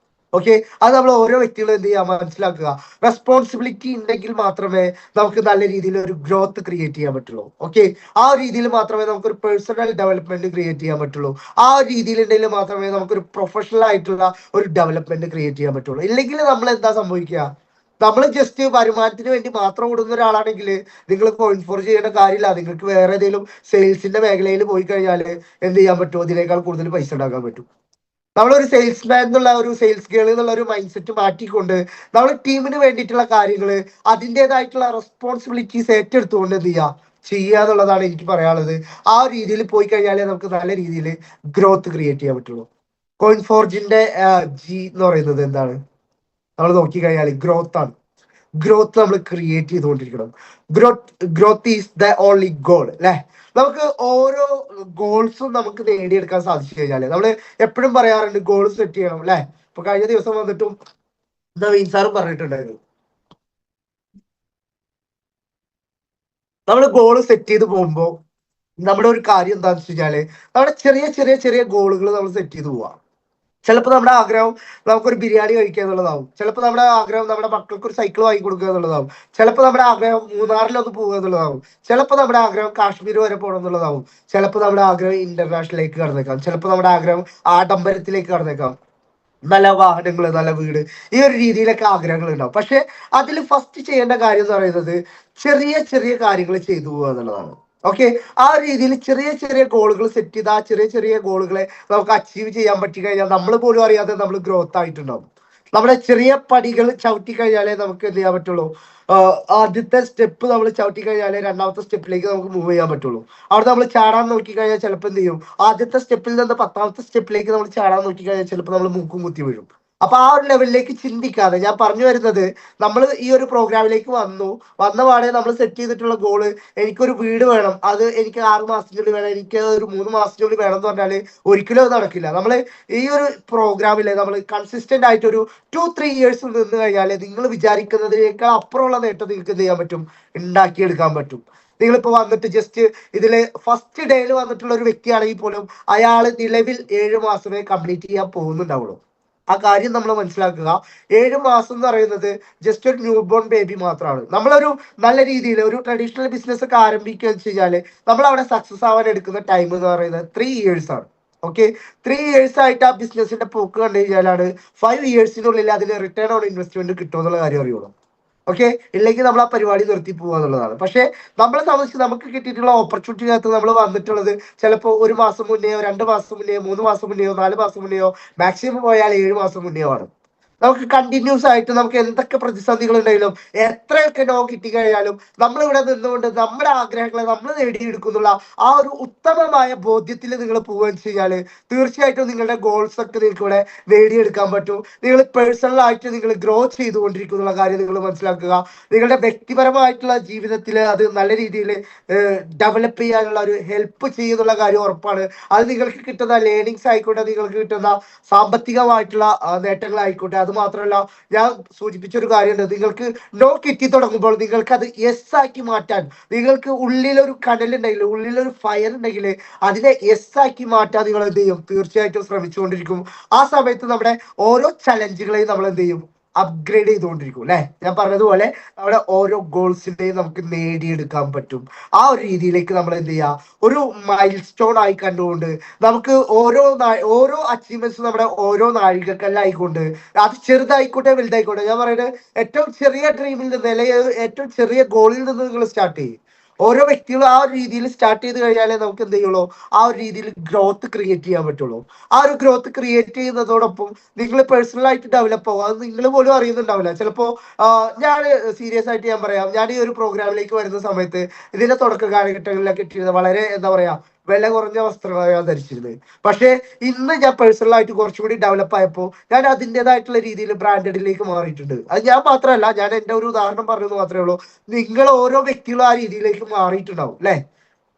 ഓക്കെ, അത് നമ്മൾ ഓരോ വ്യക്തികളും എന്ത് ചെയ്യാൻ മനസ്സിലാക്കുക. റെസ്പോൺസിബിലിറ്റി ഉണ്ടെങ്കിൽ മാത്രമേ നമുക്ക് നല്ല രീതിയിൽ ഒരു ഗ്രോത്ത് ക്രിയേറ്റ് ചെയ്യാൻ പറ്റുള്ളൂ. ഓക്കെ, ആ ഒരു രീതിയിൽ മാത്രമേ നമുക്ക് ഒരു പേഴ്സണൽ ഡെവലപ്മെന്റ് ക്രിയേറ്റ് ചെയ്യാൻ പറ്റുള്ളൂ. ആ ഒരു രീതിയിൽ ഉണ്ടെങ്കിൽ മാത്രമേ നമുക്കൊരു പ്രൊഫഷണൽ ആയിട്ടുള്ള ഒരു ഡെവലപ്മെന്റ് ക്രിയേറ്റ് ചെയ്യാൻ പറ്റുള്ളൂ. ഇല്ലെങ്കിൽ നമ്മൾ എന്താ സംഭവിക്കുക, നമ്മൾ ജസ്റ്റ് വരുമാനത്തിന് വേണ്ടി മാത്രം ഓടുന്ന ഒരാളാണെങ്കിൽ നിങ്ങൾ കോയിൻ ഫോർ ചെയ്യേണ്ട കാര്യമില്ല. നിങ്ങൾക്ക് വേറെ ഏതെങ്കിലും സെയിൽസിന്റെ മേഖലയിൽ പോയി കഴിഞ്ഞാൽ എന്ത് ചെയ്യാൻ പറ്റുമോ, ഇതിനേക്കാൾ കൂടുതൽ പൈസ ഉണ്ടാക്കാൻ പറ്റും. നമ്മളൊരു സെയിൽസ്മാൻ എന്നുള്ള ഒരു സെയിൽസ് ഗേൾ എന്നുള്ള ഒരു മൈൻഡ് സെറ്റ് മാറ്റിക്കൊണ്ട് നമ്മൾ ടീമിന് വേണ്ടിയിട്ടുള്ള കാര്യങ്ങൾ അതിൻ്റെതായിട്ടുള്ള റെസ്പോൺസിബിലിറ്റീസ് ഏറ്റെടുത്തുകൊണ്ട് എന്ത് ചെയ്യുക എന്നുള്ളതാണ് എനിക്ക് പറയാനുള്ളത്. ആ രീതിയിൽ പോയി കഴിഞ്ഞാലേ നമുക്ക് നല്ല രീതിയിൽ ഗ്രോത്ത് ക്രിയേറ്റ് ചെയ്യാൻ പറ്റുള്ളൂ. കോയിൻ ഫോർജിന്റെ ജി എന്ന് പറയുന്നത് എന്താണ്, നമ്മൾ നോക്കിക്കഴിഞ്ഞാൽ ഗ്രോത്ത് ആണ്. ഗ്രോത്ത് നമ്മൾ ക്രിയേറ്റ് ചെയ്തുകൊണ്ടിരിക്കണം. Growth is the only goal അല്ലെ. നമുക്ക് ഓരോ ഗോൾസും നമുക്ക് നേടിയെടുക്കാൻ സാധിച്ചു കഴിഞ്ഞാല് നമ്മൾ എപ്പോഴും പറയാറുണ്ട് ഗോൾ സെറ്റ് ചെയ്യണം അല്ലെ. ഇപ്പൊ കഴിഞ്ഞ ദിവസം വന്നിട്ടും നവീൻ സാറും പറഞ്ഞിട്ടുണ്ടായിരുന്നു, നമ്മൾ ഗോൾ സെറ്റ് ചെയ്ത് പോകുമ്പോൾ നമ്മുടെ ഒരു കാര്യം എന്താണെന്ന് വെച്ച് കഴിഞ്ഞാല് നമ്മുടെ ചെറിയ ചെറിയ ചെറിയ ഗോളുകൾ നമ്മൾ സെറ്റ് ചെയ്ത് പോവാം. ചിലപ്പോൾ നമ്മുടെ ആഗ്രഹം നമുക്കൊരു ബിരിയാണി കഴിക്കുക എന്നുള്ളതാവും. ചിലപ്പോൾ നമ്മുടെ ആഗ്രഹം നമ്മുടെ മക്കൾക്ക് ഒരു സൈക്കിൾ വാങ്ങി കൊടുക്കുക എന്നുള്ളതാവും. ചിലപ്പോൾ നമ്മുടെ ആഗ്രഹം മൂന്നാറിലൊന്ന് പോകുക എന്നുള്ളതാവും. ചിലപ്പോൾ നമ്മുടെ ആഗ്രഹം കാശ്മീർ വരെ പോകണം എന്നുള്ളതാവും. ചിലപ്പോൾ നമ്മുടെ ആഗ്രഹം ഇന്റർനാഷണലിലേക്ക് കടന്നേക്കാം. ചിലപ്പോൾ നമ്മുടെ ആഗ്രഹം ആഡംബരത്തിലേക്ക് കടന്നേക്കാം. നല്ല വാഹനങ്ങൾ, നല്ല വീട്, ഈ ഒരു രീതിയിലൊക്കെ ആഗ്രഹങ്ങൾ ഉണ്ടാവും. പക്ഷെ അതിൽ ഫസ്റ്റ് ചെയ്യേണ്ട കാര്യം എന്ന് പറയുന്നത് ചെറിയ ചെറിയ കാര്യങ്ങൾ ചെയ്തു പോകുക എന്നുള്ളതാണ്. ഓക്കെ, ആ രീതിയിൽ ചെറിയ ചെറിയ ഗോളുകൾ സെറ്റ് ചെയ്ത് ആ ചെറിയ ചെറിയ ഗോളുകളെ നമുക്ക് അച്ചീവ് ചെയ്യാൻ പറ്റി കഴിഞ്ഞാൽ നമ്മൾ പോലും അറിയാതെ നമ്മൾ ഗ്രോത്ത് ആയിട്ടുണ്ടാവും. നമ്മുടെ ചെറിയ പടികൾ ചവിട്ടി കഴിഞ്ഞാലേ നമുക്ക് എന്ത് ചെയ്യാൻ പറ്റുള്ളൂ, ആദ്യത്തെ സ്റ്റെപ്പ് നമ്മൾ ചവിട്ടി കഴിഞ്ഞാലേ രണ്ടാമത്തെ സ്റ്റെപ്പിലേക്ക് നമുക്ക് മൂവ് ചെയ്യാൻ പറ്റുള്ളൂ. അവിടെ നമ്മൾ ചാടാൻ നോക്കി കഴിഞ്ഞാൽ ചിലപ്പോൾ എന്ത് ചെയ്യും, ആദ്യത്തെ സ്റ്റെപ്പിൽ നിന്ന് 10ാമത്തെ സ്റ്റെപ്പിലേക്ക് നമ്മൾ ചാടാൻ നോക്കി കഴിഞ്ഞാൽ ചിലപ്പോൾ നമ്മൾ മൂക്കും കുത്തി വീഴും. അപ്പൊ ആ ഒരു ലെവലിലേക്ക് ചിന്തിക്കാതെ, ഞാൻ പറഞ്ഞു വരുന്നത്, നമ്മൾ ഈ ഒരു പ്രോഗ്രാമിലേക്ക് വന്ന പാടെ നമ്മൾ സെറ്റ് ചെയ്തിട്ടുള്ള ഗോള് എനിക്കൊരു വീട് വേണം, അത് എനിക്ക് 6 മാസത്തിനുള്ളിൽ വേണം, എനിക്ക് ഒരു 3 മാസത്തിനുള്ളിൽ വേണം എന്ന് പറഞ്ഞാല് ഒരിക്കലും അത് നടക്കില്ല. നമ്മൾ ഈ ഒരു പ്രോഗ്രാമില് നമ്മൾ കൺസിസ്റ്റന്റ് ആയിട്ട് ഒരു 2-3 ഇയേഴ്സ് നിന്ന് കഴിഞ്ഞാൽ നിങ്ങൾ വിചാരിക്കുന്നതിനേക്കാൾ അപ്പുറമുള്ള നേട്ടം നിങ്ങൾക്ക് എന്ത് ചെയ്യാൻ പറ്റും, ഉണ്ടാക്കിയെടുക്കാൻ പറ്റും. നിങ്ങളിപ്പോ വന്നിട്ട് ജസ്റ്റ് ഇതില് ഫസ്റ്റ് ഡേയിൽ വന്നിട്ടുള്ള ഒരു വ്യക്തിയാണെങ്കിൽ പോലും അയാൾ നിലവിൽ 7 മാസമേ കംപ്ലീറ്റ് ചെയ്യാൻ പോകുന്നുണ്ടാവുള്ളൂ. ആ കാര്യം നമ്മൾ മനസ്സിലാക്കുക. 7 മാസം എന്ന് പറയുന്നത് ജസ്റ്റ് ഒരു ന്യൂ ബോൺ ബേബി മാത്രമാണ്. നമ്മളൊരു നല്ല രീതിയിൽ ഒരു ട്രഡീഷണൽ ബിസിനസ് ഒക്കെ ആരംഭിക്കുക വെച്ച് കഴിഞ്ഞാല് നമ്മൾ അവിടെ സക്സസ് ആവാൻ എടുക്കുന്ന ടൈം എന്ന് പറയുന്നത് 3 ഇയേഴ്സ് ആണ്. ഓക്കെ, 3 ഇയേഴ്സ് ആയിട്ട് ആ ബിസിനസിന്റെ പോക്ക് കണ്ടു കഴിഞ്ഞാലാണ് 5 ഇയേഴ്സിനുള്ളിൽ അതിന് റിട്ടേൺ ഓൺ ഇൻവെസ്റ്റ്മെന്റ് കിട്ടുമെന്നുള്ള കാര്യം അറിയുള്ളൂ. ഓക്കെ, ഇല്ലെങ്കിൽ നമ്മൾ ആ പരിപാടി നിർത്തി പോകുക എന്നുള്ളതാണ്. പക്ഷെ നമ്മളെ സംബന്ധിച്ച് നമുക്ക് കിട്ടിയിട്ടുള്ള ഓപ്പർച്യൂണിറ്റിക്കകത്ത് നമ്മൾ വന്നിട്ടുള്ളത് ചിലപ്പോൾ 1 മാസം മുന്നെയോ 2 മാസം മുന്നെയോ 3 മാസം മുന്നെയോ 4 മാസം മുന്നെയോ മാക്സിമം പോയാൽ 7 മാസം മുന്നെയോ ആണ്. നമുക്ക് കണ്ടിന്യൂസ് ആയിട്ട് നമുക്ക് എന്തൊക്കെ പ്രതിസന്ധികൾ ഉണ്ടെങ്കിലും എത്രയൊക്കെ നോ കിട്ടിക്കഴിഞ്ഞാലും നമ്മളിവിടെ നിന്നുകൊണ്ട് നമ്മുടെ ആഗ്രഹങ്ങളെ നമ്മൾ നേടിയെടുക്കുന്നുള്ള ആ ഒരു ഉത്തമമായ ബോധ്യത്തിൽ നിങ്ങൾ പോവുകയെന്ന് വെച്ച് കഴിഞ്ഞാൽ തീർച്ചയായിട്ടും നിങ്ങളുടെ ഗോൾസ് ഒക്കെ നിങ്ങൾക്ക് ഇവിടെ നേടിയെടുക്കാൻ പറ്റും. നിങ്ങൾ പേഴ്സണൽ ആയിട്ട് നിങ്ങൾ ഗ്രോ ചെയ്തുകൊണ്ടിരിക്കുന്നുള്ള കാര്യം നിങ്ങൾ മനസ്സിലാക്കുക. നിങ്ങളുടെ വ്യക്തിപരമായിട്ടുള്ള ജീവിതത്തിൽ അത് നല്ല രീതിയിൽ ഡെവലപ്പ് ചെയ്യാനുള്ള ഒരു ഹെൽപ്പ് ചെയ്യുന്നുള്ള കാര്യം ഉറപ്പാണ്. അത് നിങ്ങൾക്ക് കിട്ടുന്ന ലേണിങ്സ് ആയിക്കോട്ടെ, നിങ്ങൾക്ക് കിട്ടുന്ന സാമ്പത്തികമായിട്ടുള്ള നേട്ടങ്ങളായിക്കോട്ടെ. അത് മാത്രമല്ല, ഞാൻ സൂചിപ്പിച്ച ഒരു കാര്യമുണ്ട്, നിങ്ങൾക്ക് നോ കിട്ടി തുടങ്ങുമ്പോൾ നിങ്ങൾക്ക് അത് യെസ് ആക്കി മാറ്റാൻ, നിങ്ങൾക്ക് ഉള്ളിലൊരു കനലുണ്ടെങ്കിൽ, ഉള്ളിലൊരു ഫയർ ഉണ്ടെങ്കിൽ അതിനെ യെസ് ആക്കി മാറ്റാൻ നിങ്ങൾ എന്ത് ചെയ്യും? തീർച്ചയായിട്ടും ശ്രമിച്ചുകൊണ്ടിരിക്കും. ആ സമയത്ത് നമ്മുടെ ഓരോ ചലഞ്ചുകളെയും നമ്മൾ എന്ത് ചെയ്യും? അപ്ഗ്രേഡ് ചെയ്തുകൊണ്ടിരിക്കും അല്ലെ. ഞാൻ പറഞ്ഞതുപോലെ നമ്മുടെ ഓരോ ഗോൾസിന്റെയും നമുക്ക് നേടിയെടുക്കാൻ പറ്റും. ആ ഒരു രീതിയിലേക്ക് നമ്മൾ എന്ത് ചെയ്യുക? ഒരു മൈൽ സ്റ്റോൺ ആയി കണ്ടുകൊണ്ട് നമുക്ക് ഓരോ അച്ചീവ്മെന്റ്സും നമ്മുടെ ഓരോ നാഴികക്കല്ലായിക്കൊണ്ട്, അത് ചെറുതായിക്കോട്ടെ വലുതായിക്കോട്ടെ, ഞാൻ പറയുന്നത് ഏറ്റവും ചെറിയ ഡ്രീമിൽ നിന്ന് അല്ലെങ്കിൽ ഏറ്റവും ചെറിയ ഗോളിൽ നിന്ന് നിങ്ങൾ സ്റ്റാർട്ട് ചെയ്യും. ഓരോ വ്യക്തികളും ആ ഒരു രീതിയിൽ സ്റ്റാർട്ട് ചെയ്ത് കഴിഞ്ഞാലേ നമുക്ക് എന്ത് ചെയ്യുള്ളൂ? ആ ഒരു രീതിയിൽ ഗ്രോത്ത് ക്രിയേറ്റ് ചെയ്യാൻ പറ്റുള്ളൂ. ആ ഒരു ഗ്രോത്ത് ക്രിയേറ്റ് ചെയ്യുന്നതോടൊപ്പം നിങ്ങൾ പേഴ്സണലായിട്ട് ഡെവലപ്പ് ആവും. അത് നിങ്ങൾ പോലും അറിയുന്നുണ്ടാവില്ല. ചിലപ്പോൾ ഞാൻ സീരിയസ് ആയിട്ട് ഞാൻ പറയാം, ഞാൻ ഈ ഒരു പ്രോഗ്രാമിലേക്ക് വരുന്ന സമയത്ത് ഇതിന്റെ തുടക്ക കാലഘട്ടങ്ങളിലൊക്കെ ഇട്ടിരുന്നത് വളരെ എന്താ പറയാ വില കുറഞ്ഞ വസ്ത്രങ്ങളാണ് ഞാൻ ധരിച്ചിരുന്നത്. പക്ഷേ ഇന്ന് ഞാൻ പേഴ്സണലായിട്ട് കുറച്ചുകൂടി ഡെവലപ്പ് ആയപ്പോൾ ഞാൻ അതിൻ്റെതായിട്ടുള്ള രീതിയിൽ ബ്രാൻഡഡിലേക്ക് മാറിയിട്ടുണ്ട്. അത് ഞാൻ മാത്രമല്ല, ഞാൻ എൻ്റെ ഒരു ഉദാഹരണം പറഞ്ഞത് മാത്രമേ ഉള്ളൂ. നിങ്ങൾ ഓരോ വ്യക്തികളും ആ രീതിയിലേക്ക് മാറിയിട്ടുണ്ടാവും അല്ലെ.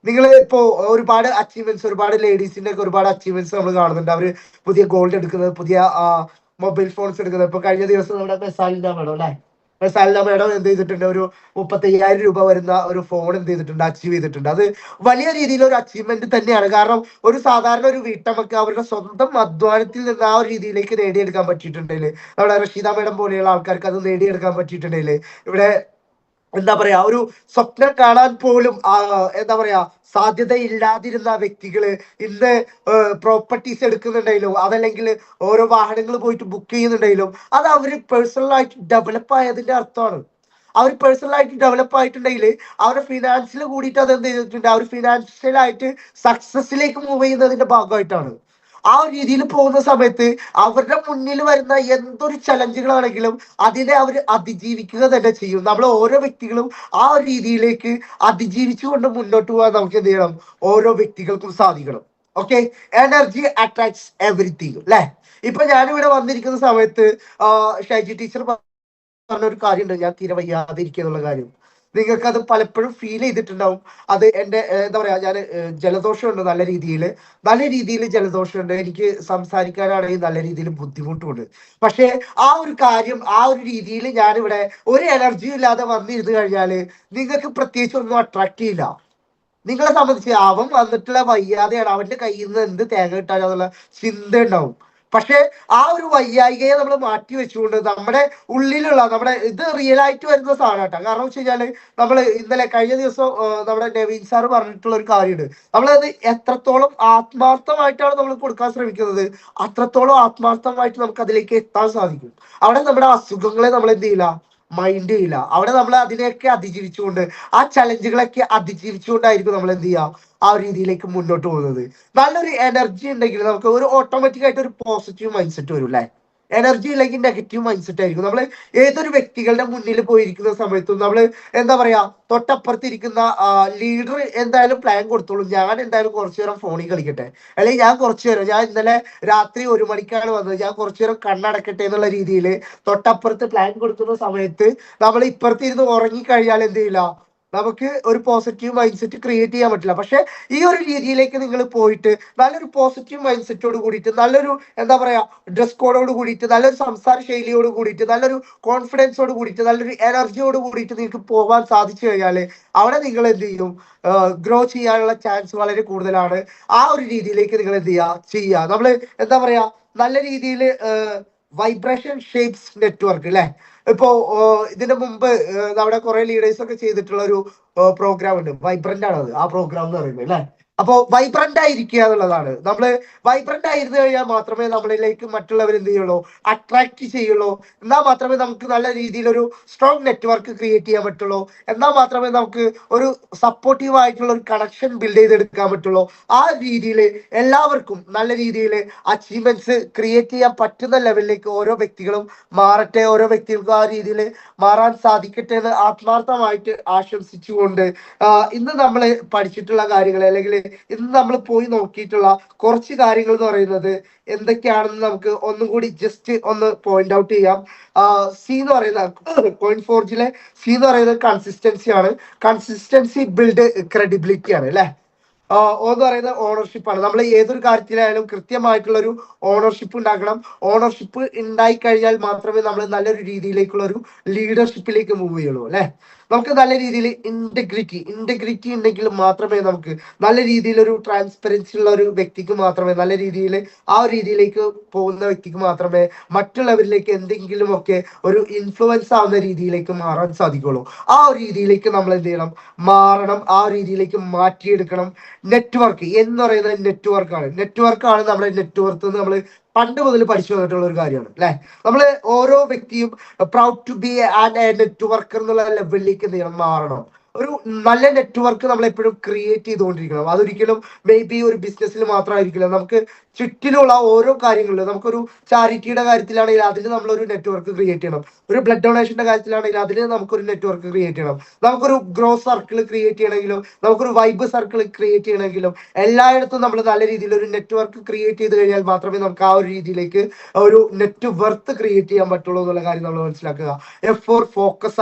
നിങ്ങൾ ഇപ്പോ ഒരുപാട് അച്ചീവ്മെന്റ്സ്, ഒരുപാട് ലേഡീസിന്റെ ഒക്കെ ഒരുപാട് അച്ചീവ്മെന്റ്സ് നമ്മൾ കാണുന്നുണ്ട്. അവര് പുതിയ ഗോൾഡ് എടുക്കുന്നത്, പുതിയ മൊബൈൽ ഫോൺസ് എടുക്കുന്നത്. ഇപ്പൊ കഴിഞ്ഞ ദിവസം നമ്മുടെ മെസാലിന്റെ മേഡം അല്ലെ, മെസാലിന്റെ മേഡം എന്ത് ചെയ്തിട്ടുണ്ട്? ഒരു 35,000 രൂപ വരുന്ന ഒരു ഫോൺ എന്ത് ചെയ്തിട്ടുണ്ട്? അച്ചീവ് ചെയ്തിട്ടുണ്ട്. അത് വലിയ രീതിയിൽ ഒരു അച്ചീവ്മെന്റ് തന്നെയാണ്. കാരണം ഒരു സാധാരണ ഒരു വീട്ടമ്മക്ക് അവരുടെ സ്വന്തം അധ്വാനത്തിൽ നിന്ന് ആ ഒരു രീതിയിലേക്ക് നേടിയെടുക്കാൻ പറ്റിയിട്ടുണ്ടെങ്കിൽ, നമ്മുടെ റഷീദ മേഡം പോലെയുള്ള ആൾക്കാർക്ക് അത് നേടിയെടുക്കാൻ പറ്റിയിട്ടുണ്ടെങ്കിൽ, ഇവിടെ എന്താ പറയാ ഒരു സ്വപ്നം കാണാൻ പോലും എന്താ പറയാ സാധ്യതയില്ലാതിരുന്ന വ്യക്തികള് ഇന്ന് പ്രോപ്പർട്ടീസ് എടുക്കുന്നുണ്ടെങ്കിലും, അതല്ലെങ്കിൽ ഓരോ വാഹനങ്ങൾ പോയിട്ട് ബുക്ക് ചെയ്യുന്നുണ്ടെങ്കിലും, അത് അവര് പേഴ്സണലായിട്ട് ഡെവലപ്പ് ആയതിന്റെ അർത്ഥമാണ്. അവർ പേഴ്സണലായിട്ട് ഡെവലപ്പ് ആയിട്ടുണ്ടെങ്കിൽ അവരുടെ ഫിനാൻസിൽ കൂടിയിട്ട് അത് എന്ത് ചെയ്തിട്ടുണ്ട്? അവർ ഫിനാൻഷ്യലായിട്ട് സക്സസിലേക്ക് മൂവ് ചെയ്യുന്നതിന്റെ ഭാഗമായിട്ടാണ്. ആ ഒരു രീതിയിൽ പോകുന്ന സമയത്ത് അവരുടെ മുന്നിൽ വരുന്ന എന്തൊരു ചലഞ്ചുകളാണെങ്കിലും അതിനെ അവർ അതിജീവിക്കുക തന്നെ ചെയ്യും. നമ്മൾ ഓരോ വ്യക്തികളും ആ ഒരു രീതിയിലേക്ക് അതിജീവിച്ചുകൊണ്ട് മുന്നോട്ട് പോകാൻ നമുക്ക് എന്ത് ചെയ്യണം? ഓരോ വ്യക്തികൾക്കും സാധിക്കണം. ഓക്കെ, എനർജി അട്രാക്ട്സ് എവറിത്തിങ് അല്ലെ. ഇപ്പൊ ഞാനിവിടെ വന്നിരിക്കുന്ന സമയത്ത് ഷൈജി ടീച്ചർ പറഞ്ഞ ഒരു കാര്യമുണ്ട്, ഞാൻ തീരെ വയ്യാതെ ഇരിക്കുക എന്നുള്ള കാര്യം. നിങ്ങൾക്ക് അത് പലപ്പോഴും ഫീൽ ചെയ്തിട്ടുണ്ടാവും. അത് എൻ്റെ എന്താ പറയാ, ഞാൻ ജലദോഷമുണ്ട്, നല്ല രീതിയിൽ ജലദോഷമുണ്ട്. എനിക്ക് സംസാരിക്കാനാണെങ്കിൽ നല്ല രീതിയിൽ ബുദ്ധിമുട്ടുണ്ട്. പക്ഷേ ആ ഒരു കാര്യം, ആ ഒരു രീതിയിൽ ഞാനിവിടെ ഒരു എനർജിയും ഇല്ലാതെ വന്നിരുന്നു കഴിഞ്ഞാൽ നിങ്ങൾക്ക് പ്രത്യേകിച്ച് ഒന്നും അട്രാക്ട് ചെയ്യില്ല. നിങ്ങളെ സംബന്ധിച്ച് അവൻ വന്നിട്ടുള്ള വയ്യാതെയാണ്, അവന്റെ കയ്യിൽ നിന്ന് എന്ത് തേങ്ങ കിട്ടാനുള്ള ചിന്ത ഉണ്ടാവും. പക്ഷെ ആ ഒരു വയ്യായികയെ നമ്മൾ മാറ്റി വെച്ചുകൊണ്ട് നമ്മുടെ ഉള്ളിലുള്ള നമ്മുടെ ഇത് റിയൽ ആയിട്ട് വരുന്ന സാധനം കേട്ടോ. കാരണം വെച്ച് കഴിഞ്ഞാല് നമ്മൾ ഇന്നലെ കഴിഞ്ഞ ദിവസം നമ്മുടെ നവീൻ സാറ് പറഞ്ഞിട്ടുള്ള ഒരു കാര്യമുണ്ട്. നമ്മളത് എത്രത്തോളം ആത്മാർത്ഥമായിട്ടാണ് നമ്മൾ കൊടുക്കാൻ ശ്രമിക്കുന്നത്, അത്രത്തോളം ആത്മാർത്ഥമായിട്ട് നമുക്ക് അതിലേക്ക് എത്താൻ സാധിക്കും. അവിടെ നമ്മുടെ അസുഖങ്ങളെ നമ്മൾ എന്ത് ചെയ്യില്ല, മൈൻഡ് ചെയ്യില്ല. അവിടെ നമ്മൾ അതിനെയൊക്കെ അതിജീവിച്ചുകൊണ്ട്, ആ ചലഞ്ചുകളൊക്കെ അതിജീവിച്ചുകൊണ്ടായിരിക്കും നമ്മൾ എന്ത് ചെയ്യുക, ആ ഒരു രീതിയിലേക്ക് മുന്നോട്ട് പോകുന്നത്. നല്ലൊരു എനർജി ഉണ്ടെങ്കിൽ നമുക്ക് ഒരു ഓട്ടോമാറ്റിക് ആയിട്ട് ഒരു പോസിറ്റീവ് മൈൻഡ് സെറ്റ് വരും അല്ലെ. എനർജി ഇല്ലെങ്കിൽ നെഗറ്റീവ് മൈൻഡ് സെറ്റ് ആയിരിക്കും. നമ്മൾ ഏതൊരു വ്യക്തികളുടെ മുന്നിൽ പോയിരിക്കുന്ന സമയത്തും നമ്മൾ എന്താ പറയാ, തൊട്ടപ്പുറത്തിരിക്കുന്ന ലീഡർ എന്തായാലും പ്ലാൻ കൊടുത്തോളൂ, ഞാൻ എന്തായാലും കുറച്ചു നേരം ഫോണിൽ കളിക്കട്ടെ, അല്ലെങ്കിൽ ഞാൻ കുറച്ചു നേരം, ഞാൻ ഇന്നലെ രാത്രി 1 മണിക്കാണ് വന്നത്, ഞാൻ കുറച്ചു നേരം കണ്ണടക്കട്ടെ എന്നുള്ള രീതിയിൽ തൊട്ടപ്പുറത്ത് പ്ലാൻ കൊടുക്കുന്ന സമയത്ത് നമ്മൾ ഇപ്പുറത്തിരുന്ന് ഉറങ്ങിക്കഴിഞ്ഞാൽ എന്ത് ചെയ്യില്ല, നമുക്ക് ഒരു പോസിറ്റീവ് മൈൻഡ് സെറ്റ് ക്രിയേറ്റ് ചെയ്യാൻ പറ്റില്ല. പക്ഷെ ഈ ഒരു രീതിയിലേക്ക് നിങ്ങൾ പോയിട്ട് നല്ലൊരു പോസിറ്റീവ് മൈൻഡ് സെറ്റോട് കൂടിയിട്ട്, നല്ലൊരു എന്താ പറയാ ഡ്രസ് കോഡോട് കൂടിയിട്ട്, നല്ലൊരു സംസാര ശൈലിയോട് കൂടിയിട്ട്, നല്ലൊരു കോൺഫിഡൻസോട് കൂടിയിട്ട്, നല്ലൊരു എനർജിയോട് കൂടിയിട്ട് നിങ്ങൾക്ക് പോകാൻ സാധിച്ചു കഴിഞ്ഞാൽ അവിടെ നിങ്ങൾ എന്ത് ചെയ്യും, ഗ്രോ ചെയ്യാനുള്ള ചാൻസ് വളരെ കൂടുതലാണ്. ആ ഒരു രീതിയിലേക്ക് നിങ്ങൾ എന്ത് ചെയ്യുക. നമ്മൾ എന്താ പറയാ നല്ല രീതിയിൽ വൈബ്രേഷൻ ഷേപ്സ് നെറ്റ്വർക്ക് അല്ലെ. ഇപ്പോ ഇതിനു മുമ്പ് നമ്മുടെ കുറെ ലീഡേഴ്സ് ഒക്കെ ചെയ്തിട്ടുള്ള ഒരു പ്രോഗ്രാം ഉണ്ട്, വൈബ്രന്റ് ആണ് അത്, ആ പ്രോഗ്രാം എന്ന് പറയുന്നത് അല്ലെ. അപ്പോ വൈബ്രന്റ് ആയിരിക്കുക എന്നുള്ളതാണ്. നമ്മള് വൈബ്രന്റ് ആയിരുന്നു കഴിഞ്ഞാൽ മാത്രമേ നമ്മളിലേക്ക് മറ്റുള്ളവർ എന്ത് ചെയ്യുള്ളൂ, അട്രാക്ട് ചെയ്യുള്ളൂ. എന്നാൽ മാത്രമേ നമുക്ക് നല്ല രീതിയിൽ ഒരു സ്ട്രോങ് നെറ്റ്വർക്ക് ക്രിയേറ്റ് ചെയ്യാൻ പറ്റുള്ളൂ. എന്നാൽ മാത്രമേ നമുക്ക് ഒരു സപ്പോർട്ടീവ് ആയിട്ടുള്ള ഒരു കണക്ഷൻ ബിൽഡ് ചെയ്തെടുക്കാൻ പറ്റുള്ളൂ. ആ രീതിയിൽ എല്ലാവർക്കും നല്ല രീതിയിൽ അച്ചീവ്മെന്റ്സ് ക്രിയേറ്റ് ചെയ്യാൻ പറ്റുന്ന ലെവലിലേക്ക് ഓരോ വ്യക്തികളും മാറട്ടെ, ഓരോ വ്യക്തികൾക്കും ആ രീതിയിൽ മാറാൻ സാധിക്കട്ടെ എന്ന് ആത്മാർത്ഥമായിട്ട് ആശംസിച്ചുകൊണ്ട് ഇന്ന് നമ്മൾ പഠിച്ചിട്ടുള്ള കാര്യങ്ങൾ, അല്ലെങ്കിൽ ഇന്ന് നമ്മൾ പോയി നോക്കിയിട്ടുള്ള കുറച്ച് കാര്യങ്ങൾ എന്ന് പറയുന്നത് എന്തൊക്കെയാണെന്ന് നമുക്ക് ഒന്നും കൂടി ജസ്റ്റ് ഒന്ന് പോയിന്റ് ഔട്ട് ചെയ്യാം. സി എന്ന് പറയുന്ന കോയിൻ ഫോർജിലെ സി എന്ന് പറയുന്നത് കൺസിസ്റ്റൻസി ആണ്. കൺസിസ്റ്റൻസി ബിൽഡ് ക്രെഡിബിലിറ്റി ആണ് അല്ലെ. എന്ന് പറയുന്നത് ഓണർഷിപ്പ് ആണ്. നമ്മൾ ഏതൊരു കാര്യത്തിലായാലും കൃത്യമായിട്ടുള്ള ഒരു ഓണർഷിപ്പ് ഉണ്ടാക്കണം. ഓണർഷിപ്പ് ഉണ്ടായി കഴിഞ്ഞാൽ മാത്രമേ നമ്മൾ നല്ലൊരു രീതിയിലേക്കുള്ള ഒരു ലീഡർഷിപ്പിലേക്ക് മൂവ് ചെയ്യുള്ളൂ അല്ലെ. നമുക്ക് നല്ല രീതിയിൽ ഇന്റഗ്രിറ്റി ഉണ്ടെങ്കിൽ മാത്രമേ നമുക്ക് നല്ല രീതിയിൽ ഒരു ട്രാൻസ്പെറൻസി ഉള്ള ഒരു വ്യക്തിക്ക് മാത്രമേ, നല്ല രീതിയിൽ ആ ഒരു രീതിയിലേക്ക് പോകുന്ന വ്യക്തിക്ക് മാത്രമേ മറ്റുള്ളവരിലേക്ക് എന്തെങ്കിലുമൊക്കെ ഒരു ഇൻഫ്ലുവൻസ് ആവുന്ന രീതിയിലേക്ക് മാറാൻ സാധിക്കുള്ളൂ. ആ ഒരു രീതിയിലേക്ക് നമ്മൾ എന്ത് ചെയ്യണം, മാറണം. ആ ഒരു രീതിയിലേക്ക് മാറ്റിയെടുക്കണം. നെറ്റ്വർക്ക് എന്ന് പറയുന്നത് നെറ്റ്വർക്കാണ് നമ്മുടെ നെറ്റ്വർക്ക് എന്ന് നമ്മൾ പണ്ട് മുതൽ പഠിച്ചു വന്നിട്ടുള്ള ഒരു കാര്യമാണ് അല്ലെ. നമ്മൾ ഓരോ വ്യക്തിയും proud to be and a networker എന്നുള്ള ലെവലിലേക്ക് എന്ത് ചെയ്യണം, മാറണം. ഒരു നല്ല നെറ്റ്വർക്ക് നമ്മൾ എപ്പോഴും ക്രിയേറ്റ് ചെയ്തുകൊണ്ടിരിക്കണം. അതൊരിക്കലും മേ ബി ഒരു ബിസിനസ്സിൽ മാത്രമായിരിക്കില്ല. നമുക്ക് ചുറ്റിലുള്ള ഓരോ കാര്യങ്ങളിലും, നമുക്കൊരു ചാരിറ്റിയുടെ കാര്യത്തിലാണെങ്കിൽ അതിന് നമ്മളൊരു നെറ്റ്വർക്ക് ക്രിയേറ്റ് ചെയ്യണം. ഒരു ബ്ലഡ് ഡൊണേഷന്റെ കാര്യത്തിലാണെങ്കിൽ അതിന് നമുക്കൊരു നെറ്റ്വർക്ക് ക്രിയേറ്റ് ചെയ്യണം. നമുക്കൊരു ഗ്രോ സർക്കിൾ ക്രിയേറ്റ് ചെയ്യണമെങ്കിലും, നമുക്കൊരു വൈബ് സർക്കിൾ ക്രിയേറ്റ് ചെയ്യണമെങ്കിലും എല്ലായിടത്തും നമ്മൾ നല്ല രീതിയിൽ ഒരു നെറ്റ്വർക്ക് ക്രിയേറ്റ് ചെയ്ത് കഴിഞ്ഞാൽ മാത്രമേ നമുക്ക് ആ ഒരു രീതിയിലേക്ക് ഒരു നെറ്റ് വർത്ത് ക്രിയേറ്റ് ചെയ്യാൻ പറ്റുള്ളൂ എന്നുള്ള കാര്യം നമ്മൾ മനസ്സിലാക്കുക. എഫ് ഫോർ ഫോക്കസ്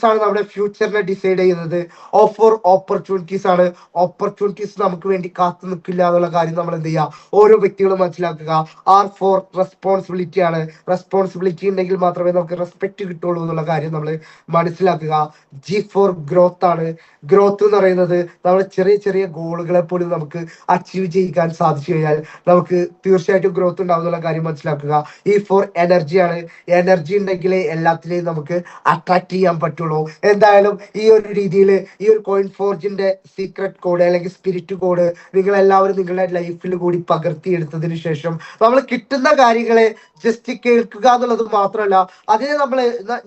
ആണ് നമ്മുടെ ഫ്യൂച്ചറിനെ ഡിസൈഡ് ചെയ്യുന്നത്. ഓ ഫോർ ഓപ്പർച്യൂണിറ്റീസ് ആണ്. ഓപ്പർച്യൂണിറ്റീസ് നമുക്ക് വേണ്ടി കാത്തു നിൽക്കില്ല എന്നുള്ള കാര്യം നമ്മൾ എന്ത് ചെയ്യുക, ഓരോ വ്യക്തികളും മനസ്സിലാക്കുക. ആർ ഫോർ റെസ്പോൺസിബിലിറ്റി ആണ്. റെസ്പോൺസിബിലിറ്റി ഉണ്ടെങ്കിൽ മാത്രമേ നമുക്ക് റെസ്പെക്ട് കിട്ടുള്ളൂ എന്നുള്ള കാര്യം നമ്മൾ മനസ്സിലാക്കുക. ജി ഫോർ ഗ്രോത്ത് ആണ്. ഗ്രോത്ത് എന്ന് പറയുന്നത് നമ്മൾ ചെറിയ ചെറിയ ഗോളുകളെ പോലും നമുക്ക് അച്ചീവ് ചെയ്യിക്കാൻ സാധിച്ചു കഴിഞ്ഞാൽ നമുക്ക് തീർച്ചയായിട്ടും ഗ്രോത്ത് ഉണ്ടാവും എന്നുള്ള കാര്യം മനസ്സിലാക്കുക. ഈ ഫോർ എനർജി ആണ്. എനർജി ഉണ്ടെങ്കിൽ എല്ലാത്തിനെയും നമുക്ക് അട്രാക്ട് ചെയ്യാൻ പറ്റുള്ളൂ. എന്തായാലും ഈ ഒരു രീതിയിൽ ഈ ഒരു കോയിൻ ഫോർജിന്റെ സീക്രട്ട് കോഡ് അല്ലെങ്കിൽ സ്പിരിറ്റ് കോഡ് നിങ്ങൾ എല്ലാവരും നിങ്ങളുടെ ലൈഫിൽ കൂടി പകർത്തിയെടുത്തതിന് ശേഷം നമ്മൾ കിട്ടുന്ന കാര്യങ്ങളെ ജസ്റ്റ് കേൾക്കുക എന്നുള്ളത് മാത്രമല്ല, അതിനെ നമ്മൾ,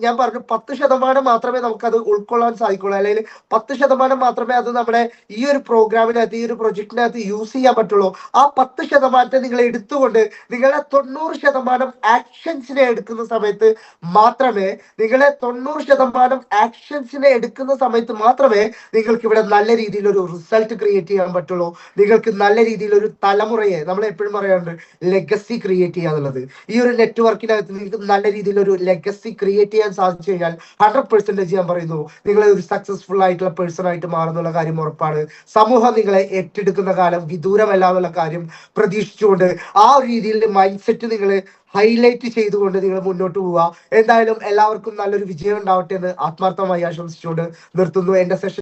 ഞാൻ പറഞ്ഞു 10% മാത്രമേ നമുക്കത് ഉൾക്കൊള്ളാൻ സാധിക്കുള്ളൂ, അല്ലെങ്കിൽ 10% മാത്രമേ അത് നമ്മുടെ ഈ ഒരു പ്രോഗ്രാമിനകത്ത്, ഈ ഒരു പ്രൊജക്ടിനകത്ത് യൂസ് ചെയ്യാൻ പറ്റുള്ളൂ. ആ 10% നിങ്ങൾ എടുത്തുകൊണ്ട് നിങ്ങളുടെ 90% ആക്ഷൻസിനെ എടുക്കുന്ന സമയത്ത് മാത്രമേ നിങ്ങൾക്ക് ഇവിടെ നല്ല രീതിയിൽ ഒരു റിസൾട്ട് ക്രിയേറ്റ് ചെയ്യാൻ പറ്റുള്ളൂ. നിങ്ങൾക്ക് നല്ല രീതിയിൽ ഒരു തലമുറയെ, നമ്മൾ എപ്പോഴും പറയാറുണ്ട് ലെഗസി ക്രിയേറ്റ് ചെയ്യുക എന്നുള്ളത്. ഈ ഒരു നെറ്റ്വർക്കിനകത്ത് നിങ്ങൾക്ക് നല്ല രീതിയിൽ ഒരു ലെഗസി ക്രിയേറ്റ് ചെയ്യാൻ സാധിച്ചു കഴിഞ്ഞാൽ 100% ഞാൻ പറയുന്നു നിങ്ങൾ ഒരു സക്സസ്ഫുൾ ആയിട്ടുള്ള പേഴ്സൺ ആയിട്ട് മാറുന്നുള്ള കാര്യം ഉറപ്പാണ്. സമൂഹം നിങ്ങളെ ഏറ്റെടുക്കുന്ന കാലം വിദൂരമല്ല എന്നുള്ള കാര്യം പ്രതീക്ഷിച്ചുകൊണ്ട് ആ ഒരു രീതിയിൽ മൈൻഡ് സെറ്റ് നിങ്ങൾ ഹൈലൈറ്റ് ചെയ്തുകൊണ്ട് നിങ്ങൾ മുന്നോട്ട് പോവുക. എന്തായാലും എല്ലാവർക്കും നല്ലൊരു വിജയം ഉണ്ടാവട്ടെ എന്ന് ആത്മാർത്ഥമായി ആശംസിച്ചുകൊണ്ട് നിർത്തുന്നു എന്റെ സെഷൻ.